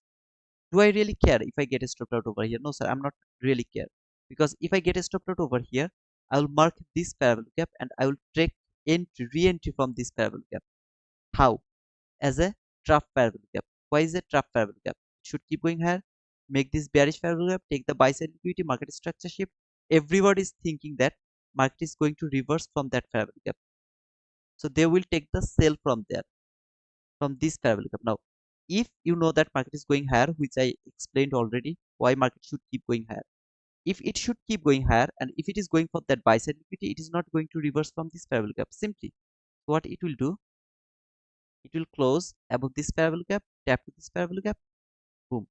S1: Do I really care if I get a stopped out over here? No, sir, I'm not really care. Because if I get a stopped out over here, I will mark this parallel gap and I will take entry, re-entry from this parallel gap. How? As a trough parallel gap. Why is a trough parallel gap? It should keep going higher. Make this bearish parallel gap, take the buy side liquidity, market structure shift. Everybody is thinking that market is going to reverse from that parallel gap. So they will take the sell from there, from this parallel gap. Now, if you know that market is going higher, which I explained already, why market should keep going higher. If it should keep going higher and if it is going for that buy side liquidity, it is not going to reverse from this parallel gap. Simply, what it will do, it will close above this parallel gap, tap to this parallel gap, boom.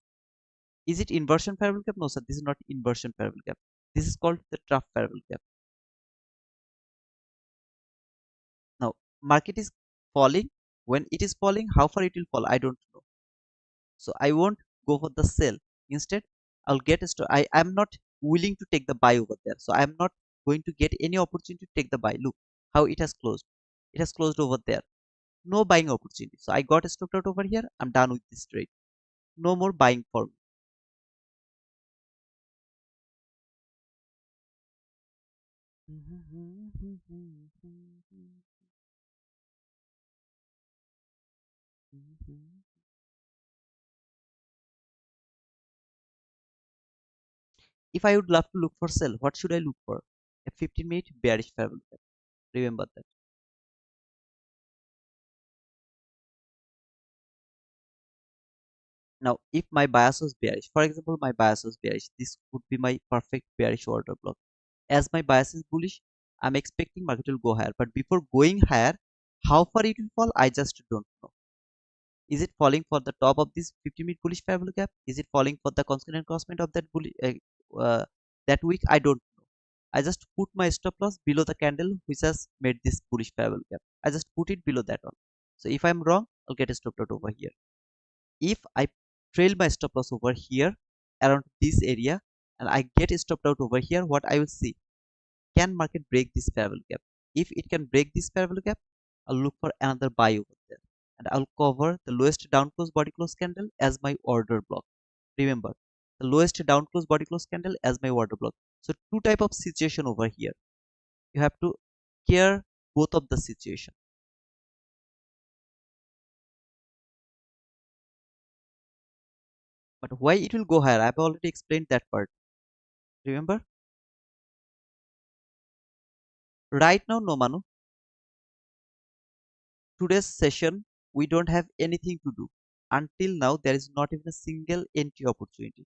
S1: Is it inversion parallel gap? No, sir, this is not inversion parallel gap. This is called the trough parallel gap. Now, market is falling. When it is falling, how far it will fall, I don't know. So I won't go for the sell. Instead, I'll get a I am not willing to take the buy over there. So I'm not going to get any opportunity to take the buy. Look how it has closed. It has closed over there. No buying opportunity. So I got a stopped out over here. I'm done with this trade. No more buying for me. If I would love to look for sell, what should I look for? A 15-minute bearish parallel gap. Remember that. Now, if my bias was bearish, for example, my bias was bearish, this would be my perfect bearish order block. As my bias is bullish, I'm expecting market will go higher. But before going higher, how far it will fall, I just don't know. Is it falling for the top of this 50-minute bullish parallel gap? Is it falling for the constant crossment of that that week? I don't know. I just put my stop loss below the candle which has made this bullish parallel gap. I just put it below that one. So if I'm wrong, I'll get a stop loss over here. If I trail my stop loss over here around this area and I get stopped out over here, what I will see, can market break this parallel gap? If it can break this parallel gap, I'll look for another buy over there and I'll cover the lowest down close body close candle as my order block. Remember, the lowest down close body close candle as my order block. So two type of situation over here. You have to care both of the situation. But why it will go higher? I've already explained that part. Remember? Right now, no Manu. Today's session, we don't have anything to do. Until now, there is not even a single entry opportunity.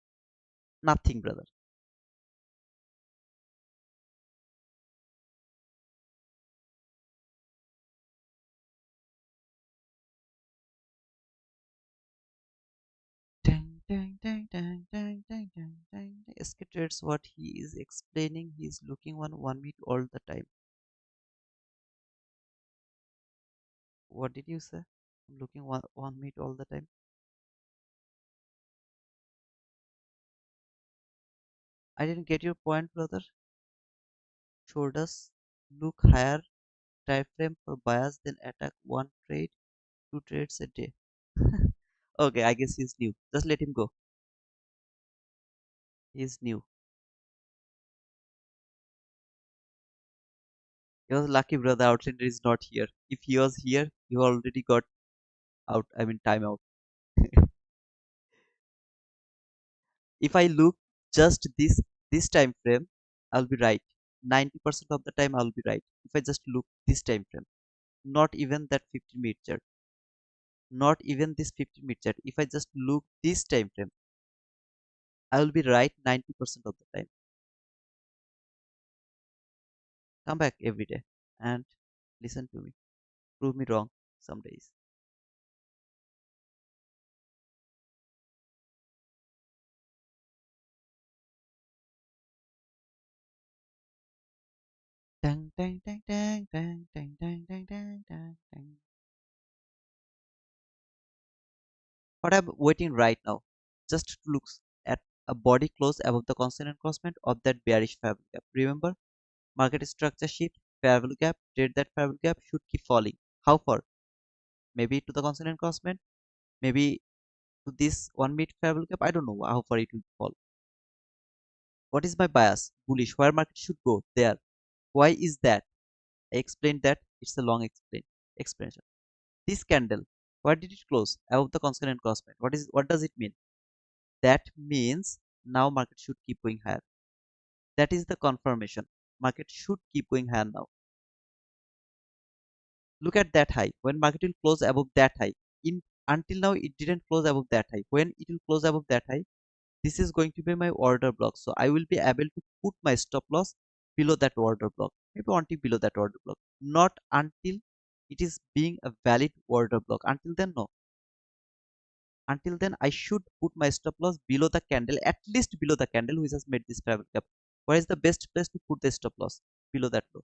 S1: Nothing, brother. Dang, dang, dang, dang, dang, dang, dang, dang. Escalates what he is explaining. He is looking one minute all the time. What did you say? I'm looking one minute all the time. I didn't get your point, brother. Showed us look higher time frame for buyers, then attack one trade, two trades a day. Okay, I guess he's new. Just let him go. He's new. He was lucky, brother. Outlander is not here. If he was here, he already got out. I mean, time out. If I look just this time frame, I'll be right. 90% of the time, I'll be right. If I just look this time frame, not even that 15-minute chart. Not even this 15-minute chart. If I just look this time frame, I will be right 90% of the time. Come back every day and listen to me. Prove me wrong some days. Dang, dang, dang, dang, dang, dang, dang, dang, dang, dang, dang. But I'm waiting right now just to look at a body close above the constant encroachment of that bearish fair value gap. Remember, market structure shift, fair value gap, trade that fair value gap should keep falling. How far? Maybe to the constant encroachment, maybe to this 1 minute fair value gap. I don't know how far it will fall. What is my bias? Bullish. Where market should go? There. Why is that? I explained that. It's a long explanation. This candle, where did it close? Above the constant encroachment. What does it mean? That means now market should keep going higher. That is the confirmation. Market should keep going higher now. Look at that high. When market will close above that high. In until now it didn't close above that high. When it will close above that high, this is going to be my order block. So I will be able to put my stop loss below that order block. Maybe one tick below that order block. Not until it is being a valid order block. Until then, no. Until then, I should put my stop loss below the candle, at least below the candle which has made this travel gap. Where is the best place to put the stop loss? Below that low,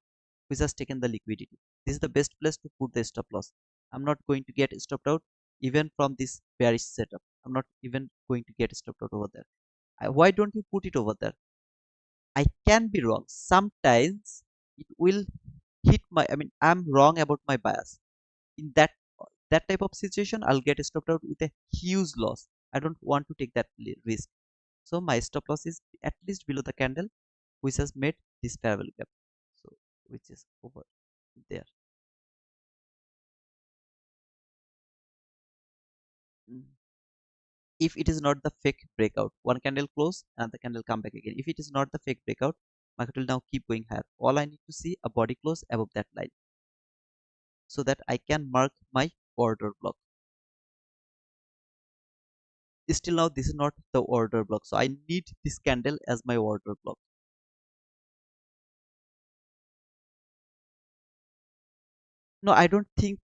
S1: which has taken the liquidity. This is the best place to put the stop loss. I'm not going to get stopped out even from this bearish setup. I'm not even going to get stopped out over there. Why don't you put it over there? I can be wrong. Sometimes it will hit my, I mean, I'm wrong about my bias. In that type of situation, I'll get stopped out with a huge loss. I don't want to take that risk. So my stop loss is at least below the candle which has made this fair value gap. So which is over there. Mm. If it is not the fake breakout, one candle close and the candle come back again. If it is not the fake breakout, market will now keep going higher. All I need to see a body close above that line so that I can mark my order block. Still now this is not the order block, so I need this candle as my order block. No, I don't think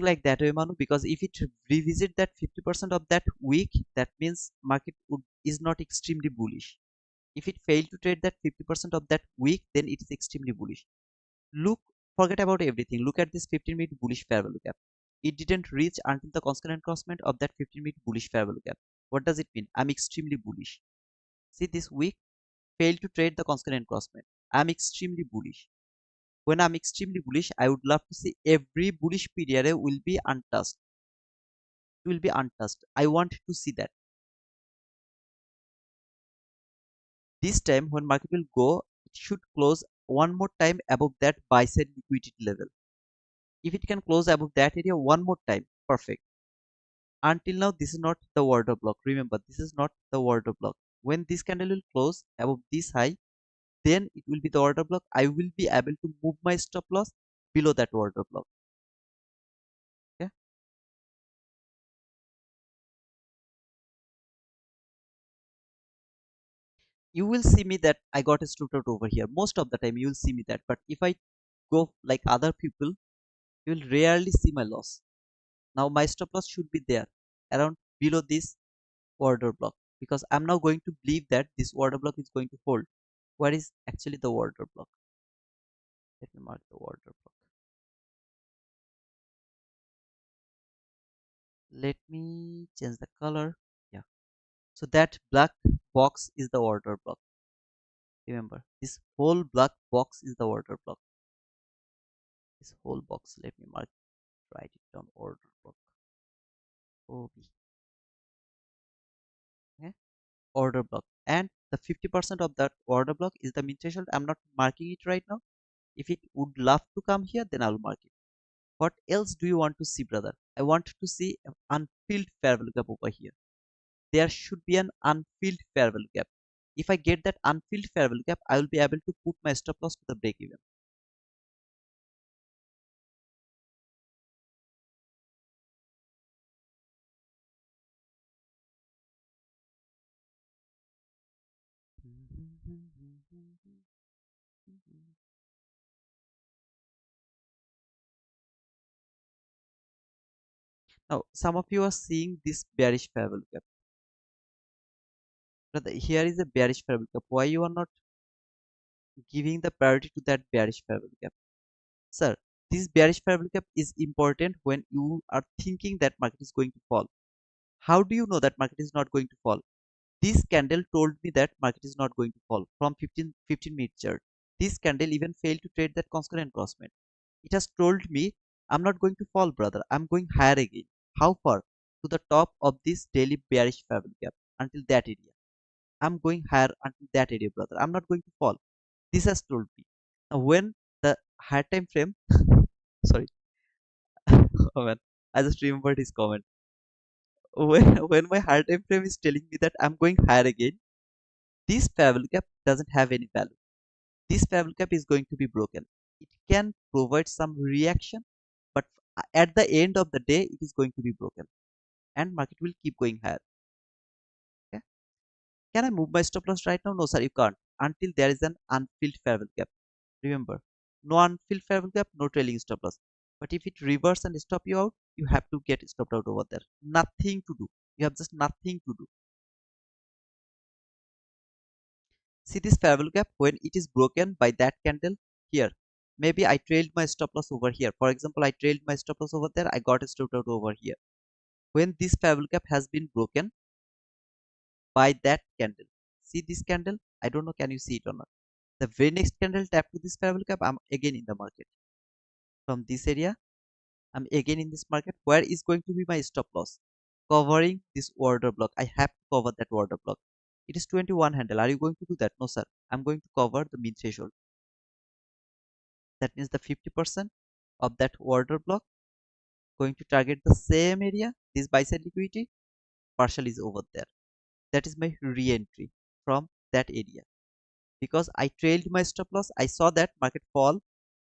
S1: like that way, Manu, because if it revisit that 50% of that week, that means market is not extremely bullish. If it failed to trade that 50% of that week, then it is extremely bullish. Look, forget about everything. Look at this 15-minute bullish fair value gap. It didn't reach until the constant encroachment of that 15-minute bullish fair value gap. What does it mean? I'm extremely bullish. See, this week failed to trade the constant encroachment. I'm extremely bullish. When I'm extremely bullish, I would love to see every bullish period will be untouched. It will be untouched. I want to see that. This time, when market will go, it should close one more time above that buy side liquidity level. If it can close above that area one more time, perfect. Until now, this is not the order block. Remember, this is not the order block. When this candle will close above this high, then it will be the order block. I will be able to move my stop loss below that order block. Okay. You will see me that I got stood out over here. Most of the time, you will see me that. But if I go like other people, you will rarely see my loss. Now my stop loss should be there around below this order block because I'm now going to believe that this order block is going to hold. What is actually the order block? Let me mark the order block. Let me change the color. Yeah. So that black box is the order block. Remember, this whole black box is the order block. This whole box. Let me mark. Write it down. Order block. OB. Okay. Order block. And the 50% of that order block is the min threshold. I'm not marking it right now. If it would love to come here, then I'll mark it. What else do you want to see, brother? I want to see an unfilled fair value gap over here. There should be an unfilled fair value gap. If I get that unfilled fair value gap, I will be able to put my stop loss to the break even. Now, some of you are seeing this bearish fair value gap. Brother, here is a bearish fair value gap. Why you are not giving the priority to that bearish fair value gap? Sir, this bearish fair value gap is important when you are thinking that market is going to fall. How do you know that market is not going to fall? This candle told me that market is not going to fall from 15 minute chart. This candle even failed to trade that constant crossment. It has told me I'm not going to fall, brother. I'm going higher again. How far? To the top of this daily bearish fair value gap until that area. I'm going higher until that area, brother. I'm not going to fall. This has told me. Now, when the higher time frame, sorry, oh man, I just remembered his comment. When my higher time frame is telling me that I'm going higher again, this fair value gap doesn't have any value. This fair value gap is going to be broken. It can provide some reaction, but at the end of the day, it is going to be broken, and market will keep going higher. Okay? Can I move my stop loss right now? No, sir, you can't until there is an unfilled fair value gap. Remember, no unfilled fair value gap, no trailing stop loss. But if it reverse and stop you out, you have to get stopped out over there. Nothing to do. You have just nothing to do. See this fair value gap when it is broken by that candle here. Maybe I trailed my stop loss over here. For example, I trailed my stop loss over there. I got stopped out over here. When this fair value gap has been broken by that candle. See this candle? I don't know. Can you see it or not? The very next candle tap to this fair value gap. I'm again in the market. From this area, I'm again in this market. Where is going to be my stop loss? Covering this order block. I have to cover that order block. It is 21 handle. Are you going to do that? No, sir. I'm going to cover the mean threshold. That means the 50% of that order block going to target the same area. This buy side liquidity partial is over there. That is my re-entry from that area. Because I trailed my stop loss, I saw that market fall,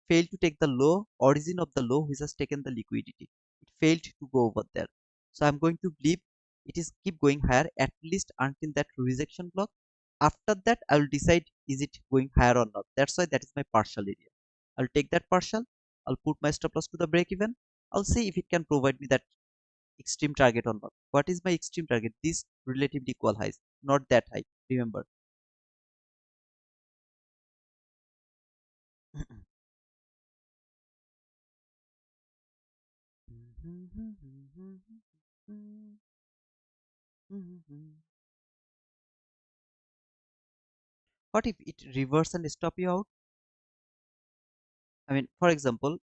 S1: failed to take the low, origin of the low which has taken the liquidity. It failed to go over there. So I'm going to believe it is keep going higher at least until that rejection block. After that, I will decide is it going higher or not. That's why that is my partial area. I'll take that partial. I'll put my stop loss to the break even. I'll see if it can provide me that extreme target or not. What is my extreme target? This relatively equal highs, not that high. Remember. What if it reverse and stop you out? I mean, for example,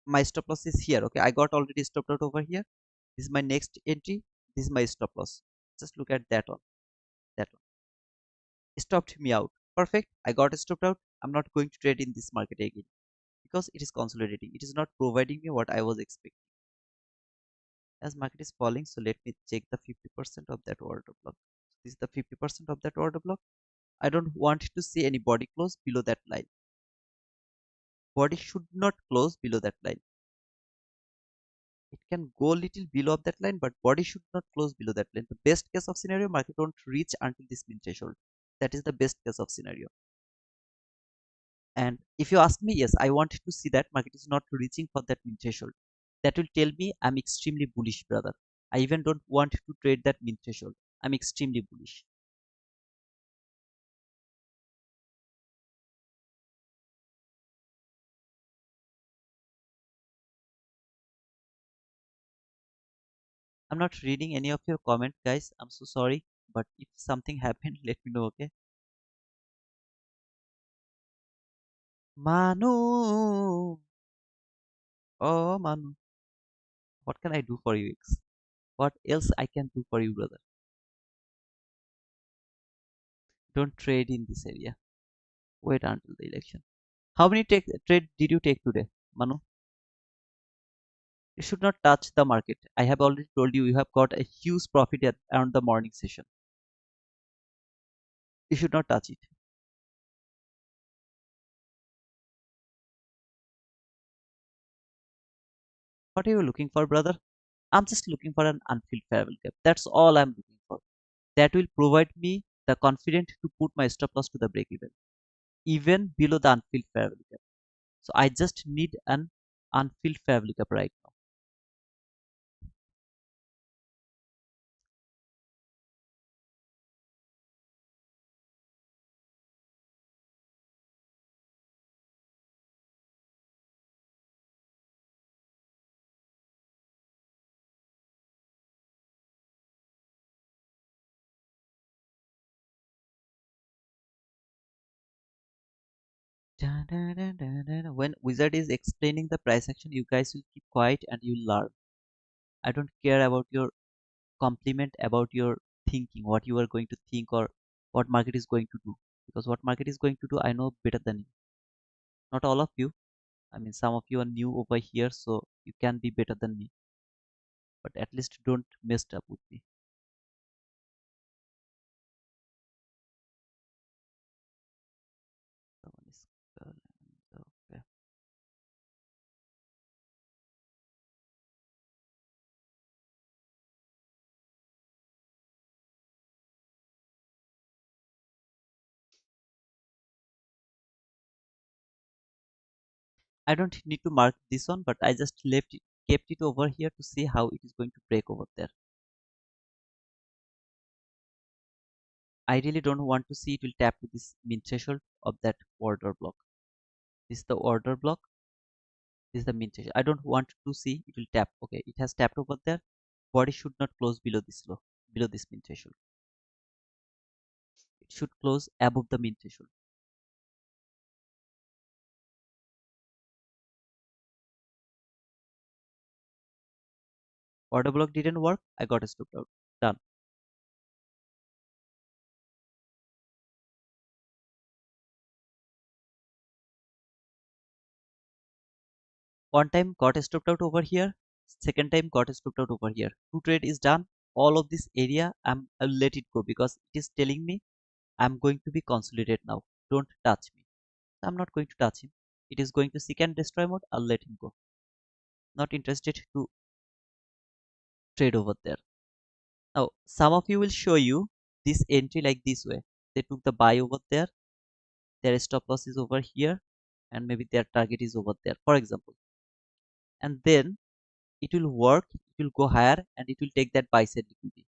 S1: my stop loss is here. Okay, I got already stopped out over here. This is my next entry. This is my stop loss. Just look at that one. That one stopped me out. Perfect. I got stopped out. I'm not going to trade in this market again because it is consolidating. It is not providing me what I was expecting. As market is falling, so let me check the 50% of that order block. This is the 50% of that order block. I don't want to see any body close below that line. Body should not close below that line. It can go little below that line, but body should not close below that line. The best case of scenario, market won't reach until this mean threshold. That is the best case of scenario. And if you ask me, yes, I want to see that market is not reaching for that mean threshold. That will tell me I'm extremely bullish, brother. I even don't want to trade that mean threshold. I'm extremely bullish. I'm not reading any of your comment, guys. I'm so sorry. But if something happened, let me know, okay? Manu. Oh, Manu. What can I do for you, X? What else I can do for you, brother? Don't trade in this area. Wait until the election. How many trade did you take today, Manu? You should not touch the market. I have already told you you have got a huge profit at around the morning session. You should not touch it. What are you looking for, brother? I'm just looking for an unfilled fair value gap. That's all I'm looking for. That will provide me the confidence to put my stop loss to the break even below the unfilled fair value gap. So I just need an unfilled fair value gap right now. Dun. When wizard is explaining the price action, you guys will keep quiet and you learn. I don't care about your compliment, about your thinking, what you are going to think or what market is going to do. Because what market is going to do, I know better than you. Not all of you. I mean, some of you are new over here, so you can be better than me. But at least don't mess up with me. Someone is okay. I don't need to mark this one, but I just kept it over here to see how it is going to break over there. I really don't want to see it will tap to this min threshold of that order block. This is the order block. This is the min threshold. I don't want to see it will tap. Okay, it has tapped over there. Body should not close below this low, below this min threshold. It should close above the min threshold. Order block didn't work. I got stopped out. Done. One time got stopped out over here. Second time got stopped out over here. Two trade is done. All of this area I'll let it go because it is telling me I'm going to be consolidated now. Don't touch me. I'm not going to touch him. It is going to seek and destroy mode. I'll let him go. Not interested to trade over there. Now, some of you will show you this entry like this way. They took the buy over there. Their stop loss is over here. And maybe their target is over there, for example. And then it will work. It will go higher and it will take that buy side liquidity.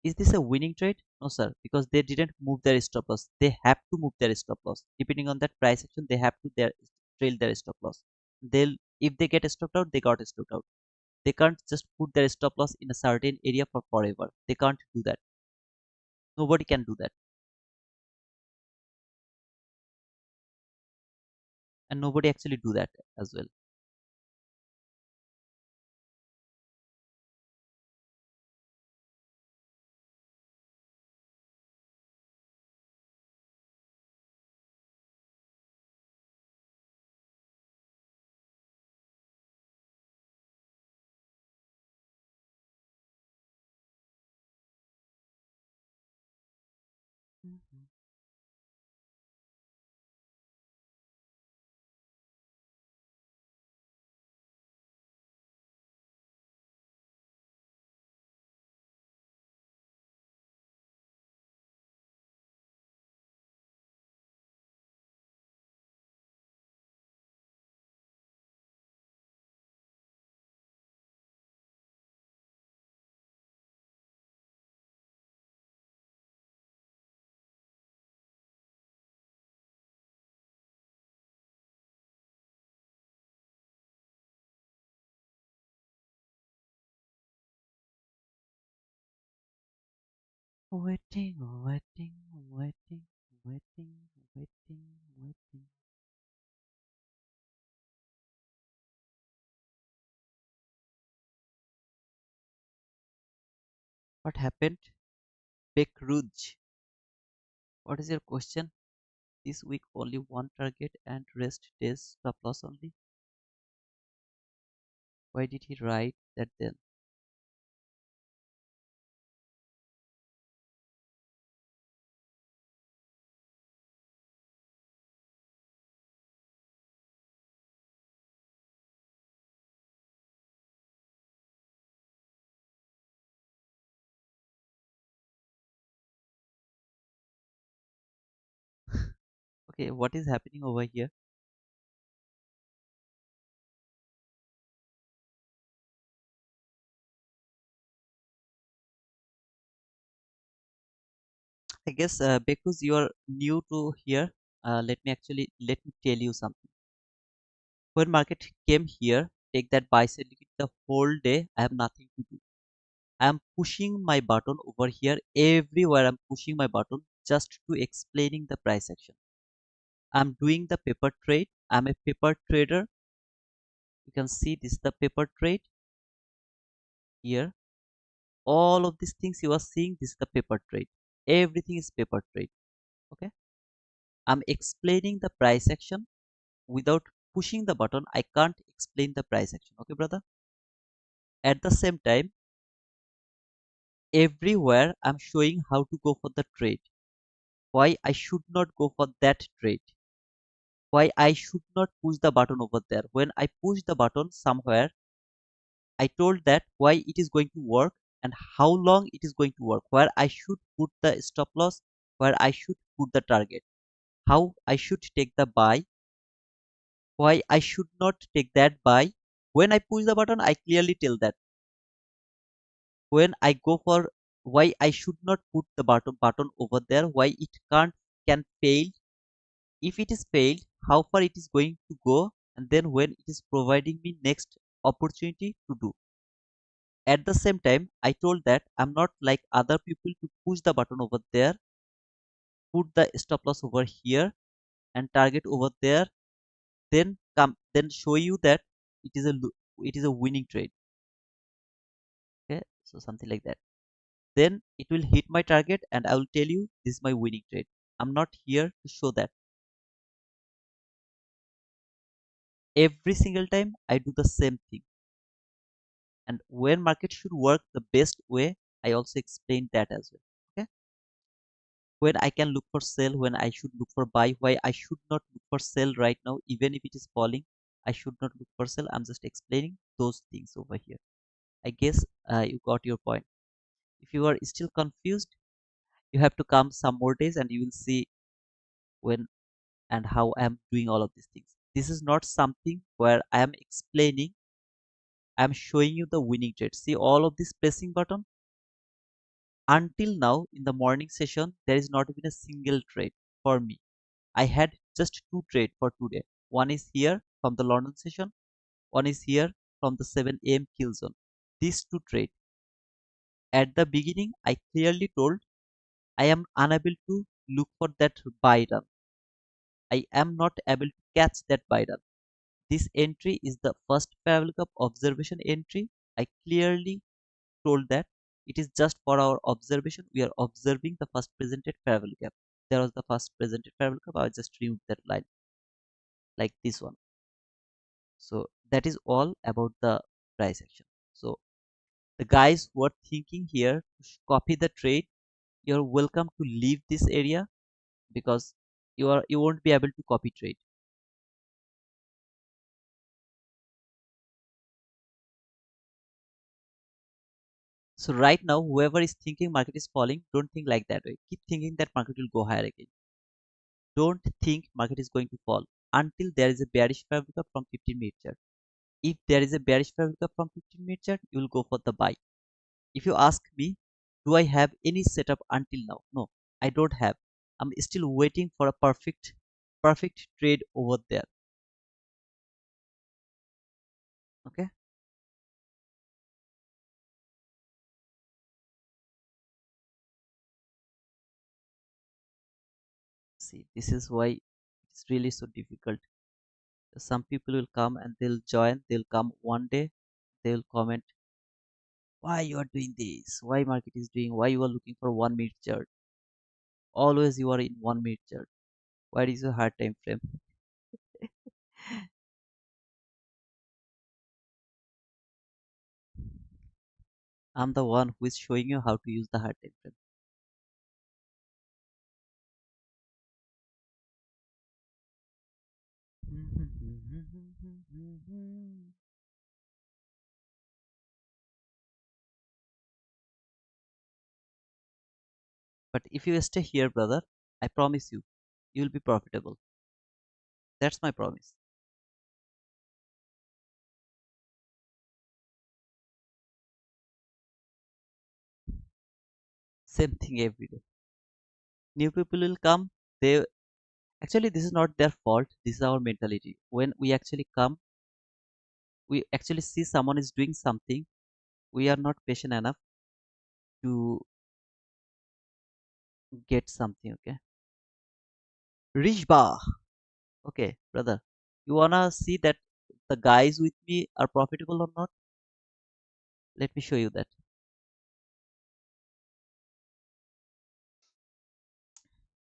S1: Is this a winning trade? No, sir, because they didn't move their stop loss. They have to move their stop loss. Depending on that price action, they have to trail their stop loss. They'll if they get stopped out, they got stopped out. They can't just put their stop loss in a certain area for forever. They can't do that. Nobody can do that, and nobody actually do that as well. Mhm. Waiting, waiting, waiting, waiting, waiting, waiting. What happened? Big Rouge. What is your question? This week only one target and rest days stop loss only. Why did he write that then? Okay, what is happening over here? I guess because you are new to here, let me tell you something. When market came here, take that buy sell liquid the whole day. I have nothing to do. I am pushing my button over here everywhere. I'm pushing my button just to explaining the price action. I'm doing the paper trade. I'm a paper trader. You can see this is the paper trade here. All of these things you are seeing, this is the paper trade. Everything is paper trade. Okay. I'm explaining the price action without pushing the button. I can't explain the price action. Okay, brother. At the same time, everywhere I'm showing how to go for the trade. Why I should not go for that trade. Why I should not push the button over there. When I push the button somewhere, I told that why it is going to work and how long it is going to work, where I should put the stop loss, where I should put the target, how I should take the buy, why I should not take that buy. When I push the button, I clearly tell that. When I go for why I should not put the button over there, why it can't can fail. If it is failed, how far it is going to go, and then when it is providing me next opportunity to do. At the same time, I told that I'm not like other people to push the button over there, put the stop loss over here and target over there, then come then show you that it is it is a winning trade. Okay, so something like that. Then it will hit my target and I will tell you this is my winning trade. I'm not here to show that. Every single time I do the same thing. And when market should work the best way, I also explain that as well. Okay, when I can look for sell, when I should look for buy, why I should not look for sell right now, even if it is falling, I should not look for sell. I'm just explaining those things over here. I guess you got your point. If you are still confused, you have to come some more days and you will see when and how I am doing all of these things. This is not something where I am explaining, I am showing you the winning trade. See all of this pressing button. Until now in the morning session, there is not even a single trade for me. I had just two trades for today. One is here from the London session, one is here from the 7 a.m. kill zone. These two trades. At the beginning, I clearly told I am unable to look for that buy run. I am not able to catch that buy run. This entry is the first parallel gap observation entry. I clearly told that it is just for our observation. We are observing the first presented parallel gap. There was the first presented parallel gap. I just removed that line like this one. So that is all about the price action. So the guys who are thinking here to copy the trade, you're welcome to leave this area because you won't be able to copy trade. So right now, whoever is thinking market is falling, don't think like that way. Keep thinking that market will go higher again. Don't think market is going to fall until there is a bearish parabolic from 15-minute chart. If there is a bearish parabolic from 15-minute chart, you will go for the buy. If you ask me, do I have any setup until now? No, I don't have. I'm still waiting for a perfect trade over there. Okay. See, this is why it's really so difficult. Some people will come and they'll join, they'll come one day, they'll comment, why you are doing this, why market is doing, why you are looking for 1 minute chart, always you are in 1 minute chart, why is your hard time frame? I'm the one who is showing you how to use the hard time frame. But if you stay here, brother, I promise you, you will be profitable. That's my promise. Same thing every day. New people will come, they actually this is not their fault, this is our mentality. When we actually come, we actually see someone is doing something, we are not patient enough to get something. Okay, Rishba, Okay, brother. You wanna see that the guys with me are profitable or not? Let me show you that.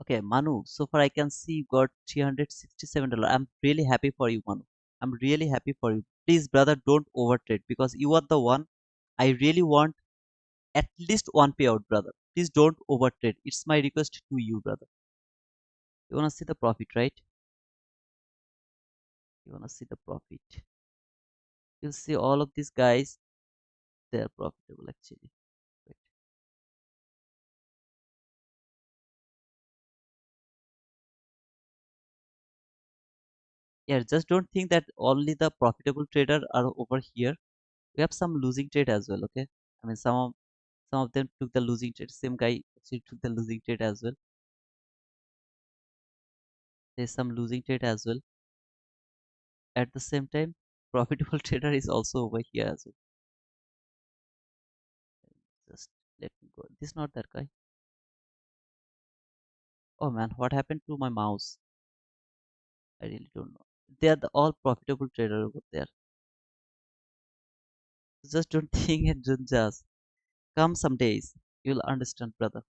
S1: Okay, Manu. So far I can see you got $367. I'm really happy for you, Manu. I'm really happy for you. Please, brother, don't overtrade because you are the one I really want at least one payout, brother. Please don't overtrade. It's my request to you, brother. You wanna see the profit, right? You wanna see the profit. You'll see all of these guys, they're profitable actually. Wait. Yeah, just don't think that only the profitable trader are over here. We have some losing trade as well, okay? I mean some of them took the losing trade. Same guy actually took the losing trade as well. There's some losing trade as well. At the same time, profitable trader is also over here as well. Just let me go. This is not that guy. Oh man, what happened to my mouse? I really don't know. They are all profitable trader over there. Just don't think and don't just. Come some days, you'll understand, brother.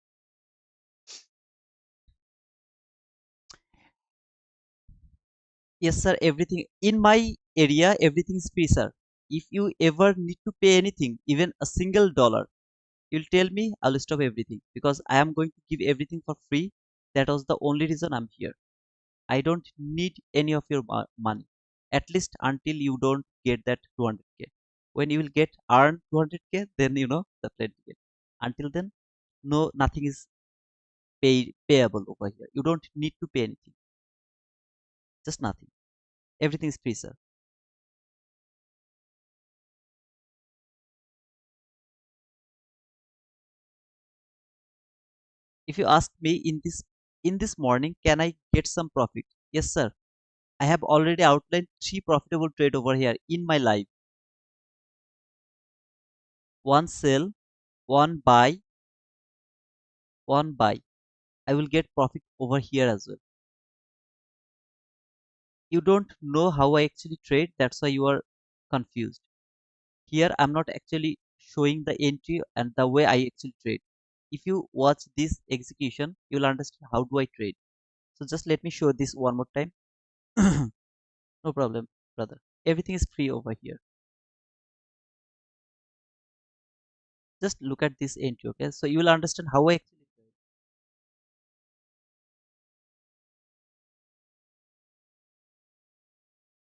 S1: Yes, sir. Everything in my area, everything is free, sir. If you ever need to pay anything, even a single dollar, you'll tell me. I'll stop everything because I am going to give everything for free. That was the only reason I'm here. I don't need any of your money, at least until you don't get that 200K. When you will get earn 200K, then you know the plan to get. Until then, no, nothing is payable over here. You don't need to pay anything, just nothing. Everything is free, sir. If you ask me in this morning, can I get some profit? Yes, sir. I have already outlined three profitable trade over here in my life. One sell, one buy, one buy. I will get profit over here as well. You don't know how I actually trade. That's why you are confused. Here I'm not actually showing the entry and the way I actually trade. If you watch this execution, you'll understand how do I trade. So just let me show this one more time. No problem, brother. Everything is free over here. Just look at this entry, okay? So you will understand how I actually trade.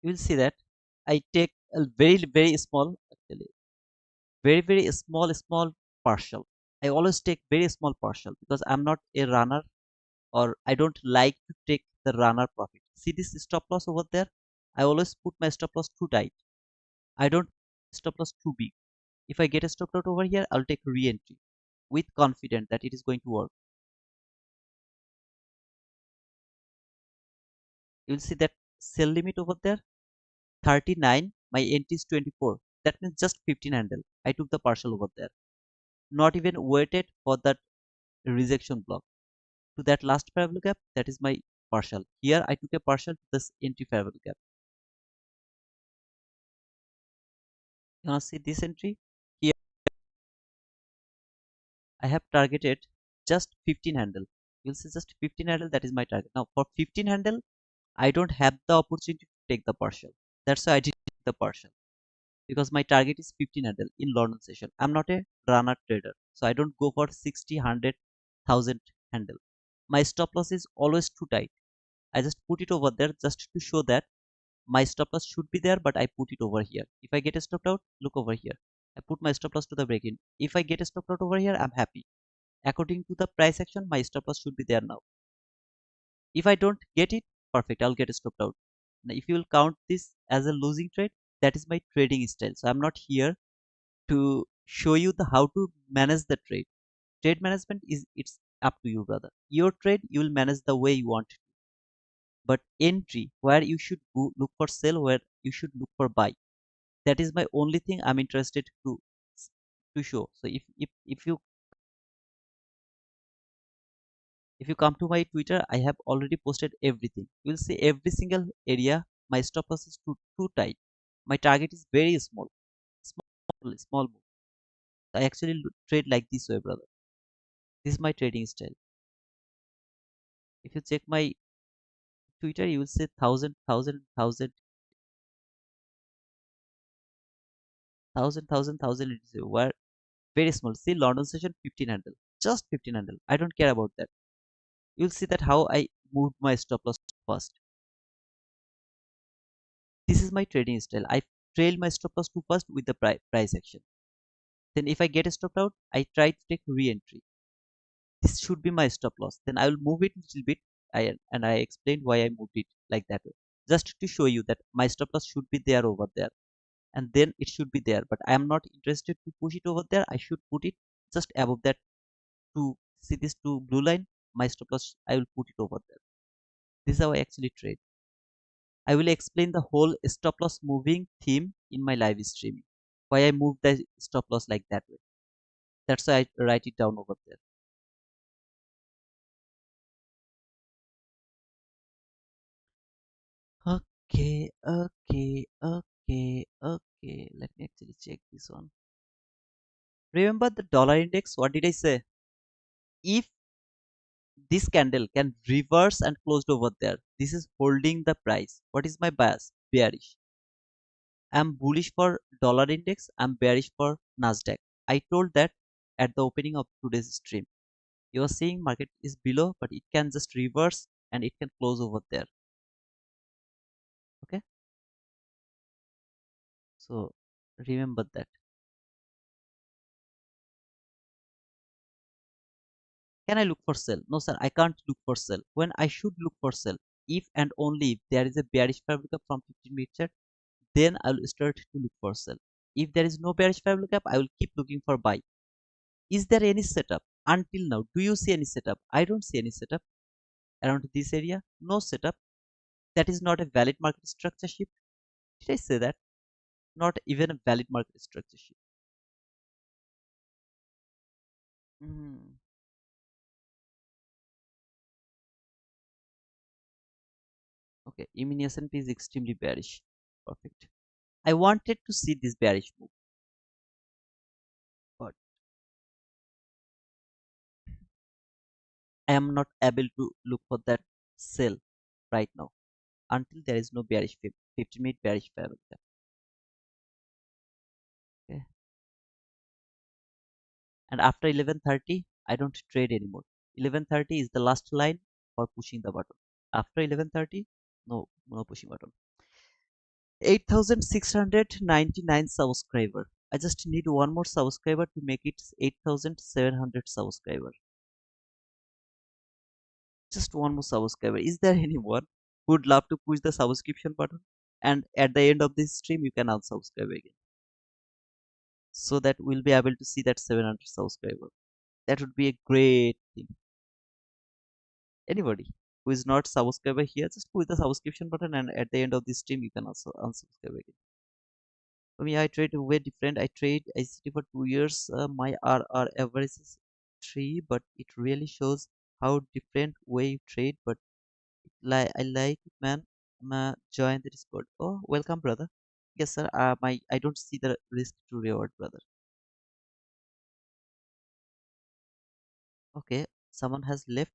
S1: You will see that I take a very small, actually, very small partial. I always take very small partial because I'm not a runner or I don't like to take the runner profit. See this stop loss over there? I always put my stop loss too tight. I don't stop loss too big. If I get a stop loss over here, I'll take re-entry with confidence that it is going to work. You will see that sell limit over there 39. My entry is 24. That means just 15 handle. I took the partial over there. Not even waited for that rejection block. To that last parallel gap, that is my partial. Here I took a partial to this entry parallel gap. You wanna see this entry? Here I have targeted just 15 handle. You'll see just 15 handle, that is my target. Now for 15 handle, I don't have the opportunity to take the partial. That's why I didn't take the partial. Because my target is 15 handle in London session. I'm not a runner trader. So I don't go for 60, 100,000 handle. My stop loss is always too tight. I just put it over there just to show that my stop loss should be there, but I put it over here. If I get a stop out, look over here. I put my stop loss to the break in. If I get a stop out over here, I'm happy. According to the price action, my stop loss should be there now. If I don't get it, perfect, I'll get a stop out. Now, if you will count this as a losing trade, that is my trading style. So I'm not here to show you the how to manage the trade. Trade management is it's up to you, brother. Your trade you will manage the way you want it. But entry, where you should go, look for sell, where you should look for buy. That is my only thing I'm interested to show. So if you If you come to my Twitter, I have already posted everything. You will see every single area. My stop loss is too tight. My target is very small. Small move. I actually trade like this way, brother. This is my trading style. If you check my Twitter, you will see thousand. It were very small. See London session 15 handle, just 15 handle. I don't care about that. You'll see that how I moved my stop loss first. This is my trading style. I trail my stop loss to first with the price action. Then if I get stopped out, I try to take re-entry. This should be my stop loss. Then I will move it a little bit. I explained why I moved it like that way. Just to show you that my stop loss should be there over there. And then it should be there. But I am not interested to push it over there. I should put it just above that to see this two blue line. My stop loss, I will put it over there. This is how I actually trade. I will explain the whole stop loss moving theme in my live streaming. Why I move the stop loss like that way. That's why I write it down over there. Okay. Let me actually check this one. Remember the dollar index? What did I say? If this candle can reverse and closed over there, this is holding the price. What is my bias? Bearish. I'm bullish for dollar index. I'm bearish for NASDAQ. I told that at the opening of today's stream. You are seeing market is below, but it can just reverse and it can close over there. Okay. So remember that. Can I look for sell? No, sir, I can't look for sell. When I should look for sell, if and only if there is a bearish fabric up from 15-minute chart, then I will start to look for sell. If there is no bearish fabric up, I will keep looking for buy. Is there any setup until now? Do you see any setup? I don't see any setup around this area. No setup. That is not a valid market structure shift. Did I say that? Not even a valid market structure shift. Hmm. Okay, Emini S&P is extremely bearish. Perfect. I wanted to see this bearish move, but I am not able to look for that sell right now until there is no bearish 15-minute bearish fair. Okay. And after 11:30, I don't trade anymore. 11:30 is the last line for pushing the button. After 11:30, no pushing button. 8,699 subscriber. I just need one more subscriber to make it 8,700 subscriber. Just one more subscriber. Is there anyone who would love to push the subscription button? And at the end of this stream, you can unsubscribe again. So that we'll be able to see that 700 subscriber. That would be a great thing. Anybody who is not subscriber here, just push the subscription button, and at the end of this stream, you can also unsubscribe again. For me, I trade way different. I trade ICT for 2 years. My RR average is 3, but it really shows how different way you trade. But I like it, man. Join the Discord. Oh, welcome, brother. Yes, sir. I don't see the risk to reward, brother. Okay, someone has left.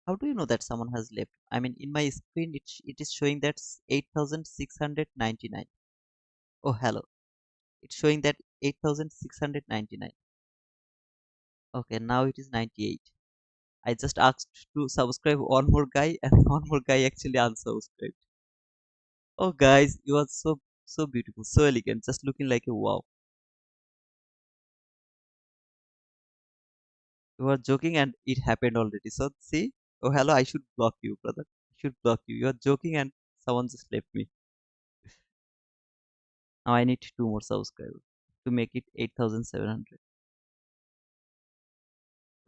S1: How do you know that someone has left? I mean, in my screen, it is showing that's 8,699. Oh, hello. It's showing that 8,699. Okay, now it is 98. I just asked to subscribe one more guy, and one more guy actually unsubscribed. Oh, guys, you are so beautiful, so elegant, just looking like a wow. You are joking, and it happened already. So see, oh hello, I should block you, brother. I should block you. You are joking, and someone just left me. Now I need two more subscribers to make it 8,700.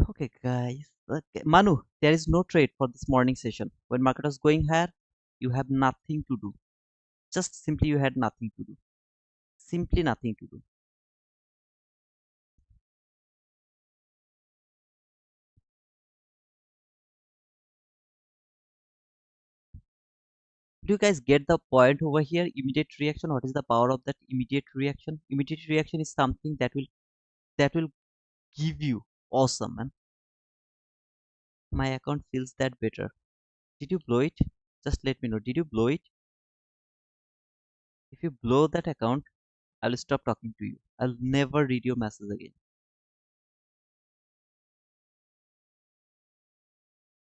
S1: Okay, guys. Okay. Manu, there is no trade for this morning session. When market was going higher, you have nothing to do. Just simply you had nothing to do. Simply nothing to do. Do you guys get the point over here? Immediate reaction. What is the power of that immediate reaction? Immediate reaction is something that will give you awesome, man. My account feels that better. Did you blow it? Just let me know. Did you blow it? If you blow that account, I'll stop talking to you. I'll never read your message again.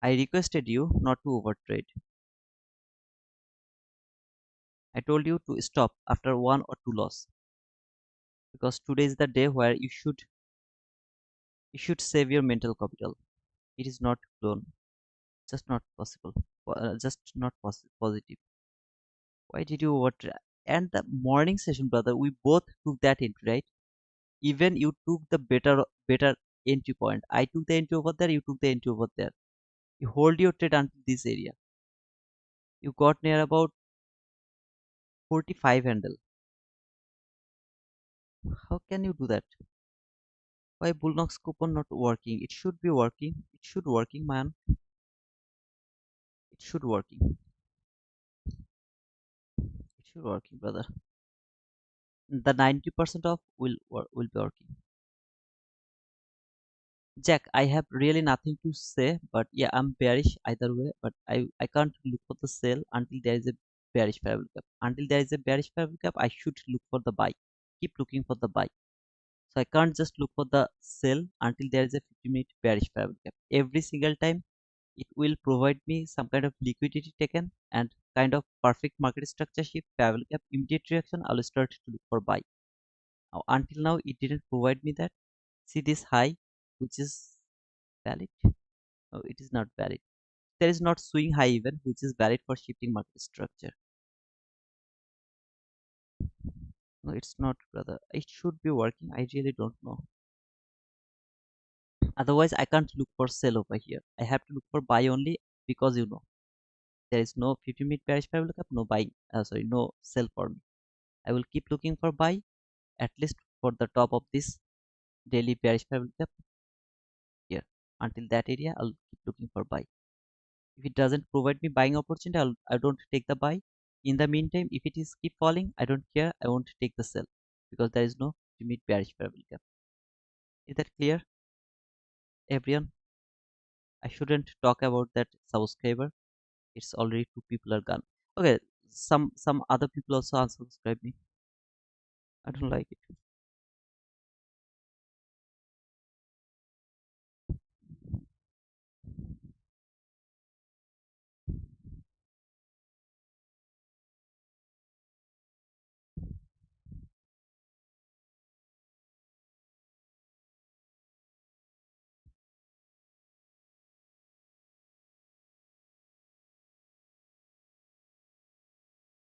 S1: I requested you not to overtrade. I told you to stop after one or two loss because today is the day where you should save your mental capital. It is not blown, just not possible, just not positive. Why did you overtrade? And the morning session, brother, we both took that entry, right? Even you took the better entry point. I took the entry over there. You took the entry over there. You hold your trade until this area. You got near about 45 handle. How can you do that? Why Bluenox coupon not working? It should be working. It should working, man. It should working. It should working, brother. The 90% off will be working. Jack, I have really nothing to say, but yeah, I'm bearish either way. But I can't look for the sell until there is a bearish parabolic gap. Until there is a bearish parabolic gap, I should look for the buy. Keep looking for the buy. So I can't just look for the sell until there is a 50-minute bearish parabolic gap. Every single time it will provide me some kind of liquidity taken and kind of perfect market structure shift, parabolic gap, immediate reaction. I'll start to look for buy. Now, until now, it didn't provide me that. See this high, which is valid. No, it is not valid. There is not swing high even, which is valid for shifting market structure. No, it's not, brother. It should be working. I really don't know. Otherwise, I can't look for sell over here. I have to look for buy only because there is no 50-minute bearish parabolic gap, no buying. Sorry, no sell for me. I will keep looking for buy at least for the top of this daily bearish parabolic gap here. Until that area, I'll keep looking for buy. If it doesn't provide me buying opportunity, I don't take the buy. In the meantime, if it is keep falling, I don't care. I won't take the sell because there is no limit bearish parabolic gap. Is that clear, everyone? I shouldn't talk about that subscriber. It's already two people are gone. Okay, some other people also unsubscribe me. I don't like it.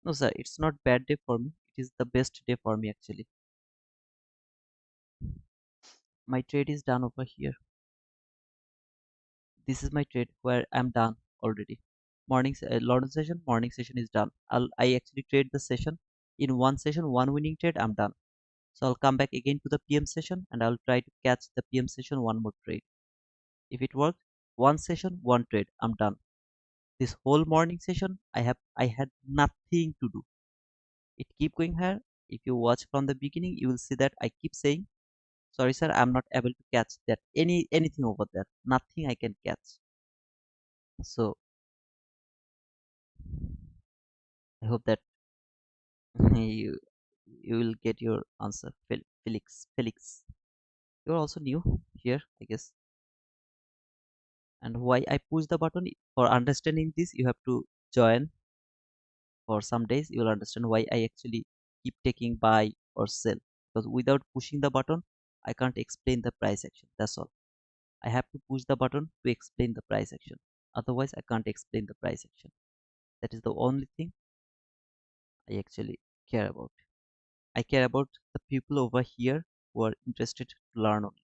S1: No, sir, it's not bad day for me. It is the best day for me actually. My trade is done over here. This is my trade where I'm done already. London session, morning session is done. I actually trade the session in one session, one winning trade. I'm done. So I'll come back again to the PM session and I'll try to catch the PM session one more trade. If it works, one session, one trade. I'm done. This whole morning session, I had nothing to do. It keep going here. If you watch from the beginning, you will see that I keep saying, "Sorry, sir, I'm not able to catch that anything over there. Nothing I can catch." So I hope that you you will get your answer, Felix. Felix, you're also new here, I guess. And why I push the button for understanding this, you have to join for some days. You will understand why I actually keep taking buy or sell because without pushing the button, I can't explain the price action. That's all. I have to push the button to explain the price action. Otherwise, I can't explain the price action. That is the only thing I actually care about. I care about the people over here who are interested to learn only.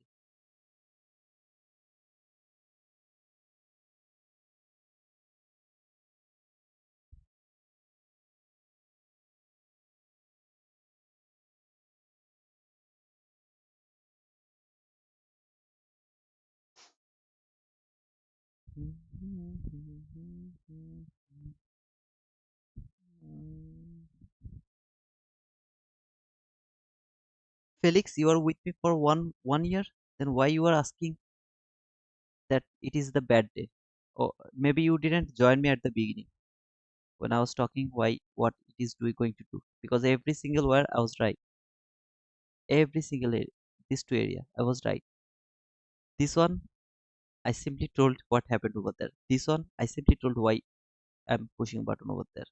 S1: Felix, you are with me for one year. Then why you are asking that it is the bad day? Or maybe you didn't join me at the beginning when I was talking why what it is we going to do. Because every single word I was right. Every single area, these two area I was right. This one I simply told what happened over there. This one I simply told why I'm pushing button over there.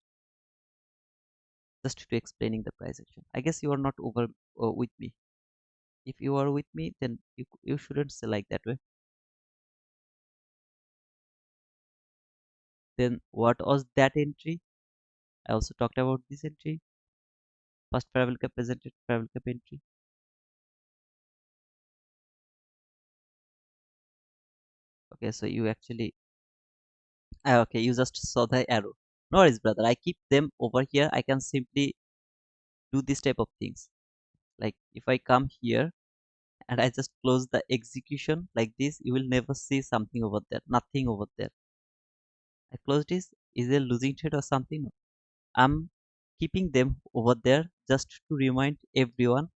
S1: Just to explaining the price action. I guess you are not over with me. If you are with me, then you shouldn't say like that way. Then what was that entry? I also talked about this entry. First travel cap presented travel cap entry. Okay, so you actually okay, you just saw the arrow. No worries, brother. I keep them over here. I can simply do this type of things. Like if I come here and I just close the execution like this, you will never see something over there. Nothing over there. I close this. Is there losing trade or something? No. I'm keeping them over there just to remind everyone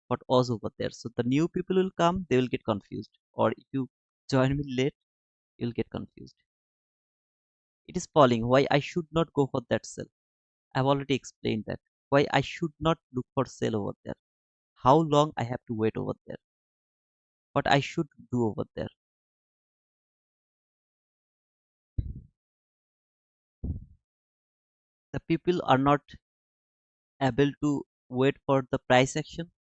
S1: what was over there. So the new people will come, they will get confused. Or if you join me late, you'll get confused. It is falling. Why I should not go for that sell? I've already explained that. Why I should not look for sell over there. How long I have to wait over there. What I should do over there. The people are not able to wait for the price action.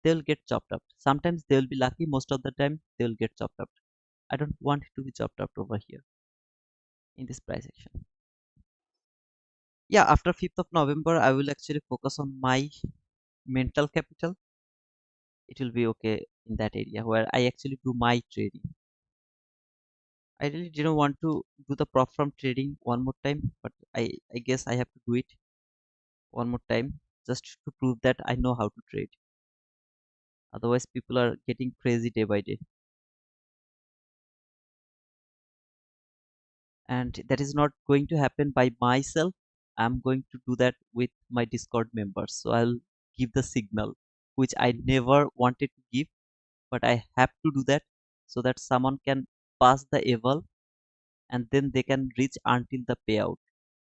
S1: They'll get chopped up. Sometimes they'll be lucky. Most of the time they'll get chopped up. I don't want to be chopped up over here in this price action. Yeah, after 5th of November, I will actually focus on my mental capital. It will be okay in that area where I actually do my trading. I really didn't want to do the prop firm trading one more time, but I guess I have to do it one more time just to prove that I know how to trade. Otherwise, people are getting crazy day by day. And that is not going to happen by myself. I'm going to do that with my Discord members. So I'll give the signal, which I never wanted to give, but I have to do that so that someone can pass the eval and then they can reach until the payout.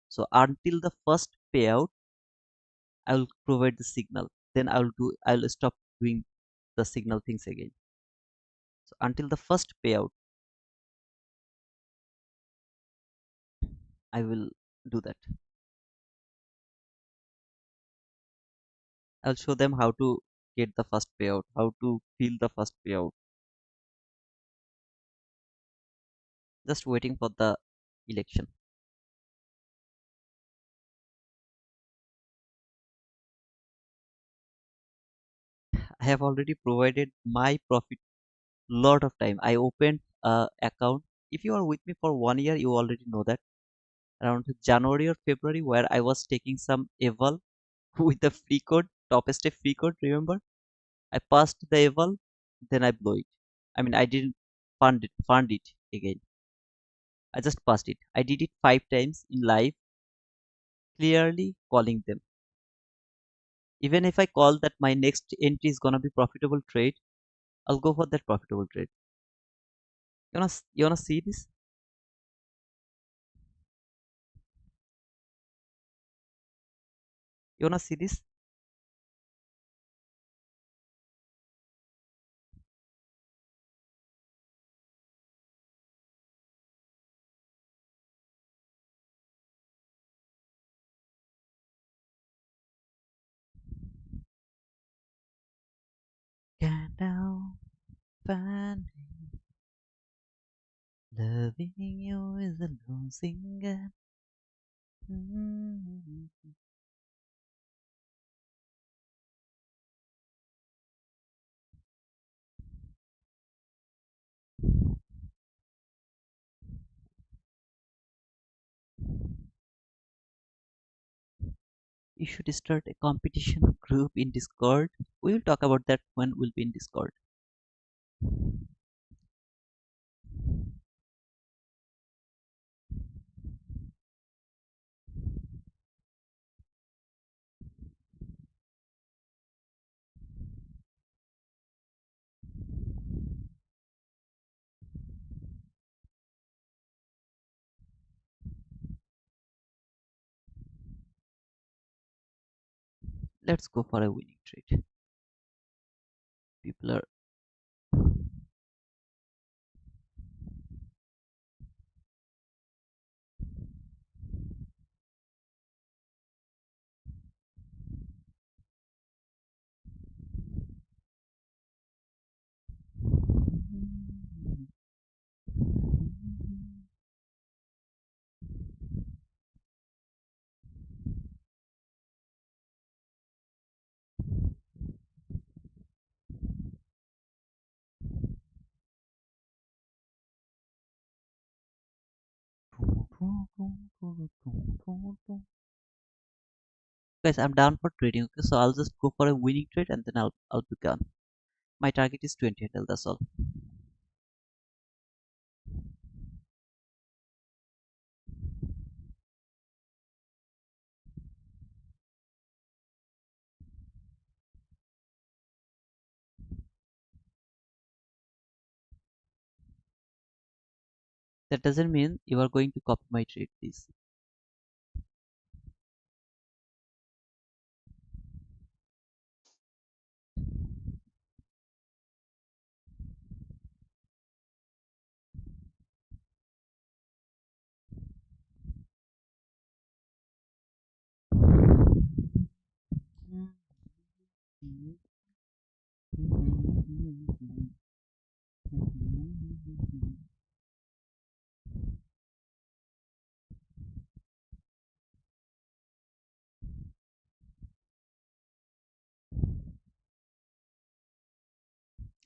S1: So until the first payout, I will provide the signal. Then I'll stop doing the signal things again. So until the first payout, I will do that. I'll show them how to get the first payout, how to feel the first payout. Just waiting for the election. I have already provided my profit lot of time. I opened a account. If you are with me for 1 year, you already know that around January or February, where I was taking some eval with the free code, top step free code. Remember, I passed the eval, then I blew it. I mean, I didn't fund it again. I just passed it. I did it 5 times in live, clearly calling them. Even if I call that my next entry is gonna be profitable trade, I'll go for that profitable trade. You wanna see this? You wanna see this? Can now find loving you is a losing game. Mm. You should start a competition group in Discord. We will talk about that when we'll be in Discord. Let's go for a winning trade. People are guys, I'm down for trading. Okay, so I'll just go for a winning trade and then I'll be gone. My target is 20 handle. That's all. That doesn't mean you are going to copy my trade, please.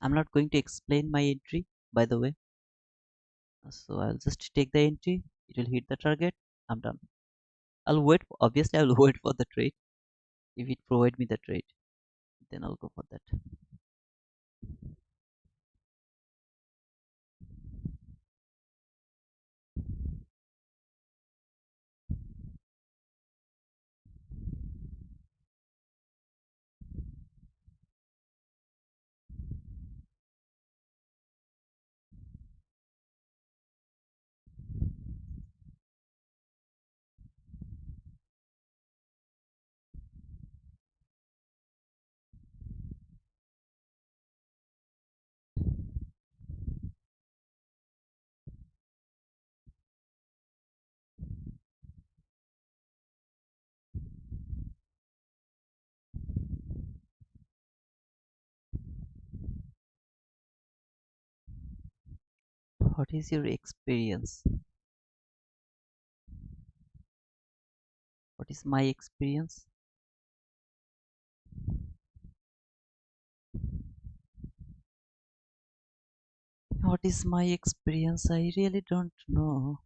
S1: I'm not going to explain my entry, by the way. So I'll just take the entry. It will hit the target. I'm done. I'll wait. Obviously, I'll wait for the trade. If it provide me the trade, then I'll go for that. What is your experience? What is my experience? What is my experience? I really don't know.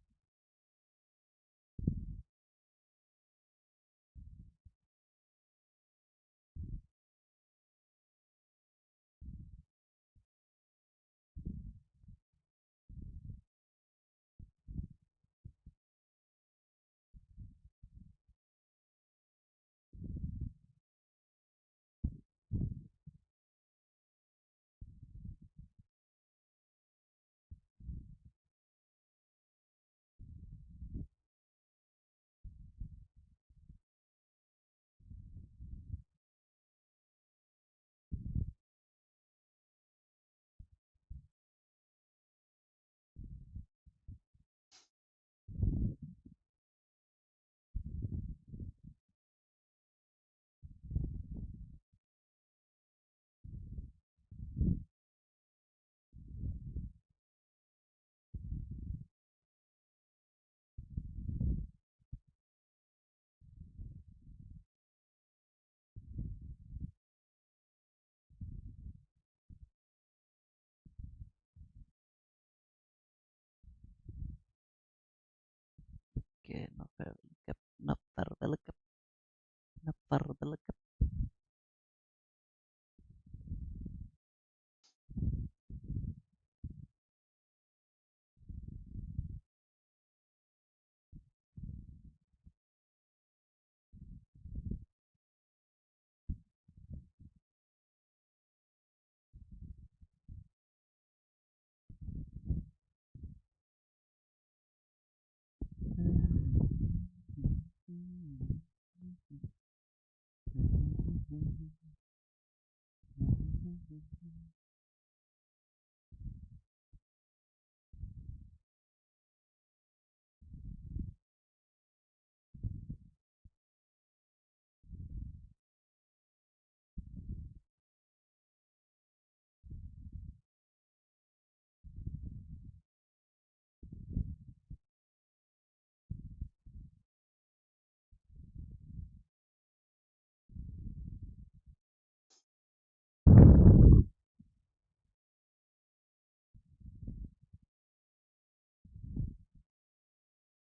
S1: Okay, no farvel, no farvel, no farvel.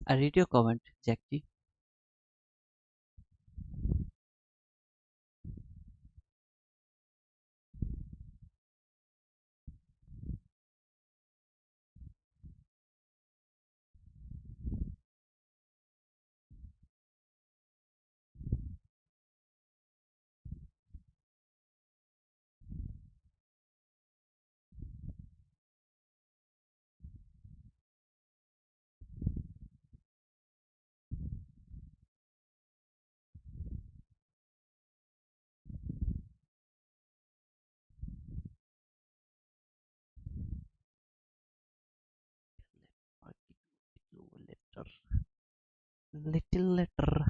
S1: I read your comment, Jackie. Little letter. Little letter.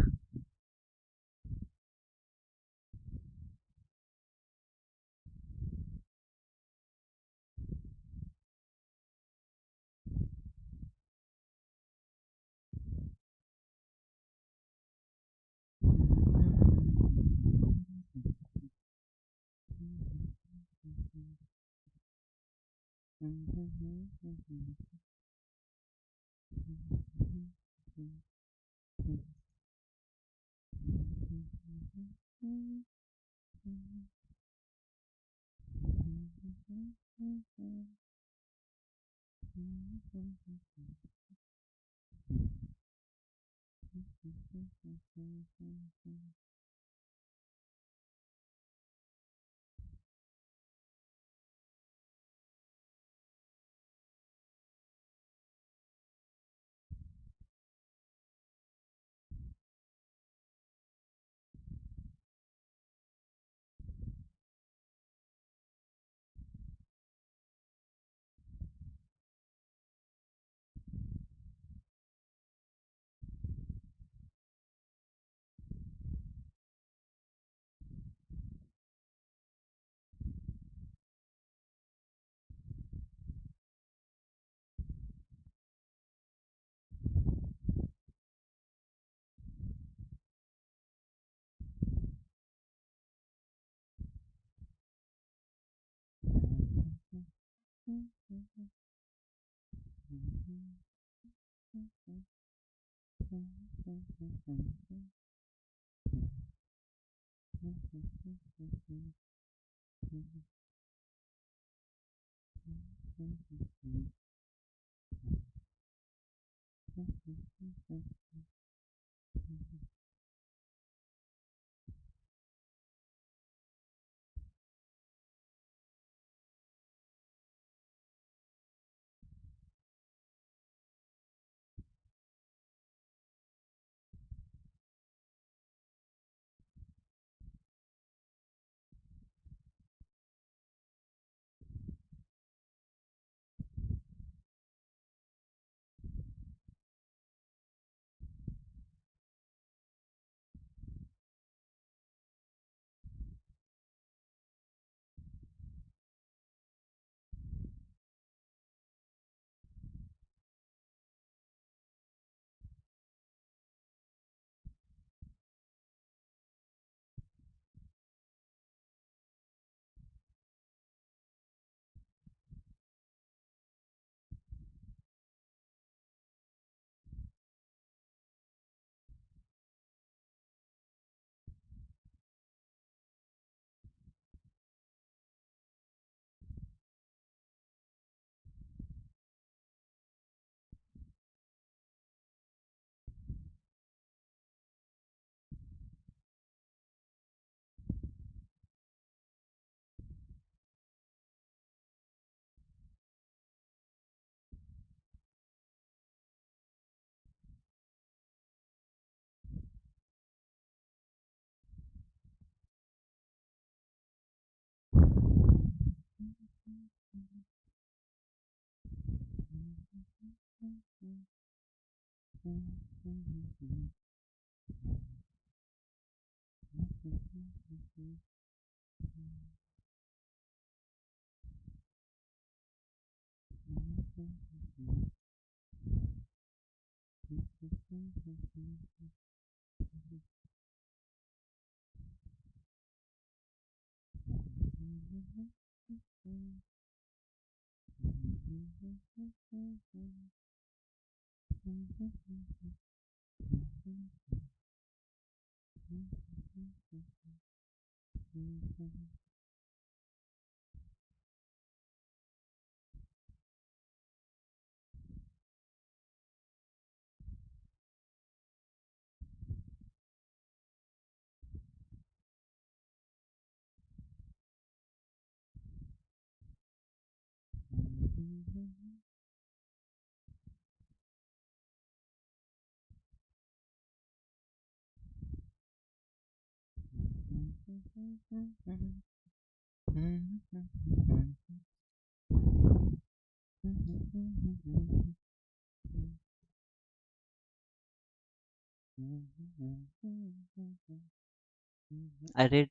S1: I read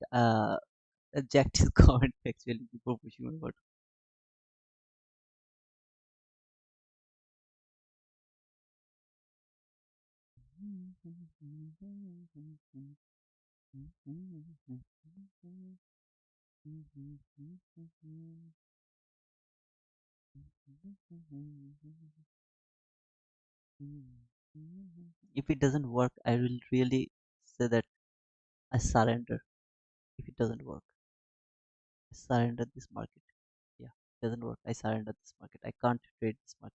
S1: Jack's comment actually before pushing my button. If it doesn't work, I will really say that I surrender. If it doesn't work, I surrender this market. Yeah, it doesn't work. I surrender this market. I can't trade this market.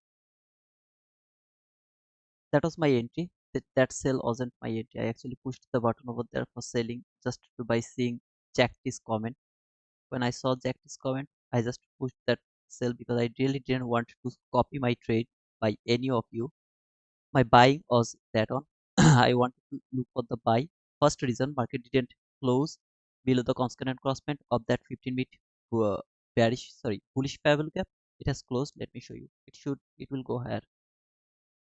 S1: That was my entry. That sell wasn't my entry. I actually pushed the button over there for selling just to by seeing Jack's comment. When I saw Jack's comment, I just pushed that sell because I really didn't want to copy my trade by any of you. My buying was that on. I wanted to look for the buy. First reason, market didn't close below the constant crossment of that 15-minute bullish parallel gap. It has closed. Let me show you. It will go higher.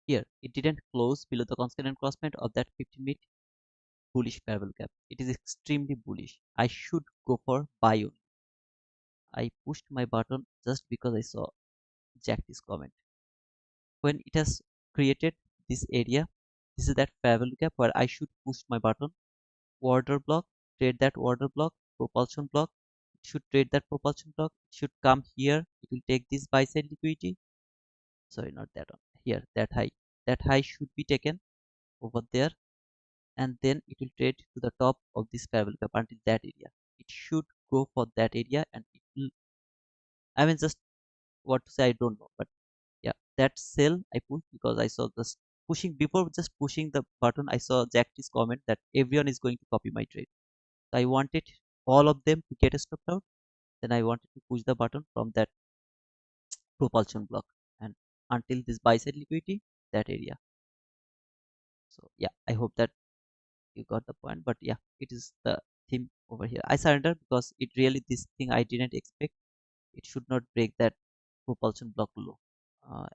S1: Here, it didn't close below the constant crossment of that 15-minute bullish parallel gap. It is extremely bullish. I should go for buy only. I pushed my button just because I saw Jack's comment. When it has created this area, this is that parallel gap where I should push my button. Order block, trade that order block, propulsion block. It should trade that propulsion block. It should come here. It will take this buy side liquidity. Sorry, not that one. Here, that high. That high should be taken over there, and then it will trade to the top of this parallel gap until that area. It should go for that area, and it will. I mean, just what to say, I don't know, but yeah, that sell I pushed because I saw this pushing before just pushing the button. I saw Jack's comment that everyone is going to copy my trade. So I wanted all of them to get stopped out. Then I wanted to push the button from that propulsion block and until this buy side liquidity that area. So yeah, I hope that you got the point. But yeah, it is the theme over here. I surrender because it really this thing I didn't expect. It should not break that propulsion block low.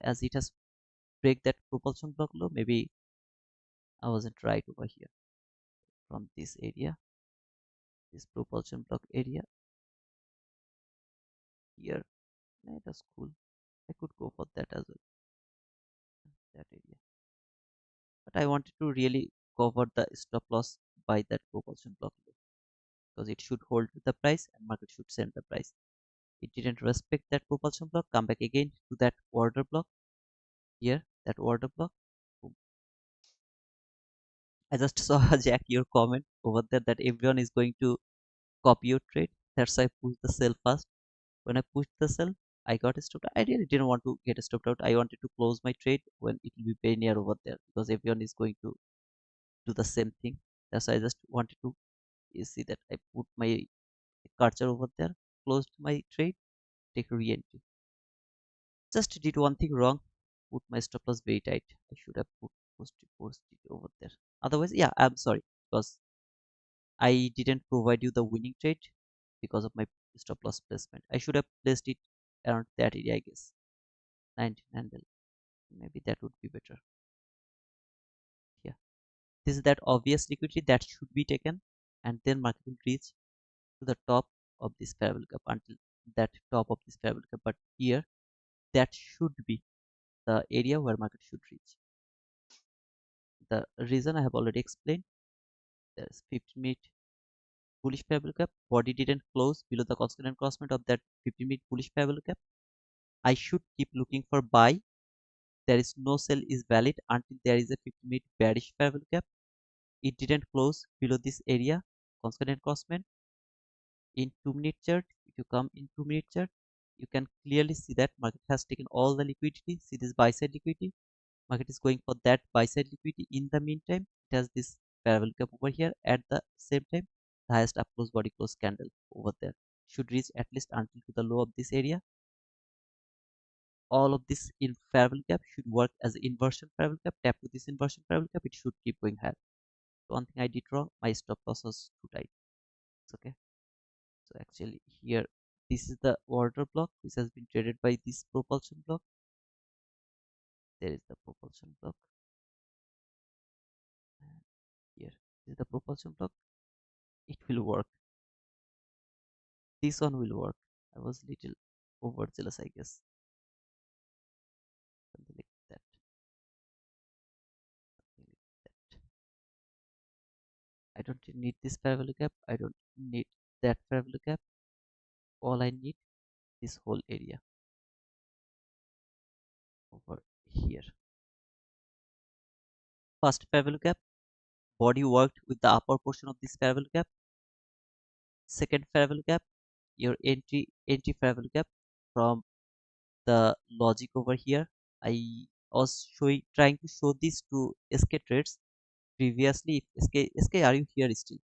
S1: As it has break that propulsion block low, maybe I wasn't right over here from this area, this propulsion block area here. Yeah, that's cool. I could go for that as well, that area. But I wanted to really cover the stop loss by that propulsion block low because it should hold the price and market should send the price. It didn't respect that propulsion block, come back again to that order block here, that order block. Boom. I just saw Jack your comment over there that everyone is going to copy your trade. That's why I pushed the sell first. When I pushed the sell, I got stopped. I really didn't want to get stopped out. I wanted to close my trade when it will be very near over there because everyone is going to do the same thing. That's why I just wanted to you see that I put my cursor over there, closed my trade, take a re-entry. Just did one thing wrong, put my stop loss very tight. I should have posted it over there. Otherwise, yeah, I'm sorry because I didn't provide you the winning trade because of my stop loss placement. I should have placed it around that area, I guess. 19 handle. Maybe that would be better. This is that obvious liquidity that should be taken, and then market will reach to the top of this parabolic gap until that top of this parabolic gap. But here, that should be the area where market should reach. The reason I have already explained. There's 15-minute bullish parabolic gap. Body didn't close below the constant crossment of that 15-minute bullish parabolic gap. I should keep looking for buy. There is no sell is valid until there is a 15-minute bearish parabolic gap. It didn't close below this area, constant crossment. In 2-minute chart, if you come in 2-minute chart, you can clearly see that market has taken all the liquidity. See this buy side liquidity. Market is going for that buy side liquidity. In the meantime, it has this parabolic gap over here. At the same time, the highest up close body close candle over there should reach at least until to the low of this area. All of this in parabolic gap should work as inversion parabolic gap. Tap to this inversion parabolic gap, it should keep going higher. One thing I did wrong, my stop loss was too tight. It's okay. So actually here, this is the order block which has been traded by this propulsion block. There is the propulsion block, and here is the propulsion block. It will work. This one will work. I was little overzealous, I guess. Something like that. Something like that. I don't need this parabolic gap. I don't need that parabolic gap. All I need this whole area over here. First parabolic gap, body worked with the upper portion of this parabolic gap. Second parabolic gap, your entry parabolic gap from the logic over here. I was trying to show this to SK trades previously. If SK, are you here still?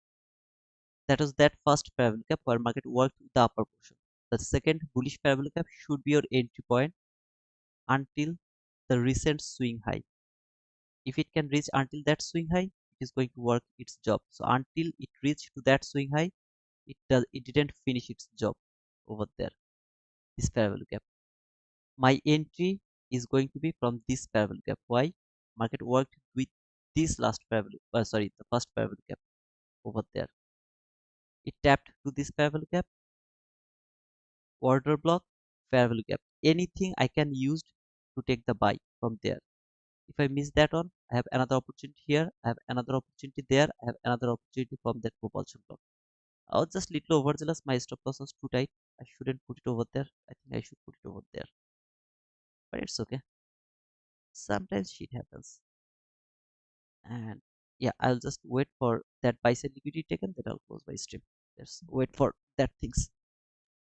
S1: That was that first parabolic gap where market worked with the upper portion. The second bullish parabolic gap should be your entry point until the recent swing high. If it can reach until that swing high, it is going to work its job. So until it reached to that swing high, it didn't finish its job over there. This parabolic gap. My entry is going to be from this parabolic gap. Why? Market worked with this last parabolic, sorry, the first parabolic gap over there. It tapped to this parabolic gap, order block, parabolic gap. Anything I can use to take the buy from there. If I miss that one, I have another opportunity here, I have another opportunity there, I have another opportunity from that propulsion block. I was just little overzealous, my stop loss was too tight. I shouldn't put it over there. I think I should put it over there. But it's okay. Sometimes shit happens. And yeah, I'll just wait for that buy side liquidity taken, then I'll close my stream. Let's wait for that things.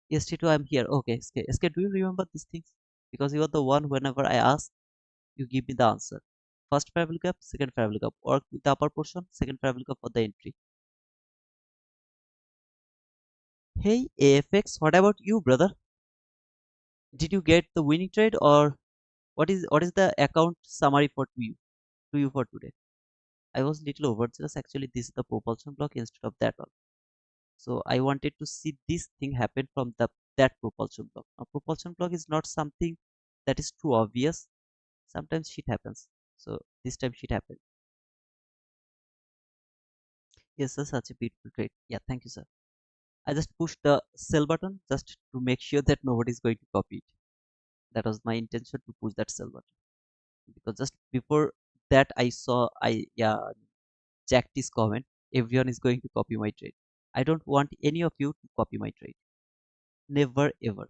S1: Yes, T2, I'm here. Okay, SK, do you remember these things? Because you are the one whenever I ask, you give me the answer. First parabolic gap, second parabolic gap. Work with the upper portion, second parabolic gap for the entry. Hey AFX, what about you, brother? Did you get the winning trade, or what is the account summary for to you for today? I was little overzealous. Actually, this is the propulsion block instead of that one. So I wanted to see this thing happen from that propulsion block. Now propulsion block is not something that is too obvious. Sometimes shit happens. So this time shit happened. Yes, sir, such a beautiful trade. Yeah, thank you, sir. I just pushed the sell button just to make sure that nobody is going to copy it. That was my intention, to push that sell button, because just before that I saw, I yeah, jacked his comment. Everyone is going to copy my trade. I don't want any of you to copy my trade. Never ever.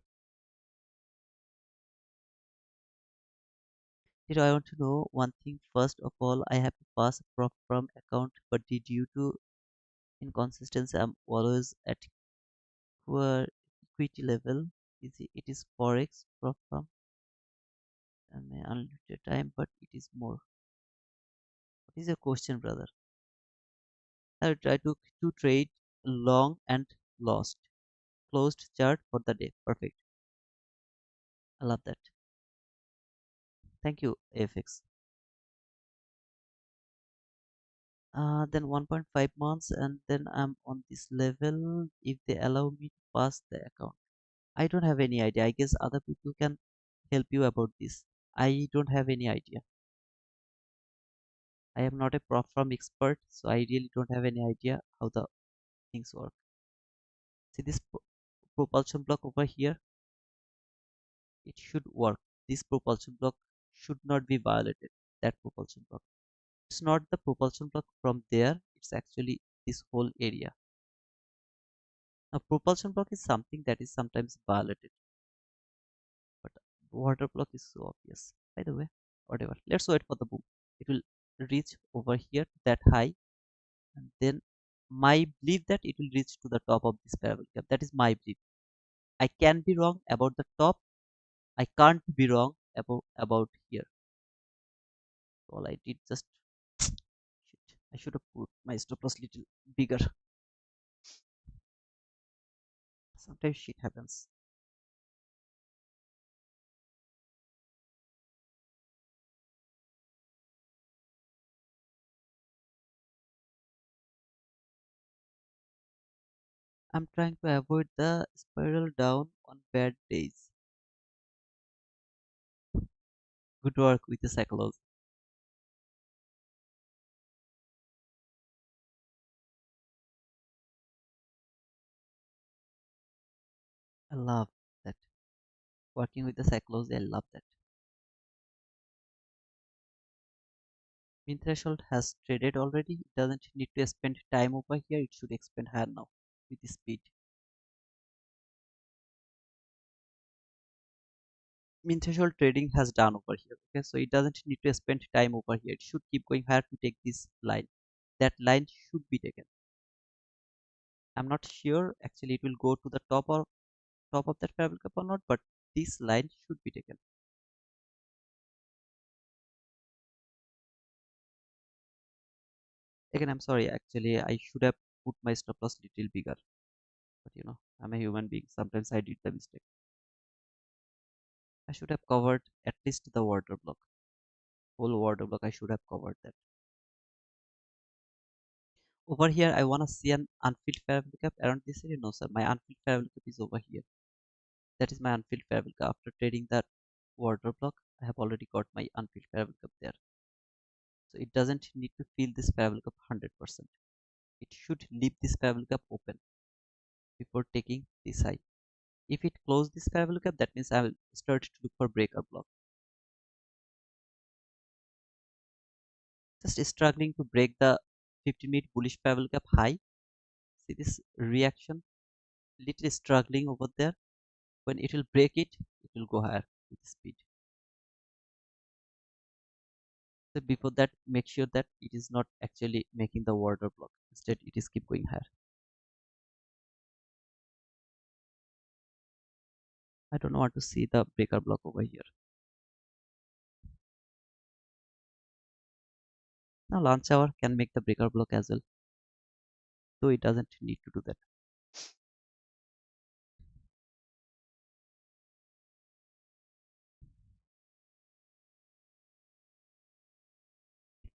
S1: I want to know one thing. First of all, I have to pass a Propfirm account, but due to inconsistency, I'm always at poor equity level. It is forex Propfirm and my unlimited time, but it is more. What is your question, brother? I try to trade long and lost. Closed chart for the day. Perfect. I love that. Thank you, AFX. Then 1.5 months, and then I'm on this level if they allow me to pass the account. I don't have any idea. I guess other people can help you about this. I don't have any idea. I am not a Propfirm expert, so I really don't have any idea how the things work. See this propulsion block over here? It should work. This propulsion block should not be violated. That propulsion block. It's not the propulsion block from there, it's actually this whole area. Now, propulsion block is something that is sometimes violated, but water block is so obvious. By the way, whatever. Let's wait for the boom. It will reach over here that high, and then my belief that it will reach to the top of this parabolic curve. That is my belief. I can be wrong about the top. I can't be wrong about here. All I did just shit. I should have put my stop loss little bigger. Sometimes shit happens. I'm trying to avoid the spiral down on bad days. Good work with the psychology. I love that. Working with the psychology, I love that. Mean threshold has traded already. It doesn't need to spend time over here. It should expand higher now with the speed. Mean threshold trading has done over here. Okay, so it doesn't need to spend time over here. It should keep going higher to take this line. That line should be taken. I'm not sure actually it will go to the top of that parabolic cap or not, but this line should be taken. Again, I'm sorry. Actually, I should have put my stop loss little bigger. But I'm a human being. Sometimes I did the mistake. I should have covered at least the water block. Whole water block. I should have covered that. Over here, I want to see an unfilled parabolic cap around this area. No, sir. My unfilled parabolic cap is over here. That is my unfilled parabolic cap. After trading that water block, I have already got my unfilled parabolic cap there. So it doesn't need to fill this parabolic cap 100%. It should leave this parabolic cap open before taking this high. If it closes this parabolic cap, that means I will start to look for breaker block. Just struggling to break the 50-minute bullish parabolic cap high. See this reaction? Little struggling over there. When it will break it, it will go higher with speed. So before that, make sure that it is not actually making the water block. Instead, it is keep going higher. I don't want to see the breaker block over here. Now launch hour can make the breaker block as well, though it doesn't need to do that.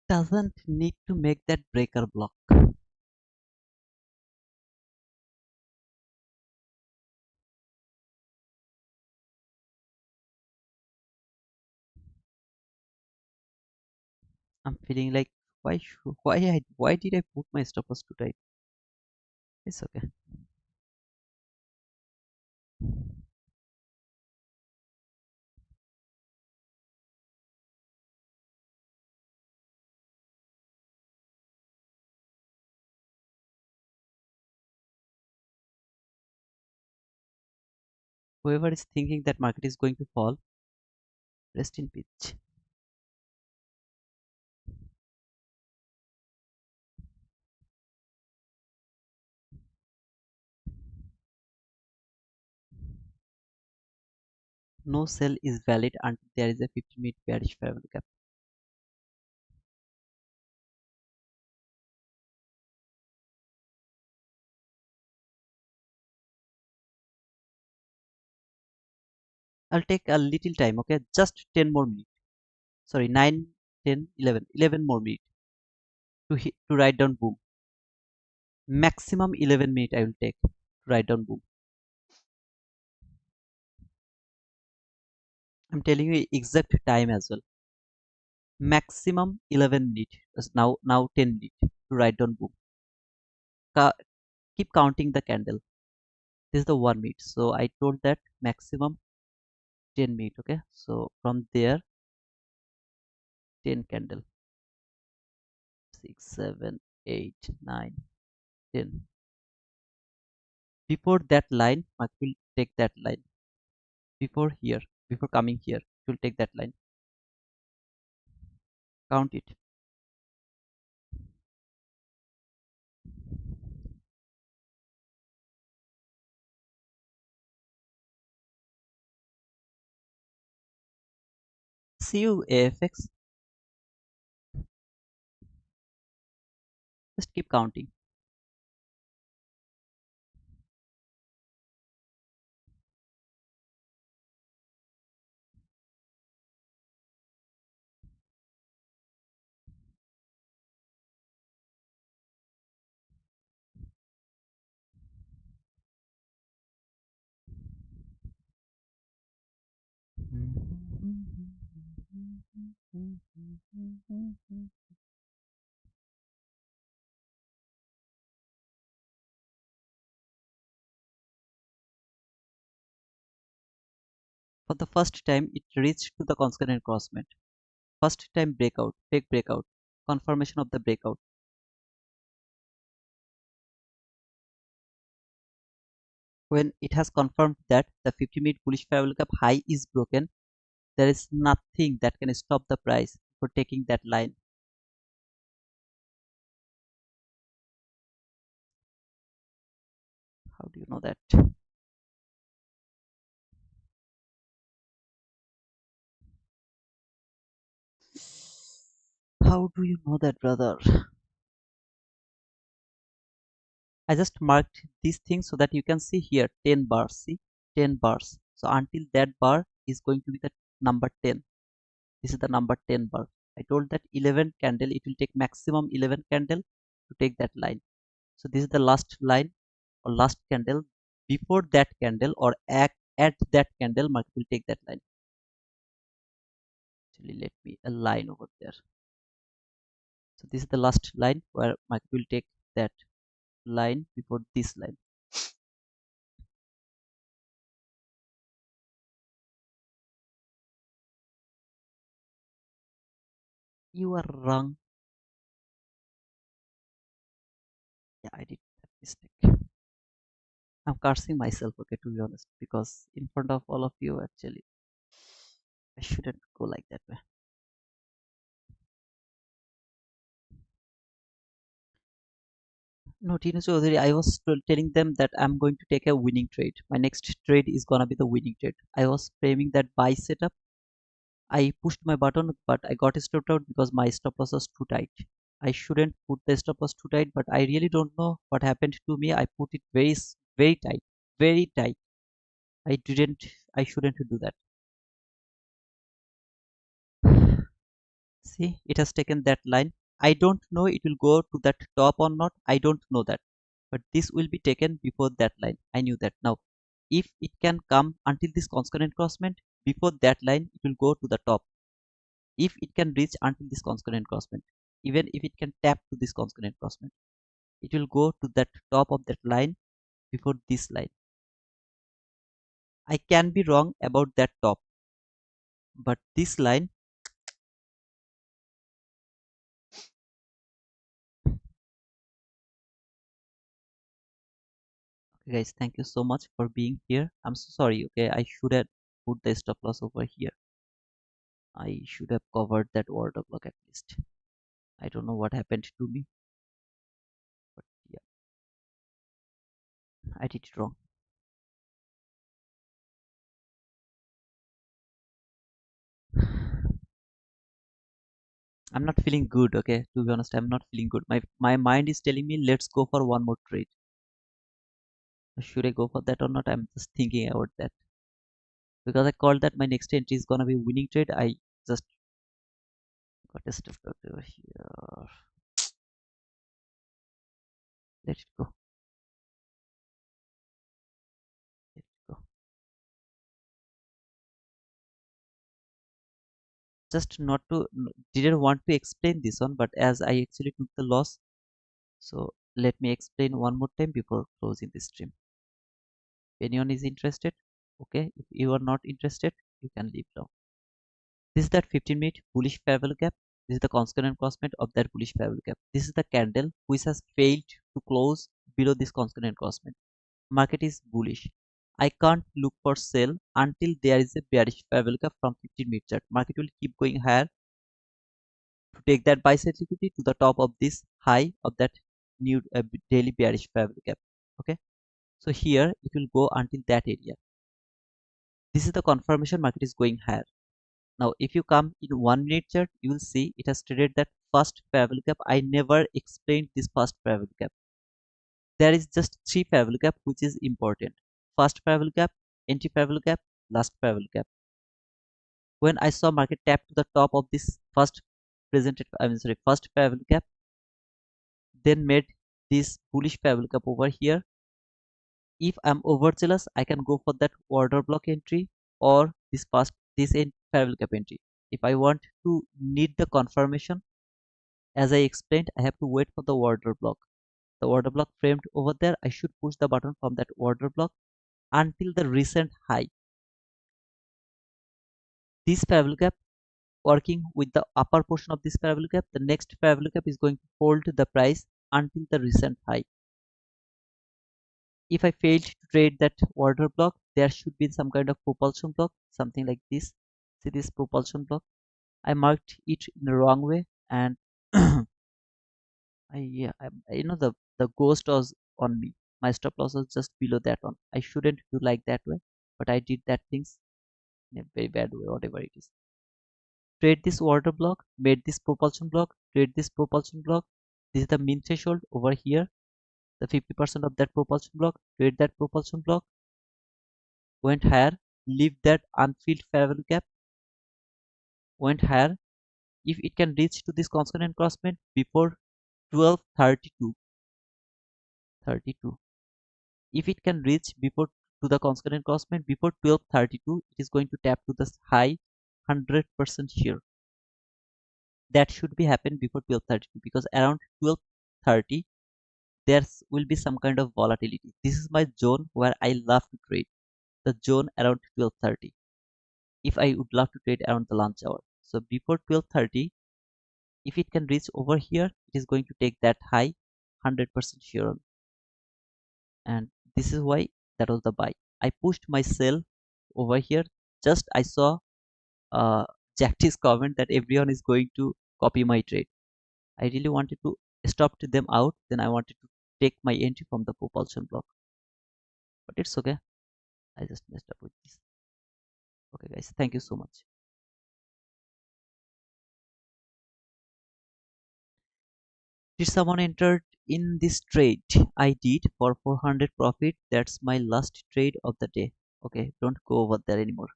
S1: Doesn't need to make that breaker block. I'm feeling like why did I put my stop loss too tight? It's okay. Whoever is thinking that market is going to fall, rest in peace. No sell is valid until there is a 50-minute bearish parabolic gap. I'll take a little time, okay? Just 10 more minutes. Sorry, 9, 10, 11. 11 more minutes to write down boom. Maximum 11 minutes I will take to write down boom. I'm telling you exact time as well. maximum 11 minutes. Now 10 minutes to write down book. Ca- Keep counting the candle. This is the 1 minute. So I told that maximum 10 minutes. Okay. So from there 10 candle, 6, 7, 8, 9, 10. Before that line, I will take that line. Before here, before coming here, it will take that line. Count it. See you AFX. Just keep counting. For the first time, it reached to the constant encroachment. First time breakout, fake breakout, confirmation of the breakout. When it has confirmed that the 50-minute bullish parabolic gap high is broken, there is nothing that can stop the price for taking that line. How do you know that? How do you know that, brother? I just marked these things so that you can see here 10 bars. See 10 bars. So until that bar is going to be the number 10. This is the number 10 bar. I told that 11 candle, it will take maximum 11 candle to take that line. So this is the last line or last candle. Before that candle or at that candle, market will take that line. Actually, let me align over there. So this is the last line where market will take that line before this line. You are wrong. Yeah, I did that mistake. I'm cursing myself, okay, to be honest, because in front of all of you, actually, I shouldn't go like that way. No, Tina Chaudhary, I was telling them that I'm going to take a winning trade. My next trade is gonna be the winning trade. I was framing that buy setup. I pushed my button, but I got stopped out because my stop loss was too tight. I shouldn't put the stop loss too tight, but I really don't know what happened to me. I put it very tight, very tight. I didn't. I shouldn't do that. See, it has taken that line. I don't know it will go to that top or not. I don't know that. But this will be taken before that line. I knew that. Now, if it can come until this constant encroachment, before that line, it will go to the top. If it can reach until this constant encroachment, even if it can tap to this constant encroachment, it will go to that top of that line before this line. I can be wrong about that top, but this line, okay, guys, thank you so much for being here. I'm so sorry. Okay, I should have put the stop loss over here. I should have covered that order block at least. I don't know what happened to me, but yeah, I did it wrong. I'm not feeling good. Okay, to be honest, I'm not feeling good. My mind is telling me let's go for one more trade. Should I go for that or not? I'm just thinking about that because I called that my next entry is gonna be winning trade. I just got a step over here. Let it go. Let it go. 'Cause just not to didn't want to explain this one, but as I actually took the loss, so let me explain one more time before closing the stream. If anyone is interested, okay. If you are not interested, you can leave now. This is that 15-minute bullish fair value gap. This is the constant crossment of that bullish fair value gap. This is the candle which has failed to close below this constant crossment. Market is bullish. I can't look for sell until there is a bearish fair value gap from 15-minute chart. Market will keep going higher to take that buy side liquidity to the top of this high of that new daily bearish fair value gap. Okay, so here it will go until that area. This is the confirmation market is going higher. Now, if you come in 1 minute chart, you will see it has traded that first fair value gap. I never explained this first fair value gap. There is just 3 fair value gap which is important. First fair value gap, entry fair value gap, last fair value gap. When I saw market tap to the top of this first fair value gap, then made this bullish fair value gap over here. If I'm overzealous, I can go for that order block entry or this fair value gap entry. If I want to need the confirmation, as I explained, I have to wait for the order block. The order block framed over there, I should push the button from that order block until the recent high. This fair value gap working with the upper portion of this fair value gap, the next fair value gap is going to hold the price until the recent high. If I failed to trade that order block, there should be some kind of propulsion block, something like this. See this propulsion block? I marked it in the wrong way, and the ghost was on me. My stop loss was just below that one. I shouldn't do like that way, but I did that things in a very bad way, whatever it is. Trade this order block, made this propulsion block, trade this propulsion block. This is the mean threshold over here. The 50% of that propulsion block, trade that propulsion block, went higher, leave that unfilled fair value gap, went higher. If it can reach to this constant crossment before 12:32, if it can reach before to the constant crossment before 12:32, it is going to tap to the high 100% share. That should be happen before 12:32, because around 12:30 there will be some kind of volatility. This is my zone where I love to trade, the zone around 12:30. If I would love to trade around the lunch hour, so before 12:30, if it can reach over here, it is going to take that high 100% sure. And this is why that was the buy. I pushed my sell over here. Just I saw Jackie's comment that everyone is going to copy my trade. I really wanted to stop to them out. Then I wanted to take my entry from the propulsion block, but it's okay. I just messed up with this. Okay, guys, thank you so much. Did someone entered in this trade? I did for 400 profit. That's my last trade of the day. Okay, don't go over there anymore.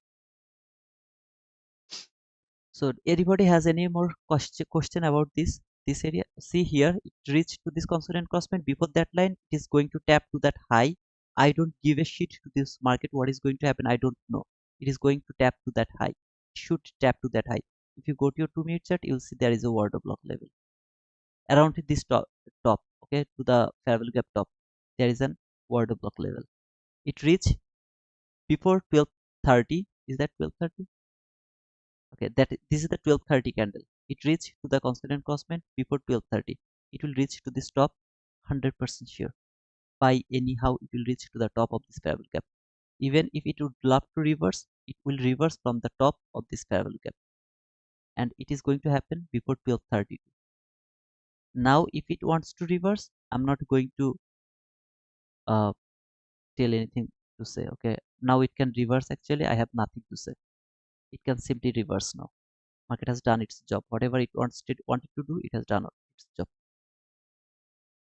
S1: So anybody has any more question about this area? See here, it reached to this constant crossment. Before that line, it is going to tap to that high. I don't give a shit to this market. What is going to happen? I don't know. It is going to tap to that high. It should tap to that high. If you go to your 2 minute chart, you'll see there is a order block level around this top. Okay, to the fair value gap top, there is an order block level. It reached before 12:30. Is that 12:30? Okay, this is the 12:30 candle. It reached to the constant crossment before 12:30. It will reach to this top, 100% sure. By anyhow, it will reach to the top of this fair value gap. Even if it would love to reverse, it will reverse from the top of this fair value gap, and it is going to happen before 12:32. Now, if it wants to reverse, I'm not going to uh, tell anything to say. Okay, now it can reverse. Actually, I have nothing to say. It can simply reverse now. Market has done its job. Whatever it wanted to do, it has done its job.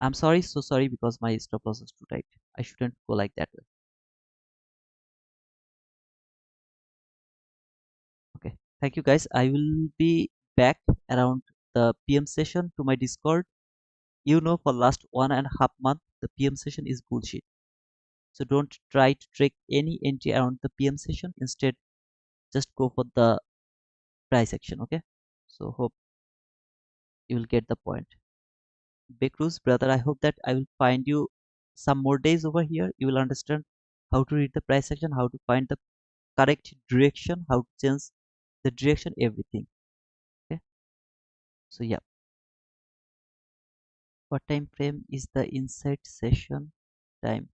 S1: I'm sorry, so sorry, because my stop loss is too tight. I shouldn't go like that way. Okay, thank you guys. I will be back around the PM session to my Discord. You know, for last 1.5 months, the PM session is bullshit. So don't try to trick any entry around the PM session. Instead, just go for the price action. Okay, so hope you will get the point. Bekruz, brother, I hope that I will find you some more days over here. You will understand how to read the price action, how to find the correct direction, how to change the direction, everything. Okay, so yeah, what time frame is the insight session time?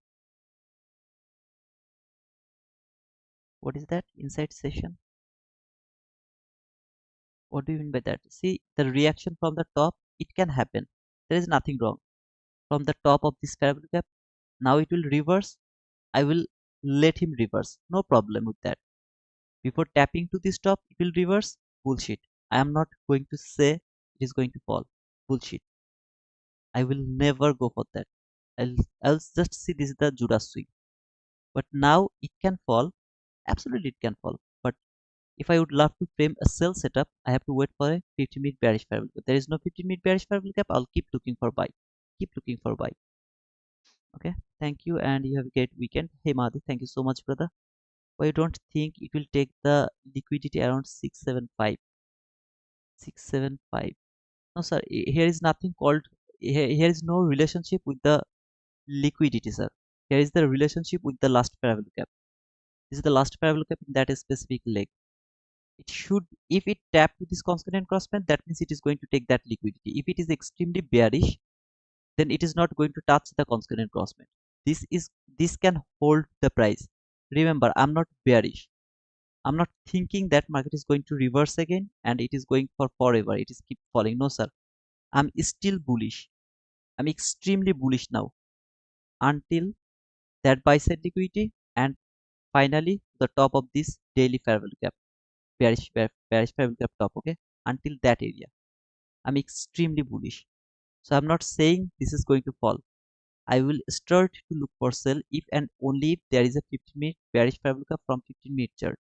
S1: What is that insight session? What do you mean by that? See, the reaction from the top, it can happen. There is nothing wrong. From the top of this parabolic gap, now it will reverse. I will let him reverse. No problem with that. Before tapping to this top, it will reverse. Bullshit. I am not going to say it is going to fall. Bullshit. I will never go for that. I'll just see this is the Judas swing. But now it can fall. Absolutely it can fall. But if I would love to frame a sell setup, I have to wait for a 50-minute bearish parabolic. If there is no 15-minute bearish parabolic gap, I'll keep looking for buy. Keep looking for buy. Okay. Thank you and you have a great weekend. Hey Mahdi, thank you so much, brother. Why you don't think it will take the liquidity around 675? 675. No, sir. Here is nothing called. Here is no relationship with the liquidity, sir. Here is the relationship with the last parabolic gap. This is the last parabolic gap in that specific leg. It should, if it tap to this constant crossband, that means it is going to take that liquidity. If it is extremely bearish, then it is not going to touch the constant crossband. This can hold the price. Remember, I'm not bearish. I'm not thinking that market is going to reverse again and it is going for forever. It is keep falling. No, sir. I'm still bullish. I'm extremely bullish now until that buy side liquidity and finally the top of this daily parabolic gap, bearish parabolic gap top. Okay, until that area, I'm extremely bullish. So I'm not saying this is going to fall. I will start to look for sell if and only if there is a 15-minute bearish parabolic gap from 15-minute chart.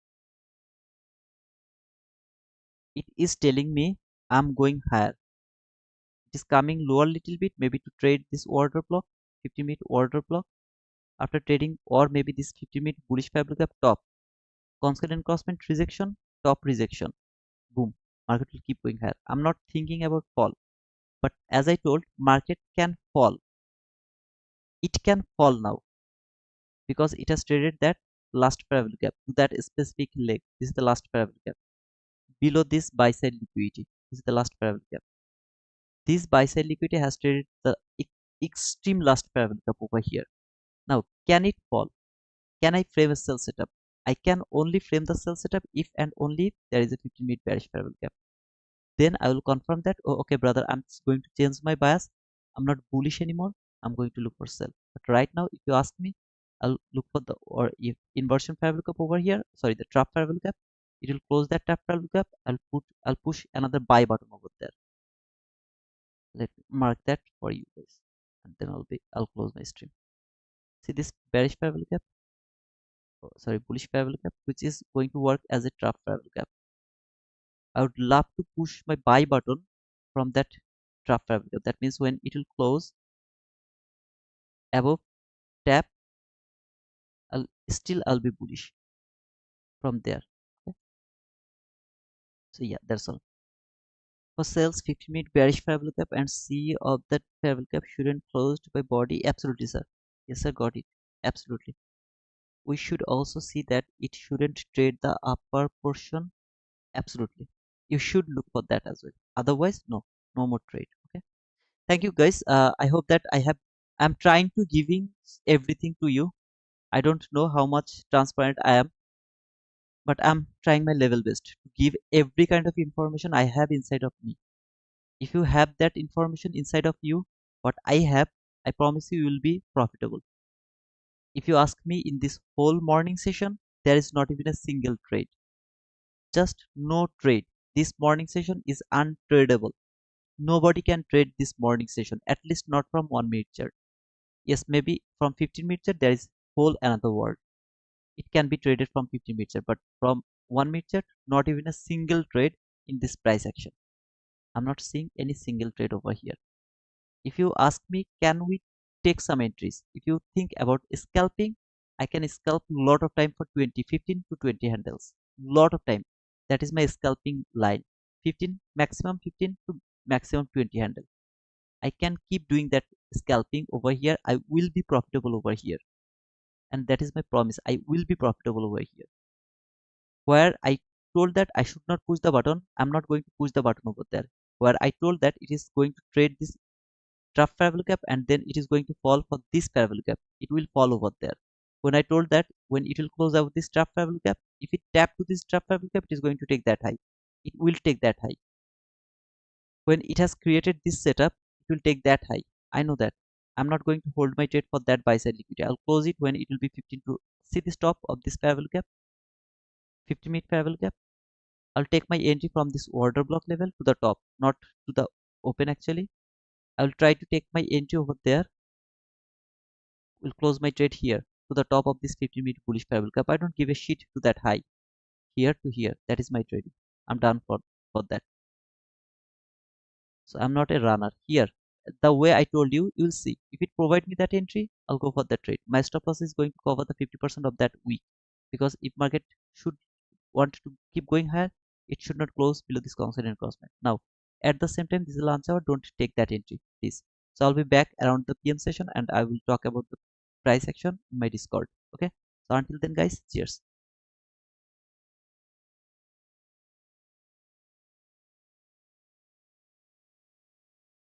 S1: It is telling me I'm going higher. It is coming lower little bit, maybe to trade this order block, 50-minute order block. After trading, or maybe this 50-minute bullish parabolic gap top, constant crossband rejection, top rejection, boom, market will keep going higher. I'm not thinking about fall, but as I told, market can fall. It can fall now because it has traded that last parabolic gap to that specific leg. This is the last parabolic gap. Below this buy side liquidity, this is the last parabolic gap. This buy side liquidity has traded the extreme last parabolic gap over here. Now, can it fall? Can I frame a sell setup? I can only frame the sell setup if and only if there is a 15-minute bearish parabolic gap. Then I will confirm that, oh, okay, brother, I'm going to change my bias. I'm not bullish anymore. I'm going to look for sell. But right now, if you ask me, I'll look for the, or if inversion parabolic gap over here, sorry, the trap parabolic gap, it will close that trap parabolic gap. I'll push another buy button over there. Let me mark that for you guys, and then I'll close my stream. See this bearish parabolic gap, sorry, bullish parabolic gap, which is going to work as a trap parabolic gap. I would love to push my buy button from that trap parabolic gap. That means when it will close above tap, I'll be bullish from there. Okay? So yeah, that's all. For sales, 15-minute bearish parabolic gap and C of that parabolic gap shouldn't closed by body. Absolutely, sir. Yes, sir, got it. Absolutely. We should also see that it shouldn't trade the upper portion. Absolutely. You should look for that as well. Otherwise, no more trade. Okay. Thank you, guys. I hope that I'm trying to giving everything to you. I don't know how much transparent I am, but I'm trying my level best to give every kind of information I have inside of me. If you have that information inside of you, what I have, I promise you will be profitable. If you ask me in this whole morning session, there is not even a single trade. Just no trade. This morning session is untradable. Nobody can trade this morning session, at least not from 1 minute chart. Yes, maybe from 15-minute chart there is whole another world. It can be traded from 15-minute chart, but from 1 minute chart, not even a single trade in this price action. I'm not seeing any single trade over here. If you ask me, can we take some entries? If you think about scalping, I can scalp lot of time for 15 to 20 handles. Lot of time. That is my scalping line. 15, maximum 15 to maximum 20 handle. I can keep doing that scalping over here. I will be profitable over here. And that is my promise. I will be profitable over here. Where I told that I should not push the button, I'm not going to push the button over there. Where I told that it is going to trade this draft fair value gap and then it is going to fall for this fair value gap, it will fall over there. When I told that when it will close out this draft fair value gap, if it tap to this draft fair value gap, it is going to take that high. It will take that high. When it has created this setup, it will take that high. I know that. I'm not going to hold my trade for that buy side liquidity. I'll close it when it will be 15 to see the stop of this fair value gap, 50-minute fair value gap. I'll take my entry from this order block level to the top, not to the open actually. I will try to take my entry over there. Will close my trade here to the top of this 15-minute bullish fair value gap. I don't give a shit to that high. Here to here. That is my trading. I'm done for that. So I'm not a runner. Here, the way I told you, you'll see. If it provide me that entry, I'll go for that trade. My stop loss is going to cover the 50% of that week. Because if market should want to keep going higher, it should not close below this constant crossman. Now, at the same time, this is a launch hour. Don't take that entry, please. So I'll be back around the PM session and I will talk about the price action in my Discord. Okay. So until then, guys, cheers.